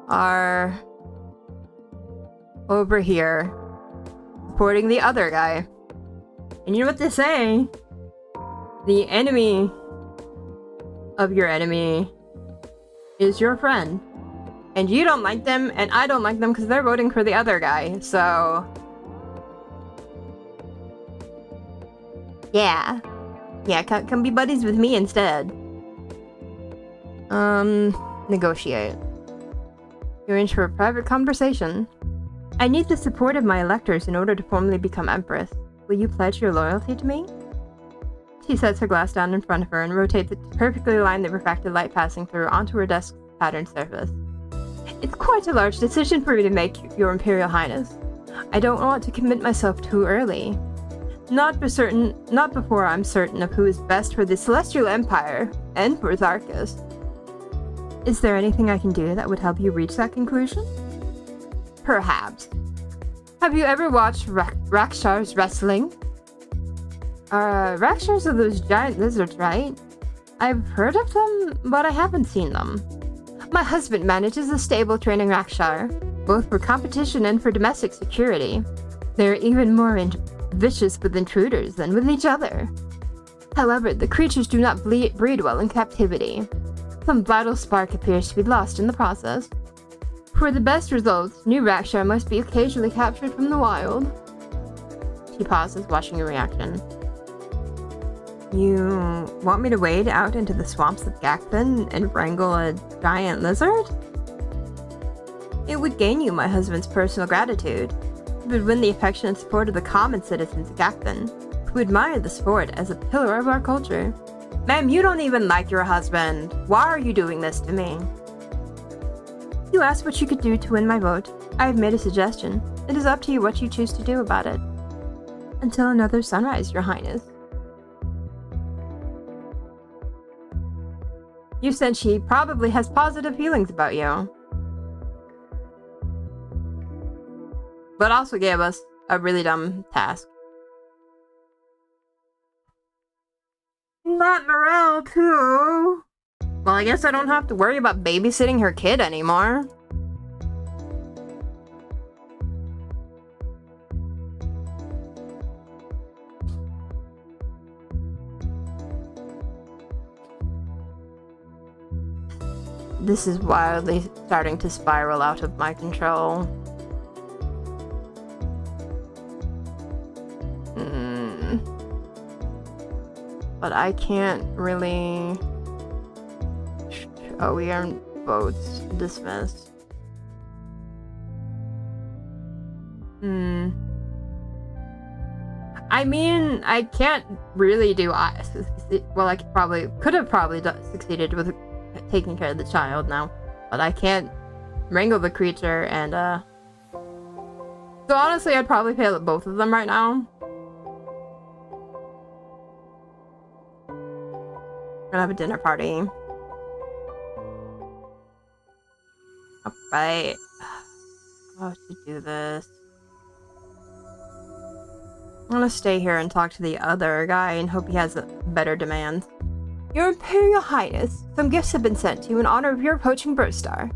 Speaker 1: are over here supporting the other guy. And you know what they say? The enemy of your enemy is your friend. And you don't like them, and I don't like them because they're voting for the other guy, so... Yeah. Yeah, come be buddies with me instead. Negotiate. You arrange for a private conversation. I need the support of my electors in order to formally become Empress. Will you pledge your loyalty to me? She sets her glass down in front of her and rotates it to perfectly align the refracted light passing through onto her desk's patterned surface. It's quite a large decision for me to make, Your Imperial Highness. I don't want to commit myself too early. Not before I'm certain of who is best for the Celestial Empire and for Zarkus. Is there anything I can do that would help you reach that conclusion? Perhaps. Have you ever watched Rakshars wrestling? Rakshars are those giant lizards, right? I've heard of them, but I haven't seen them. My husband manages a stable training Rakshar, both for competition and for domestic security. They're even more vicious with intruders than with each other. However, the creatures do not breed well in captivity. Some vital spark appears to be lost in the process. For the best results, new Rakshar must be occasionally captured from the wild. She pauses, watching your reaction. You want me to wade out into the swamps of Gakben and wrangle a giant lizard? It would gain you my husband's personal gratitude. It would win the affection and support of the common citizens of Gakben, who admire the sport as a pillar of our culture. Ma'am, you don't even like your husband. Why are you doing this to me? You asked what you could do to win my vote. I have made a suggestion. It is up to you what you choose to do about it. Until another sunrise, Your Highness. You said she probably has positive feelings about you. But also gave us a really dumb task. Not morale, too. Well, I guess I don't have to worry about babysitting her kid anymore. This is wildly starting to spiral out of my control. But I can't really... Oh, we are votes dismissed. I mean, I can't really do... Well, I could have probably succeeded with taking care of the child now, but I can't wrangle the creature, and so honestly I'd probably fail at both of them right now. We're gonna have a dinner party. Alright. How to do this? I'm gonna stay here and talk to the other guy and hope he has a better demand. Your Imperial Highness, some gifts have been sent to you in honor of your approaching birth star.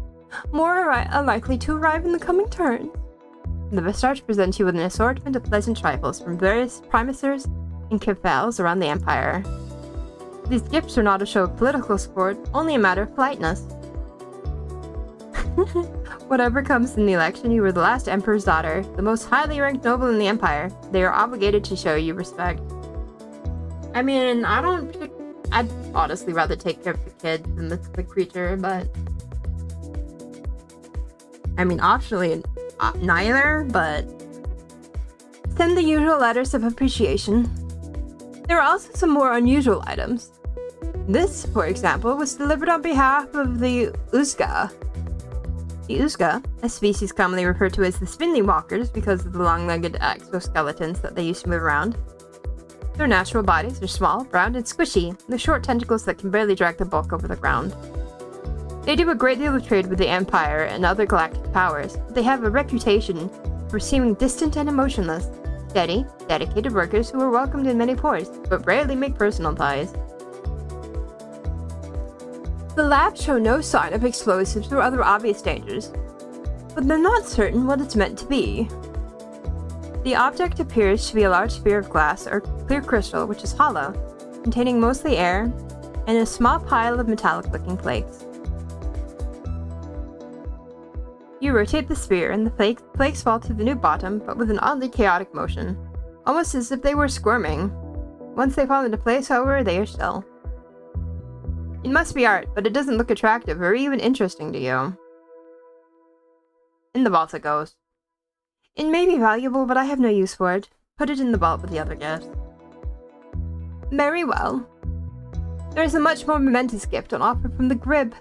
Speaker 1: More are likely to arrive in the coming turn. The Vistarch presents you with an assortment of pleasant trifles from various primisters and kefals around the Empire. These gifts are not a show of political support, only a matter of politeness. Whatever comes in the election, you were the last Emperor's daughter, the most highly ranked noble in the Empire. They are obligated to show you respect. I mean, I'd honestly rather take care of the kid than the creature, but... I mean, optionally, neither, but... Send the usual letters of appreciation. There are also some more unusual items. This, for example, was delivered on behalf of the Uzga. The Uzga, a species commonly referred to as the spindly walkers because of the long-legged exoskeletons that they used to move around. Their natural bodies are small, round, and squishy, with short tentacles that can barely drag the bulk over the ground. They do a great deal of trade with the Empire and other galactic powers, but they have a reputation for seeming distant and emotionless, steady, dedicated workers who are welcomed in many ports, but rarely make personal ties. The labs show no sign of explosives or other obvious dangers, but they're not certain what it's meant to be. The object appears to be a large sphere of glass or clear crystal which is hollow, containing mostly air, and a small pile of metallic-looking flakes. You rotate the sphere and the flakes fall to the new bottom, but with an oddly chaotic motion, almost as if they were squirming. Once they fall into place, however, they are still. It must be art, but it doesn't look attractive or even interesting to you. In the vault it goes. It may be valuable, but I have no use for it. Put it in the vault with the other gifts. Very well. There is a much more momentous gift on offer from the Grib,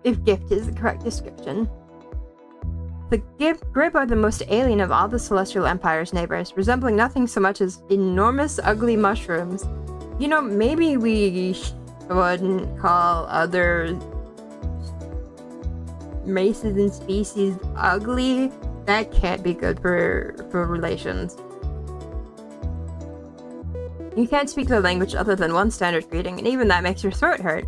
Speaker 1: if gift is the correct description. The Grib are the most alien of all the Celestial Empire's neighbors, resembling nothing so much as enormous, ugly mushrooms. You know, maybe we wouldn't call other races and species ugly. That can't be good for relations. You can't speak their language other than one standard greeting, and even that makes your throat hurt.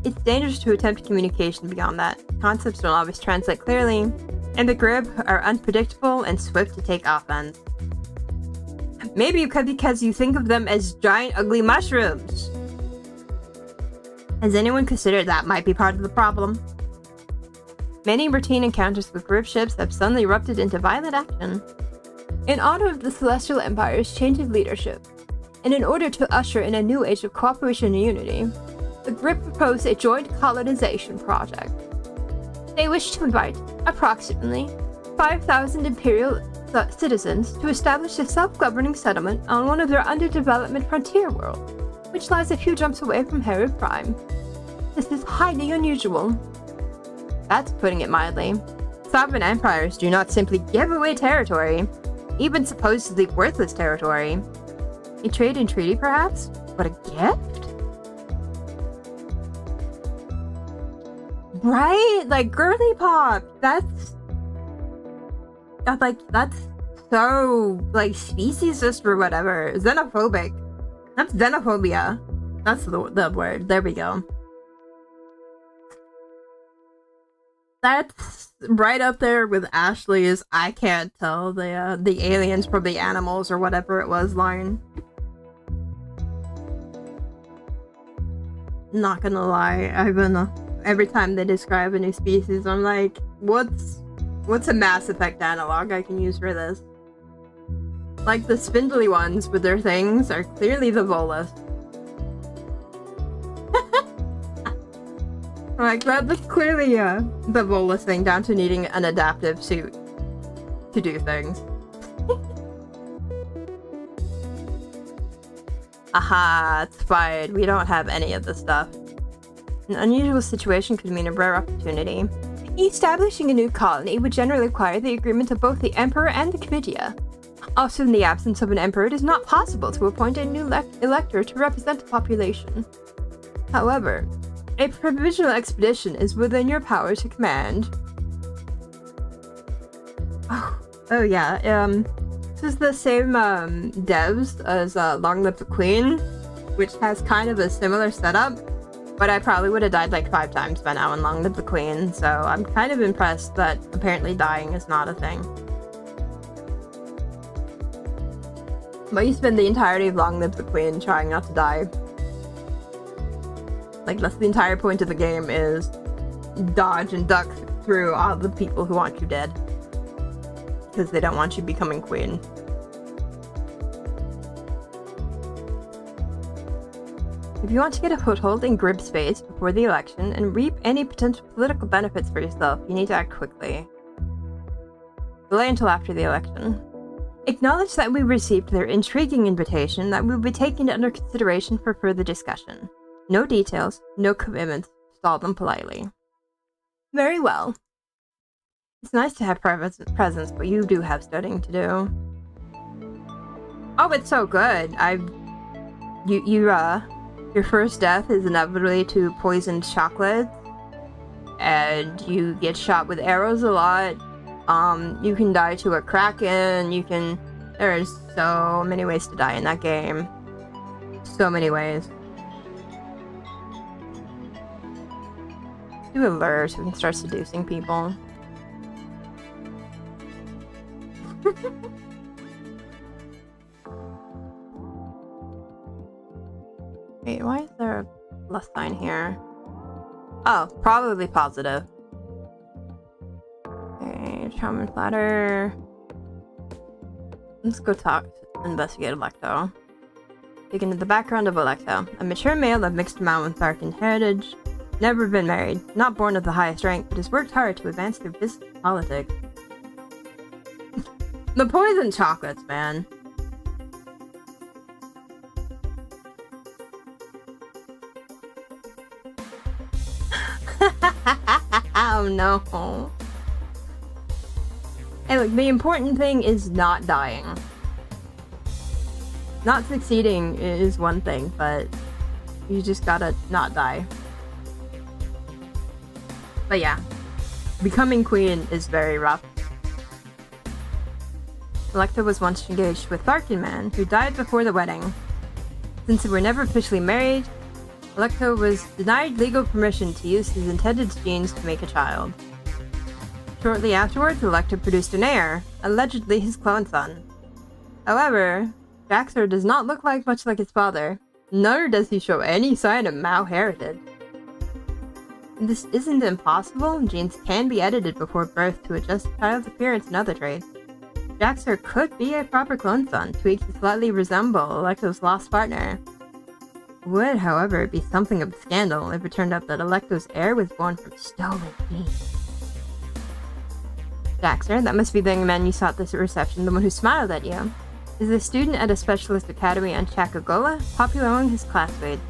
Speaker 1: It's dangerous to attempt communication beyond that. Concepts don't always translate clearly, and the Grib are unpredictable and swift to take offense. Maybe because you think of them as giant ugly mushrooms. Has anyone considered that might be part of the problem? Many routine encounters with Grib ships have suddenly erupted into violent action. In honor of the Celestial Empire's change of leadership, and in order to usher in a new age of cooperation and unity, the Grib proposed a joint colonization project. They wish to invite approximately 5,000 Imperial citizens to establish a self-governing settlement on one of their under-development frontier worlds, which lies a few jumps away from Herod Prime. This is highly unusual. That's putting it mildly. Sovereign empires do not simply give away territory, even supposedly worthless territory. A trade and treaty, perhaps? But a gift? Right? Like, girly pop! That's so, like, speciesist or whatever. Xenophobic. That's xenophobia. That's the word. There we go. That's right up there with Ashley's I can't tell the aliens from the animals or whatever it was line. Not gonna lie, every time they describe a new species, I'm like, what's a Mass Effect analog I can use for this? Like, the spindly ones with their things are clearly the Volus. Like, that's clearly the Volus thing, down to needing an adaptive suit to do things. Aha, it's fine. We don't have any of this stuff. An unusual situation could mean a rare opportunity. Establishing a new colony would generally require the agreement of both the Emperor and the Comitia. Also, in the absence of an Emperor, it is not possible to appoint a new elector to represent the population. However, a provisional expedition is within your power to command. Oh yeah, this is the same devs as Long Live the Queen, which has kind of a similar setup, but I probably would have died like 5 times by now in Long Live the Queen, so I'm kind of impressed that apparently dying is not a thing. But you spend the entirety of Long Live the Queen trying not to die. Like, that's the entire point of the game, is dodge and duck through all the people who want you dead. Because they don't want you becoming queen. If you want to get a foothold in Grib space before the election and reap any potential political benefits for yourself, you need to act quickly. Delay until after the election. Acknowledge that we received their intriguing invitation, that we will be taken under consideration for further discussion. No details, no commitments. Stall them politely. Very well. It's nice to have presents, but you do have studying to do. Oh, it's so good. Your first death is inevitably to poisoned chocolate, and you get shot with arrows a lot. You can die to a kraken. There's so many ways to die in that game. So many ways. Let's do a lure so we can start seducing people. Wait, why is there a plus sign here? Oh, probably positive. Okay, Shaman Platter. Let's go investigate Electo. Dig into the background of Electo. A mature male of mixed Mountain Tharkan heritage. Never been married. Not born of the highest rank, but has worked hard to advance through business and politics. The poison chocolates, man. Oh no. Hey, look, the important thing is not dying. Not succeeding is one thing, but you just gotta not die. But yeah, becoming queen is very rough. Electa was once engaged with Tharkan man, who died before the wedding. Since they were never officially married, Electo was denied legal permission to use his intended genes to make a child. Shortly afterwards, Electo produced an heir, allegedly his clone son. However, Jaxer does not look much like his father, nor does he show any sign of Mao heritage. This isn't impossible. Genes can be edited before birth to adjust the child's appearance and other traits. Jaxer could be a proper clone son, tweaked to slightly resemble Electo's lost partner. Would, however, be something of a scandal if it turned out that Electo's heir was born from stolen genes. Jaxer, that must be the young man you saw at this reception, the one who smiled at you, is a student at a specialist academy on Chakagola, popular among his classmates.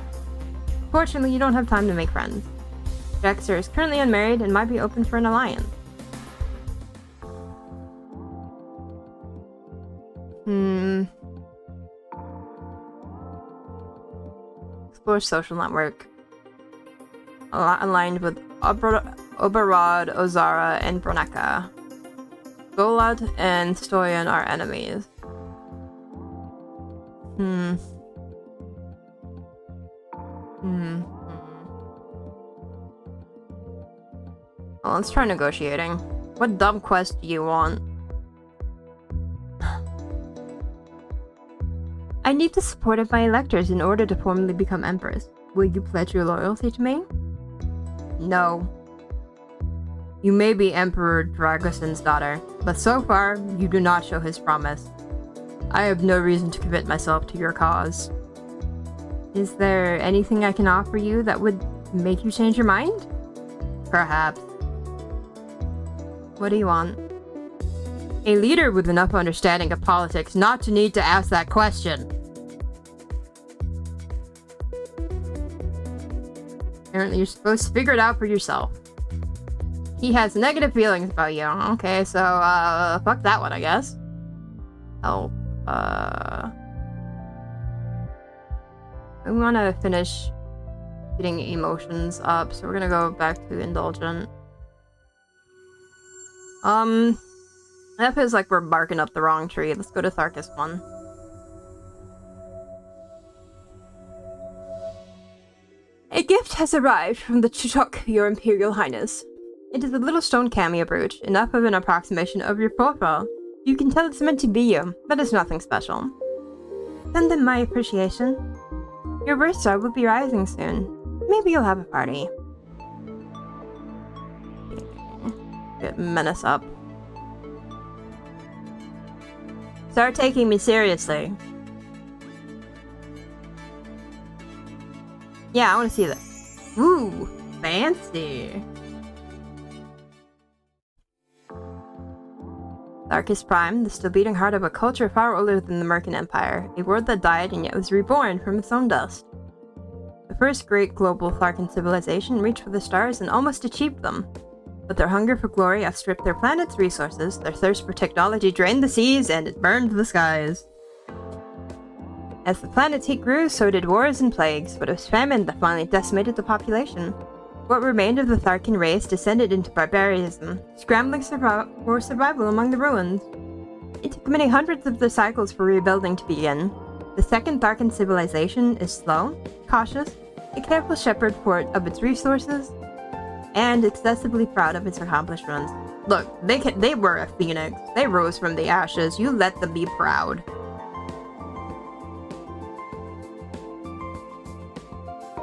Speaker 1: Fortunately, you don't have time to make friends. Jaxer is currently unmarried and might be open for an alliance. Explore social network. Aligned with Oberod, Ozara, and Broneka. Golad and Stoyan are enemies. Well, let's try negotiating. What dumb quest do you want? I need the support of my electors in order to formally become Empress. Will you pledge your loyalty to me? No. You may be Emperor Dragoson's daughter, but so far, you do not show his promise. I have no reason to commit myself to your cause. Is there anything I can offer you that would make you change your mind? Perhaps. What do you want? A leader with enough understanding of politics not to need to ask that question. Apparently you're supposed to figure it out for yourself. He has negative feelings about you. Okay, so, fuck that one, I guess. Help. We want to finish getting emotions up, so we're gonna go back to Indulgent. That feels like we're barking up the wrong tree. Let's go to Tharkus 1. A gift has arrived from the Chuchok, Your Imperial Highness. It is a little stone cameo brooch, enough of an approximation of your profile. You can tell it's meant to be you, but it's nothing special. Send them my appreciation. Your birth star will be rising soon. Maybe you'll have a party. Get Menace up. Start taking me seriously. Yeah, I want to see that. Ooh, fancy. Darkest Prime, the still beating heart of a culture far older than the Mercan Empire, a world that died and yet was reborn from its own dust. The first great global Tharkan civilization reached for the stars and almost achieved them. But their hunger for glory outstripped their planet's resources, their thirst for technology drained the seas, and it burned the skies. As the planet's heat grew, so did wars and plagues, but it was famine that finally decimated the population. What remained of the Tharkin race descended into barbarism, scrambling for survival among the ruins. It took many hundreds of the cycles for rebuilding to begin. The second Tharkin civilization is slow, cautious, a careful shepherd of its resources, and excessively proud of its accomplishments. Look, they were a phoenix. They rose from the ashes. You let them be proud.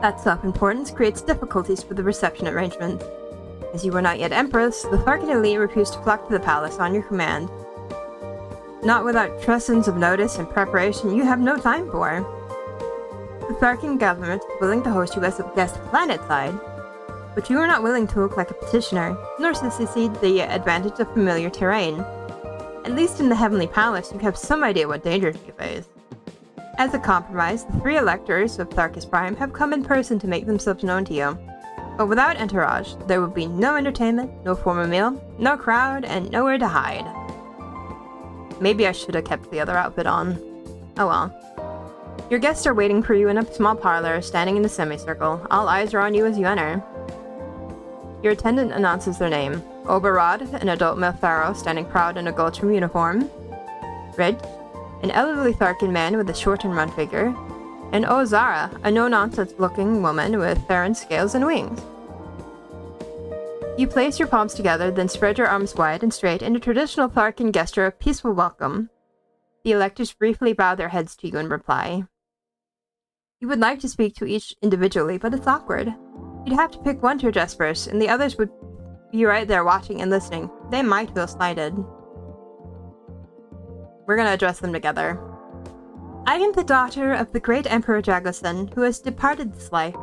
Speaker 1: That self-importance creates difficulties for the reception arrangements. As you were not yet Empress, the Tharkin elite refused to flock to the palace on your command. Not without trescents of notice and preparation you have no time for. The Tharkin government is willing to host you as a guest planetside, but you are not willing to look like a petitioner, nor to succeed the advantage of familiar terrain. At least in the Heavenly Palace, you have some idea what dangers you face. As a compromise, the 3 electors of Tharkus Prime have come in person to make themselves known to you. But without entourage, there would be no entertainment, no formal meal, no crowd, and nowhere to hide. Maybe I should have kept the other outfit on. Oh well. Your guests are waiting for you in a small parlor, standing in a semicircle. All eyes are on you as you enter. Your attendant announces their name. Oberrod, an adult male pharaoh standing proud in a Gulltrim uniform. Ridge, an elderly Tharkin man with a short and run figure. And Ozara, a no-nonsense-looking woman with Theron scales and wings. You place your palms together, then spread your arms wide and straight in a traditional Tharkin gesture of peaceful welcome. The electors briefly bow their heads to you in reply. You would like to speak to each individually, but it's awkward. You'd have to pick one to address first, and the others would be right there watching and listening. They might feel slighted. We're gonna address them together. I am the daughter of the great Emperor Jagoson, who has departed this life.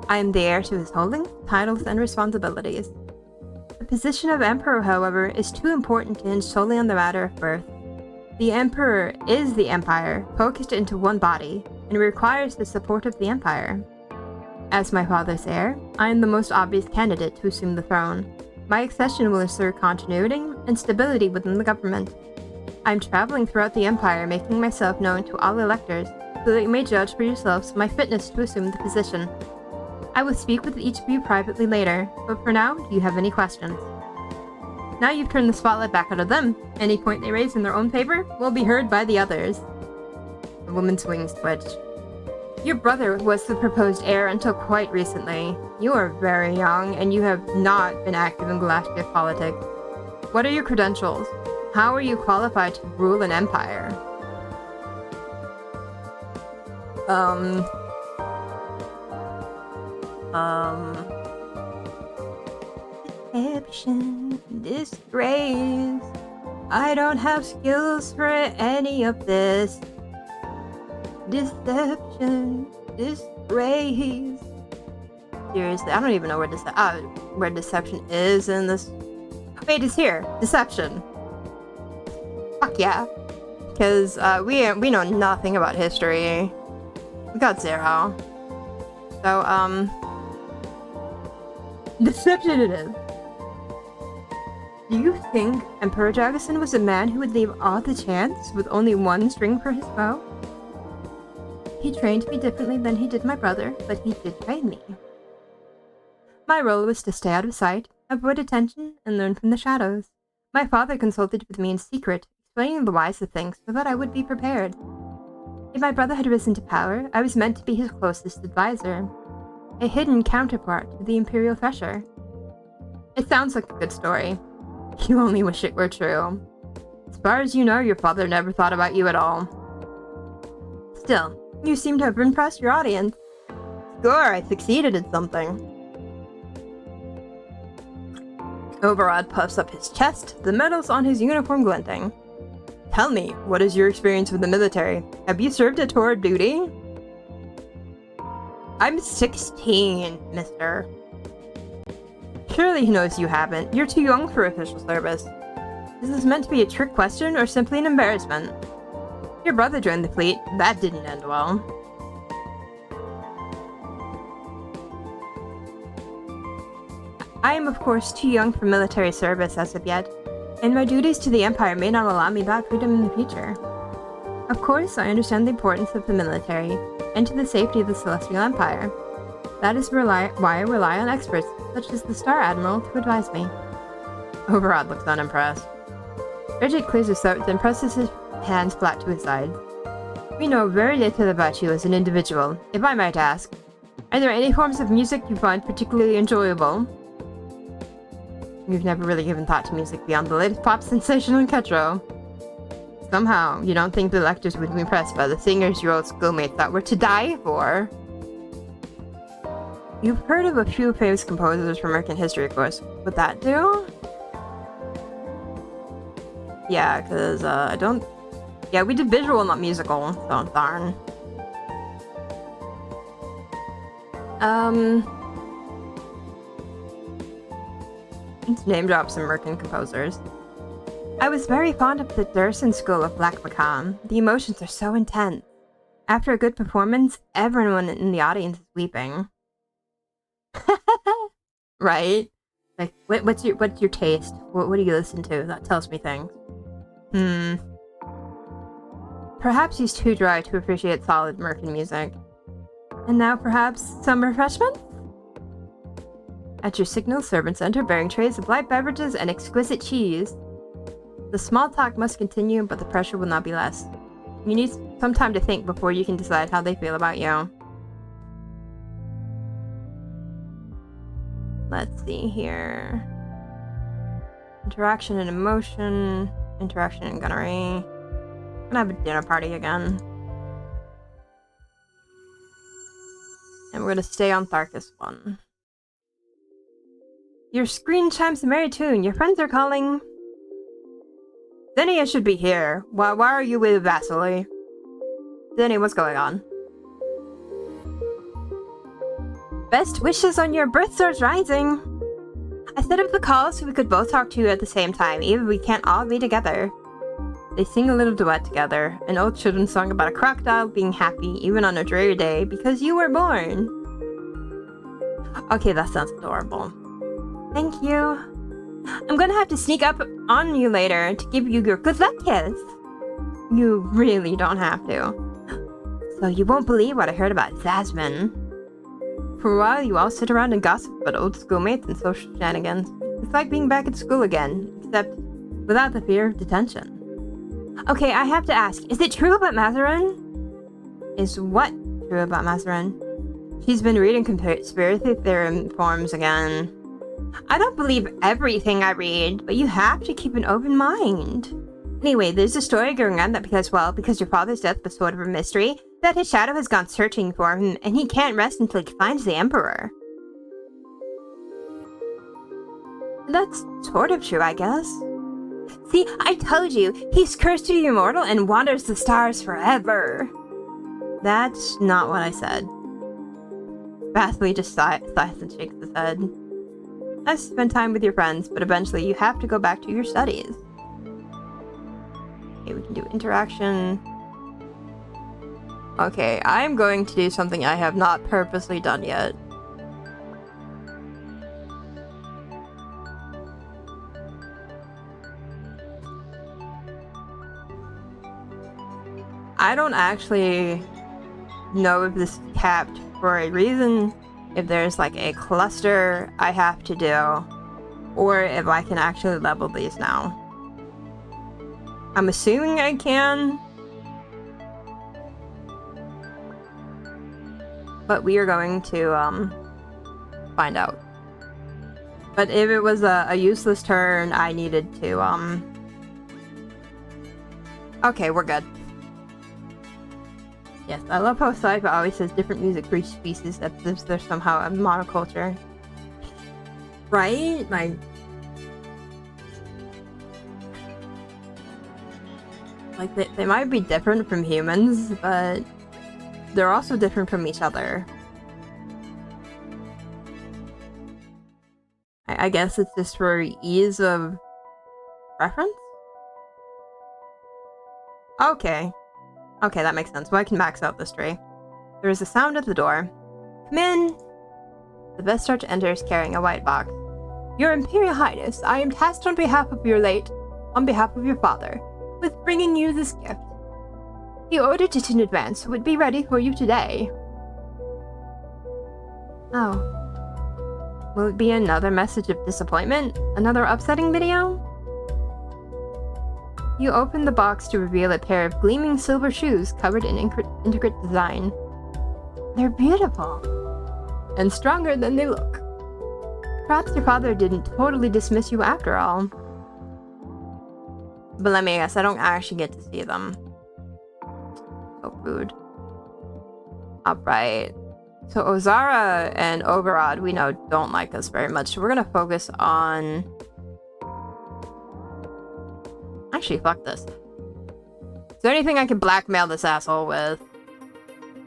Speaker 1: I am the heir to his holdings, titles, and responsibilities. The position of Emperor, however, is too important to hinge solely on the matter of birth. The Emperor is the Empire, focused into one body, and requires the support of the Empire. As my father's heir, I am the most obvious candidate to assume the throne. My accession will ensure continuity and stability within the government. I am traveling throughout the Empire, making myself known to all electors, so that you may judge for yourselves my fitness to assume the position. I will speak with each of you privately later, but for now, do you have any questions? Now you've turned the spotlight back onto them. Any point they raise in their own favor will be heard by the others. The woman's wings twitch. Your brother was the proposed heir until quite recently. You are very young, and you have not been active in galactic politics. What are your credentials? How are you qualified to rule an empire? Deception, disgrace. I don't have skills for any of this. Deception, disgrace. Seriously, I don't even know where deception is in this. Wait, it's here. Deception. Fuck yeah. Because we know nothing about history. We got 0. So, deception it is. Do you think Emperor Jagoson was a man who would leave all to chance with only one string for his bow? He trained me differently than he did my brother, but he did train me. My role was to stay out of sight, avoid attention, and learn from the shadows. My father consulted with me in secret, explaining the whys of things so that I would be prepared. If my brother had risen to power, I was meant to be his closest advisor, a hidden counterpart to the Imperial Thresher. It sounds like a good story. You only wish it were true. As far as you know, your father never thought about you at all. Still, you seem to have impressed your audience. Score, I succeeded at something. Overrod puffs up his chest, the medals on his uniform glinting. Tell me, what is your experience with the military? Have you served a tour of duty? I'm 16, mister. Surely he knows you haven't. You're too young for official service. Is this meant to be a trick question or simply an embarrassment? Your brother joined the fleet. That didn't end well. I am of course too young for military service as of yet, and my duties to the Empire may not allow me that freedom in the future. Of course, I understand the importance of the military, and to the safety of the Celestial Empire. That is why I rely on experts, such as the Star Admiral, to advise me. Overrod looks unimpressed. Bridget clears his throat, then presses his hands flat to his sides. We know very little about you as an individual, if I might ask. Are there any forms of music you find particularly enjoyable? You've never really given thought to music beyond the latest pop sensation on Ketro. Somehow, you don't think the lectors would be impressed by the singers your old schoolmates thought were to die for. You've heard of a few famous composers from American history, of course. Would that do? Yeah, because, I don't... Yeah, we did visual, not musical, so darn. Let's name drop some American composers. I was very fond of the Durson School of Black Macabre. The emotions are so intense. After a good performance, everyone in the audience is weeping. Right? Like, what's your taste? What do you listen to? That tells me things. Perhaps he's too dry to appreciate solid American music. And now perhaps some refreshments? At your signal, servants enter bearing trays of light beverages and exquisite cheese. The small talk must continue, but the pressure will not be less. You need some time to think before you can decide how they feel about you. Let's see here. Interaction and emotion. Interaction and gunnery. I'm gonna have a dinner party again. And we're gonna stay on Tharkus 1. Your screen chimes a merry tune. Your friends are calling. Zenny, should be here. Why are you with Vasily? Zenny, what's going on? Best wishes on your birth stars rising. I set up the call so we could both talk to you at the same time, even if we can't all be together. They sing a little duet together, an old children's song about a crocodile being happy even on a dreary day because you were born. Okay, that sounds adorable. Thank you. I'm gonna have to sneak up on you later to give you your good luck kiss. You really don't have to. So you won't believe what I heard about Zasmine. For a while, you all sit around and gossip about old schoolmates and social shenanigans. It's like being back at school again, except without the fear of detention. Okay, I have to ask, is it true about Mazarin? Is what true about Mazarin? She's been reading conspiracy theory forums again. I don't believe everything I read, but you have to keep an open mind. Anyway, there's a story going on that because your father's death was sort of a mystery, that his shadow has gone searching for him, and he can't rest until he finds the Emperor. That's sort of true, I guess. See, I told you, he's cursed to be immortal and wanders the stars forever. That's not what I said. Vasily just sighs and shakes his head. Nice to spend time with your friends, but eventually you have to go back to your studies. Okay, we can do interaction. Okay, I'm going to do something I have not purposely done yet. I don't actually know if this is capped for a reason, if there's like a cluster I have to do, or if I can actually level these now. I'm assuming I can, but we are going to find out. But if it was a useless turn, I needed to okay, we're good. Yes, I love how sci-fi always says different music for each species, as if there's somehow a monoculture. Right? Like they might be different from humans, but they're also different from each other. I guess it's just for ease of reference? Okay. Okay, that makes sense. Well, I can max out this tree. There is a sound at the door. Come in! The Vestarch enters carrying a white box. Your Imperial Highness, I am tasked on behalf of your father, with bringing you this gift. He ordered it in advance, so it would be ready for you today. Oh. Will it be another message of disappointment? Another upsetting video? You open the box to reveal a pair of gleaming silver shoes covered in intricate design. They're beautiful. And stronger than they look. Perhaps your father didn't totally dismiss you after all. But let me guess, I don't actually get to see them. So rude. Alright. So Ozara and Oberod, we know, don't like us very much. So we're gonna focus on... Actually, fuck this. Is there anything I can blackmail this asshole with?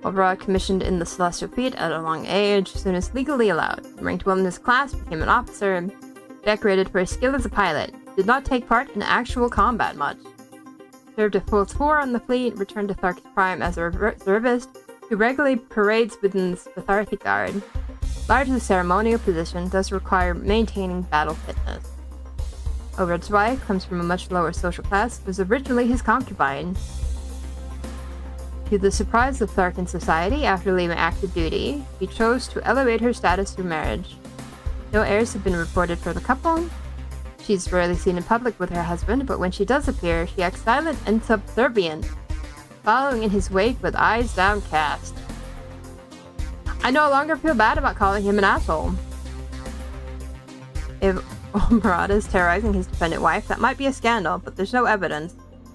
Speaker 1: Oberod commissioned in the Celestial Fleet at a long age, soon as legally allowed. Ranked well in his class, became an officer, decorated for his skill as a pilot. Did not take part in actual combat much. Served a full tour on the fleet, returned to Tharkis Prime as a reservist, who regularly parades within the Tharthi Guard. Largely ceremonial position, does require maintaining battle fitness. Oberod's wife comes from a much lower social class, was originally his concubine. To the surprise of Tharkan society, after leaving active duty, he chose to elevate her status through marriage. No heirs have been reported for the couple. She's rarely seen in public with her husband, but when she does appear, she acts silent and subservient, following in his wake with eyes downcast. I no longer feel bad about calling him an asshole. If Oberod is terrorizing his dependent wife, that might be a scandal, but there's no evidence.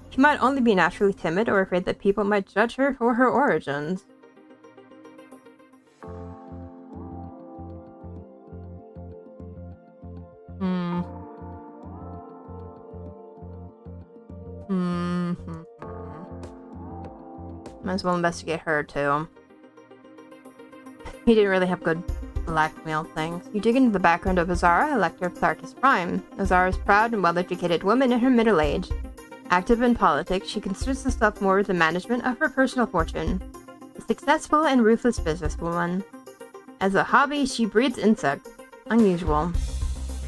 Speaker 1: She might only be naturally timid or afraid that people might judge her for her origins. Might as well investigate her too. He didn't really have good blackmail things. You dig into the background of Ozara, Elector of Tharkis Prime. Ozara is a proud and well-educated woman in her middle age. Active in politics, she considers herself more with the management of her personal fortune. A successful and ruthless businesswoman. As a hobby, she breeds insects. Unusual.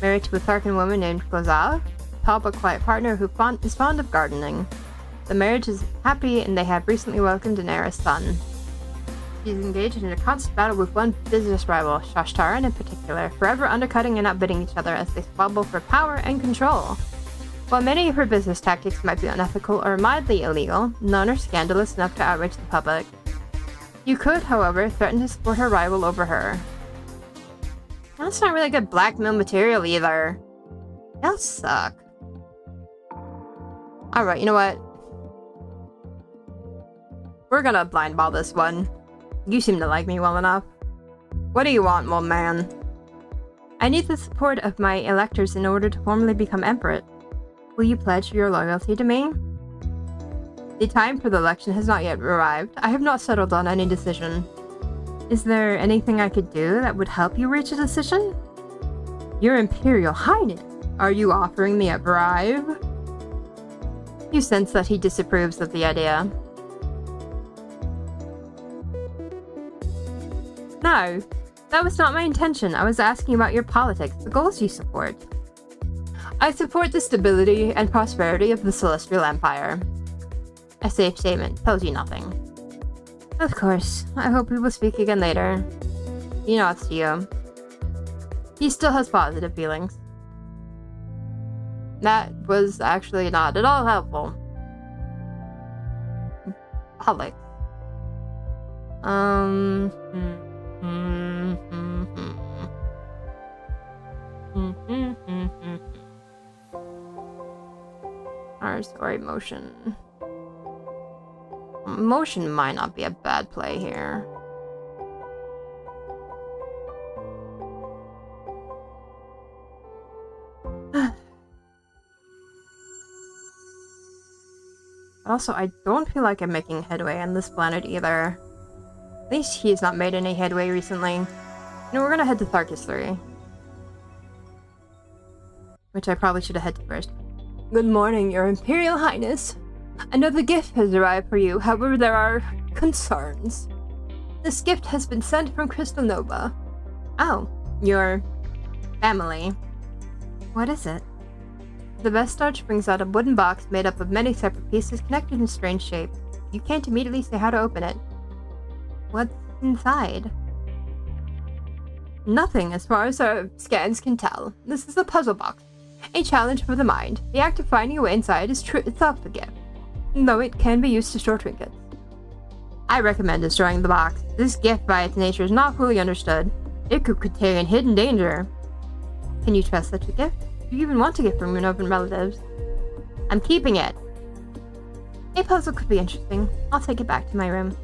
Speaker 1: Married to a Tharkan woman named Kozal, a tall but quiet partner who is fond of gardening. The marriage is happy and they have recently welcomed an heiress son. She's engaged in a constant battle with one business rival, Shashtaran in particular, forever undercutting and outbidding each other as they squabble for power and control. While many of her business tactics might be unethical or mildly illegal, none are scandalous enough to outrage the public. You could, however, threaten to support her rival over her. That's not really good blackmail material either. That'll suck. Alright, you know what? We're gonna blindball this one. You seem to like me well enough. What do you want, old man? I need the support of my electors in order to formally become Emperor. Will you pledge your loyalty to me? The time for the election has not yet arrived. I have not settled on any decision. Is there anything I could do that would help you reach a decision? Your Imperial Highness, are you offering me a bribe? You sense that he disapproves of the idea. No, that was not my intention. I was asking about your politics, the goals you support. I support the stability and prosperity of the Celestial Empire. A safe statement tells you nothing. Of course, I hope we will speak again later. He nods to you. He still has positive feelings. That was actually not at all helpful. Public. Our story motion. Motion might not be a bad play here. Also, I don't feel like I'm making headway on this planet either. At least he's not made any headway recently. No, we're gonna head to Tharkis 3. Which I probably should have headed first. Good morning, Your Imperial Highness. Another gift has arrived for you, however there are concerns. This gift has been sent from Crystal Nova. Oh, your family. What is it? The vestige brings out a wooden box made up of many separate pieces connected in strange shapes. You can't immediately say how to open it. What's inside? Nothing, as far as our scans can tell. This is a puzzle box. A challenge for the mind. The act of finding a way inside is itself a gift, though it can be used to store trinkets. I recommend destroying the box. This gift by its nature is not fully understood. It could contain hidden danger. Can you trust such a gift? Do you even want to gift from your known relatives? I'm keeping it. A puzzle could be interesting. I'll take it back to my room.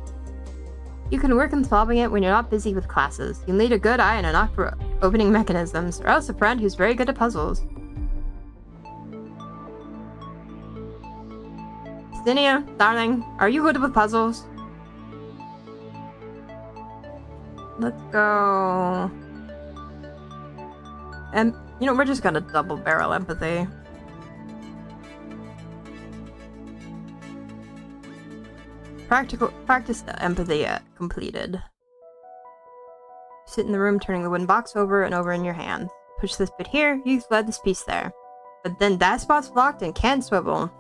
Speaker 1: You can work on solving it when you're not busy with classes. You'll need a good eye and a knack for opening mechanisms, or else a friend who's very good at puzzles. Stinia, darling, are you good with puzzles? Let's go. And, you know, we're just gonna double barrel empathy. Practice empathy completed. Sit in the room turning the wooden box over and over in your hands. Push this bit here, you slide this piece there. But then that spot's blocked and can't swivel.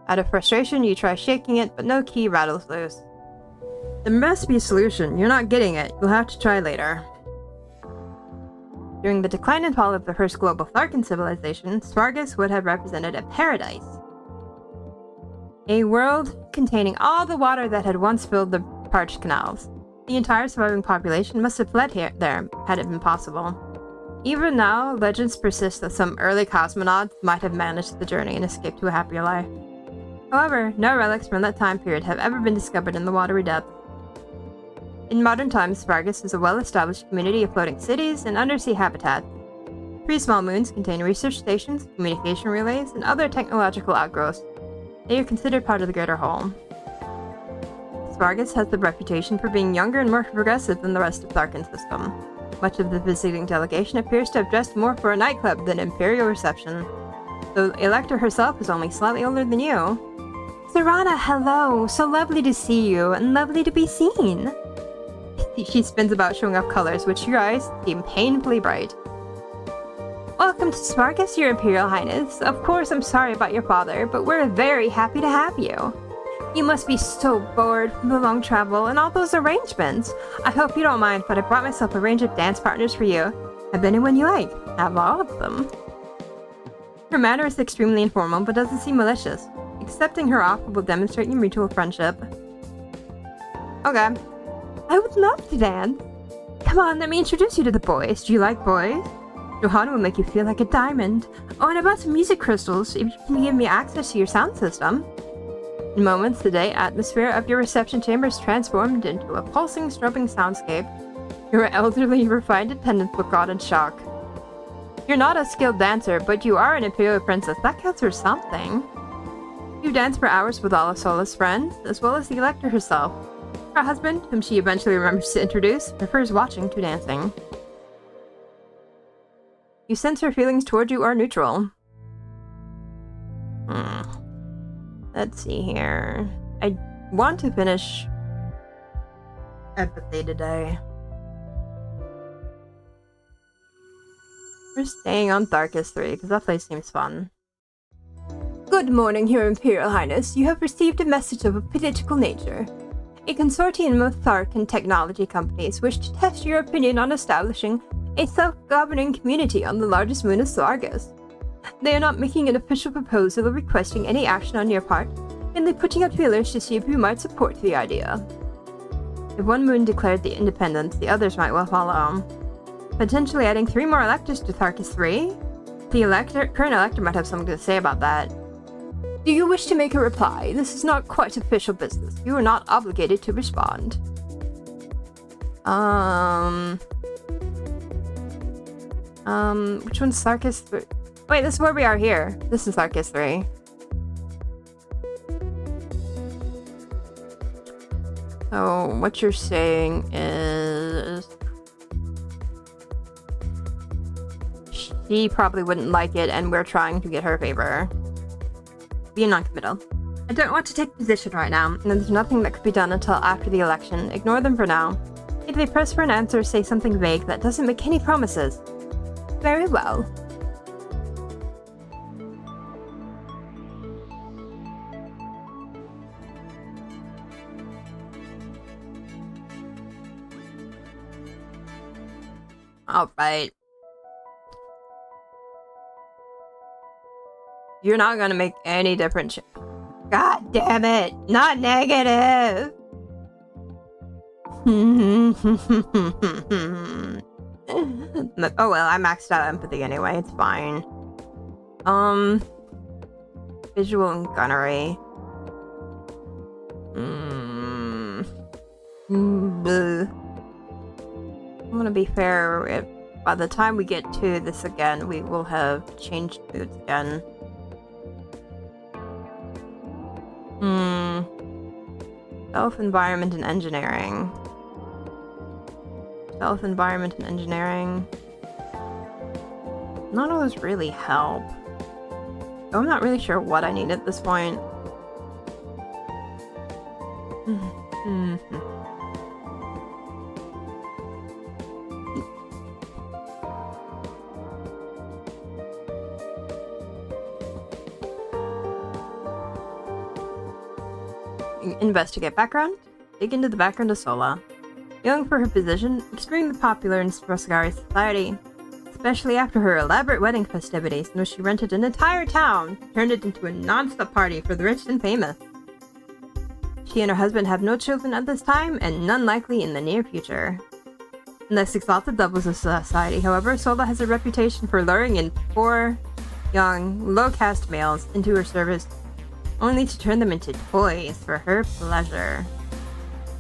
Speaker 1: Out of frustration, you try shaking it, but no key rattles loose. There must be a solution. You're not getting it. You'll have to try later. During the decline and fall of the first global Tharkan civilization, Stargazers would have represented a paradise. A world containing all the water that had once filled the parched canals. The entire surviving population must have fled there had it been possible. Even now, legends persist that some early cosmonauts might have managed the journey and escaped to a happier life. However, no relics from that time period have ever been discovered in the watery depths. In modern times, Stargazers is a well-established community of floating cities and undersea habitats. 3 small moons contain research stations, communication relays, and other technological outgrowths. They are considered part of the greater whole. Stargazers has the reputation for being younger and more progressive than the rest of the Tharkan system. Much of the visiting delegation appears to have dressed more for a nightclub than an imperial reception, though Elector herself is only slightly older than you. Serana, hello! So lovely to see you, and lovely to be seen! She spins about showing off colors, which your eyes seem painfully bright. Welcome to Stargazers, Your Imperial Highness. Of course, I'm sorry about your father, but we're very happy to have you. You must be so bored from the long travel and all those arrangements. I hope you don't mind, but I brought myself a range of dance partners for you. Have anyone you like. Have all of them. Her manner is extremely informal, but doesn't seem malicious. Accepting her offer will demonstrate your mutual friendship. Okay. I would love to dance. Come on, let me introduce you to the boys. Do you like boys? Johanna will make you feel like a diamond. Oh, and about some music crystals, if you can give me access to your sound system. In moments, the day atmosphere of your reception chamber is transformed into a pulsing, strobing soundscape. Your elderly, refined attendants look on in shock. You're not a skilled dancer, but you are an imperial princess. That counts for something. You dance for hours with all of Sola's friends, as well as the Elector herself. Her husband, whom she eventually remembers to introduce, prefers watching to dancing. You sense her feelings toward you are neutral. Let's see here. I want to finish empathy today. We're staying on Stargazers 3 because that place seems fun. Good morning, Your Imperial Highness. You have received a message of a political nature. A consortium of Tharkan technology companies wish to test your opinion on establishing a self-governing community on the largest moon of Stargazers. They are not making an official proposal or requesting any action on your part, merely putting out feelers to see if you might support the idea. If one moon declared the independence, the others might well follow. Potentially adding 3 more electors to Stargazers 3? The current elector might have something to say about that. Do you wish to make a reply? This is not quite official business. You are not obligated to respond. Which one's Stargazers 3? Wait, this is where we are here. This is Stargazers 3. So, what you're saying is... she probably wouldn't like it, and we're trying to get her favor. Be non-committal. I don't want to take a position right now, and there's nothing that could be done until after the election. Ignore them for now. If they press for an answer, say something vague that doesn't make any promises. Very well. Alright. You're not gonna make any difference. God damn it! Not negative! Oh well, I maxed out empathy anyway, it's fine. Visual and gunnery. I'm gonna be fair, if by the time we get to this again, we will have changed moods again. Stealth, environment, and engineering. Stealth, environment, and engineering. None of those really help. I'm not really sure what I need at this point. Investigate background. Dig into the background of Sola. Young for her position, extremely popular in Starscall society, especially after her elaborate wedding festivities, in which she rented an entire town, turned it into a non-stop party for the rich and famous. She and her husband have no children at this time, and none likely in the near future. In this exalted levels of society, however, Sola has a reputation for luring in poor, young, low-caste males into her service, only to turn them into toys for her pleasure.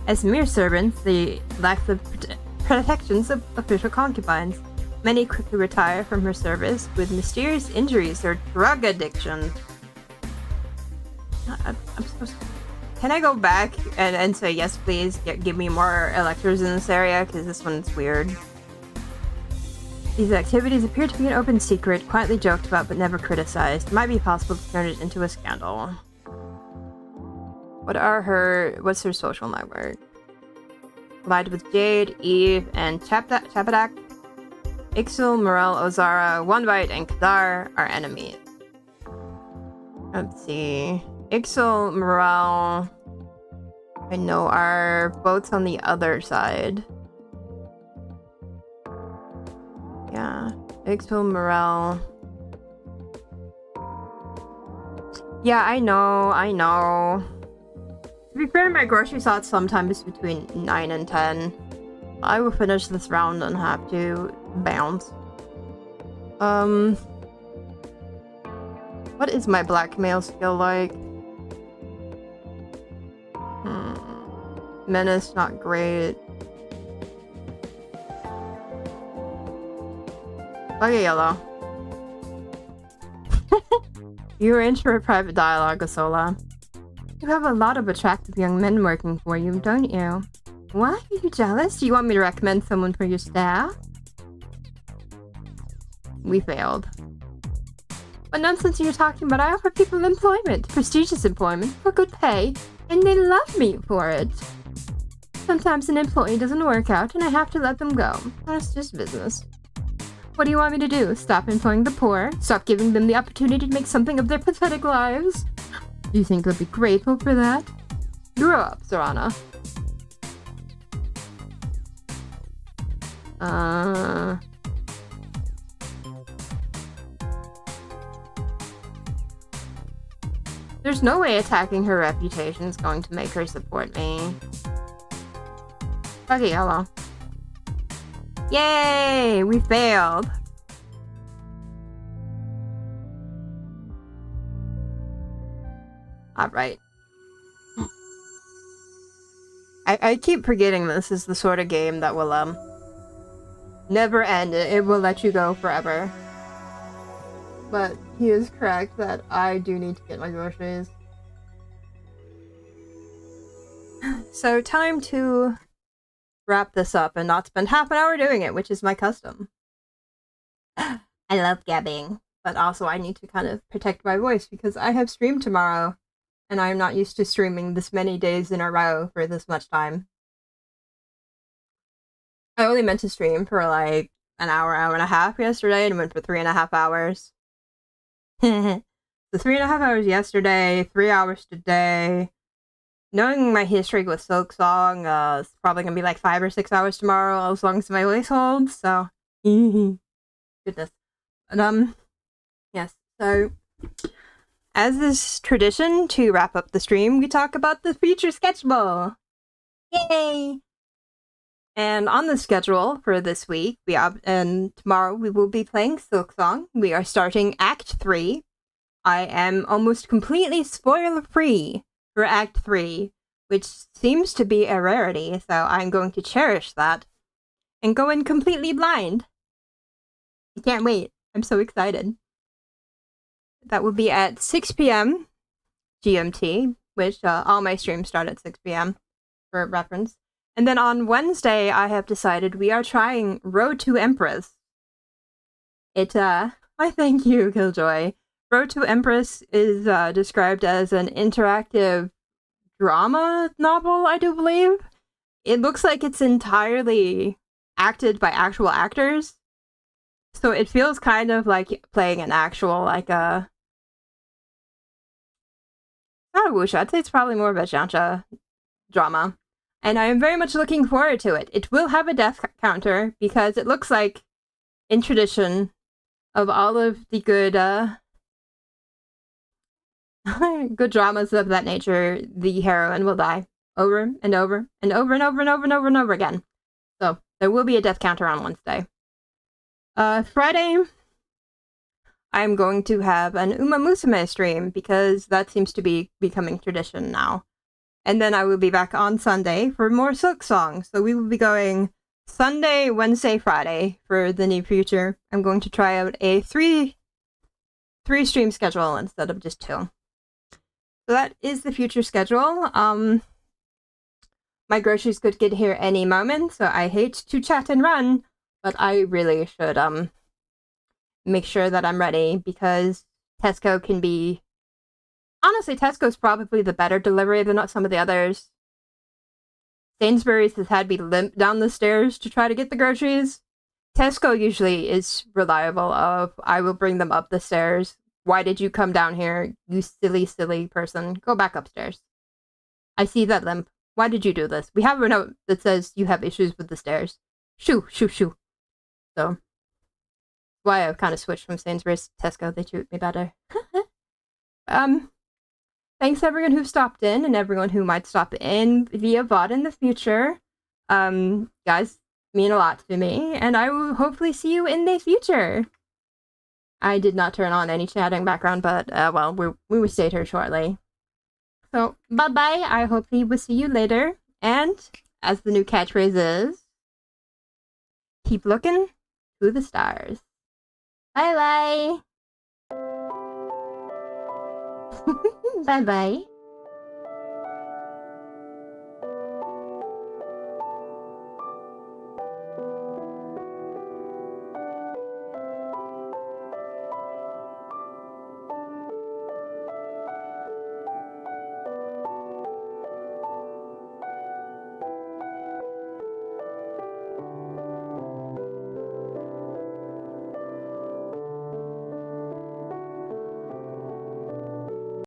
Speaker 1: As mere servants, they lack the protections of official concubines. Many quickly retire from her service with mysterious injuries or drug addiction. I'm supposed to... Can I go back and say yes please, give me more electors in this area, because this one's weird. These activities appear to be an open secret, quietly joked about but never criticized. It might be possible to turn it into a scandal. What's her social network? Allied with Jade, Eve, and Chapadak. Ixil, Morel, Ozara, Onebite, and Kadar are enemies. Let's see. Ixil, Morel, I know are both on the other side. Yeah. Ixil, Morel. Yeah, I know. To be fair, my grocery thoughts sometimes between 9 and 10. I will finish this round and have to bounce. What is my blackmail skill like? Menace, not great. Okay, yellow. You're in for a private dialogue, Asola. You have a lot of attractive young men working for you, don't you? What? Are you jealous? Do you want me to recommend someone for your staff? We failed. What nonsense are you talking about? I offer people employment, prestigious employment, for good pay, and they love me for it. Sometimes an employee doesn't work out, and I have to let them go. That's just business. What do you want me to do? Stop employing the poor? Stop giving them the opportunity to make something of their pathetic lives? Do you think they'll be grateful for that? Grow up, Serana. There's no way attacking her reputation is going to make her support me. Okay, hello. Yay! We failed! Alright. I keep forgetting this is the sort of game that will, never end. It will let you go forever. But he is correct that I do need to get my groceries. So, time to wrap this up and not spend half an hour doing it, which is my custom. I love gabbing, but also I need to kind of protect my voice because I have stream tomorrow, and I'm not used to streaming this many days in a row for this much time. I only meant to stream for like an hour and a half yesterday, and went for 3.5 hours. So 3.5 hours yesterday, 3 hours today. Knowing my history with Silk Song, it's probably gonna be like 5 or 6 hours tomorrow, as long as my voice holds, so Goodness. But, yes, so as is tradition, to wrap up the stream, we talk about the future schedule. Yay! And on the schedule for this week, and tomorrow we will be playing Silksong. We are starting Act 3. I am almost completely spoiler-free for Act 3, which seems to be a rarity, so I'm going to cherish that and go in completely blind. I can't wait. I'm so excited. That will be at 6 p.m. GMT, which all my streams start at 6 p.m. for reference. And then on Wednesday, I have decided we are trying Road to Empress. I thank you, Killjoy. Road to Empress is described as an interactive drama novel, I do believe. It looks like it's entirely acted by actual actors. So it feels kind of like playing an actual, like a... not a wuxia, I'd say it's probably more of a xianxia drama. And I am very much looking forward to it. It will have a death counter, because it looks like, in tradition of all of the good good dramas of that nature, the heroine will die over and over and over and over and over and over and over again. So there will be a death counter on Wednesday. Friday, I'm going to have an Uma Musume stream, because that seems to be becoming tradition now. And then I will be back on Sunday for more Silksong. So we will be going Sunday, Wednesday, Friday for the near future. I'm going to try out a three stream schedule instead of just 2. So that is the future schedule. My groceries could get here any moment, so I hate to chat and run, but I really should make sure that I'm ready, because Tesco can be... honestly, Tesco's probably the better delivery than some of the others. Sainsbury's has had me limp down the stairs to try to get the groceries. Tesco usually is reliable of, I will bring them up the stairs. Why did you come down here, you silly, silly person? Go back upstairs. I see that limp. Why did you do this? We have a note that says you have issues with the stairs. Shoo, shoo, shoo. So, why I've kind of switched from Sainsbury's to Tesco. They treat me better. Thanks everyone who stopped in, and everyone who might stop in via VOD in the future. Guys mean a lot to me, and I will hopefully see you in the future. I did not turn on any chatting background, but, well, we will stay here shortly. So, bye-bye, I hope we will see you later, and, as the new catchphrase is, keep looking to the stars. Bye-bye! Bye-bye.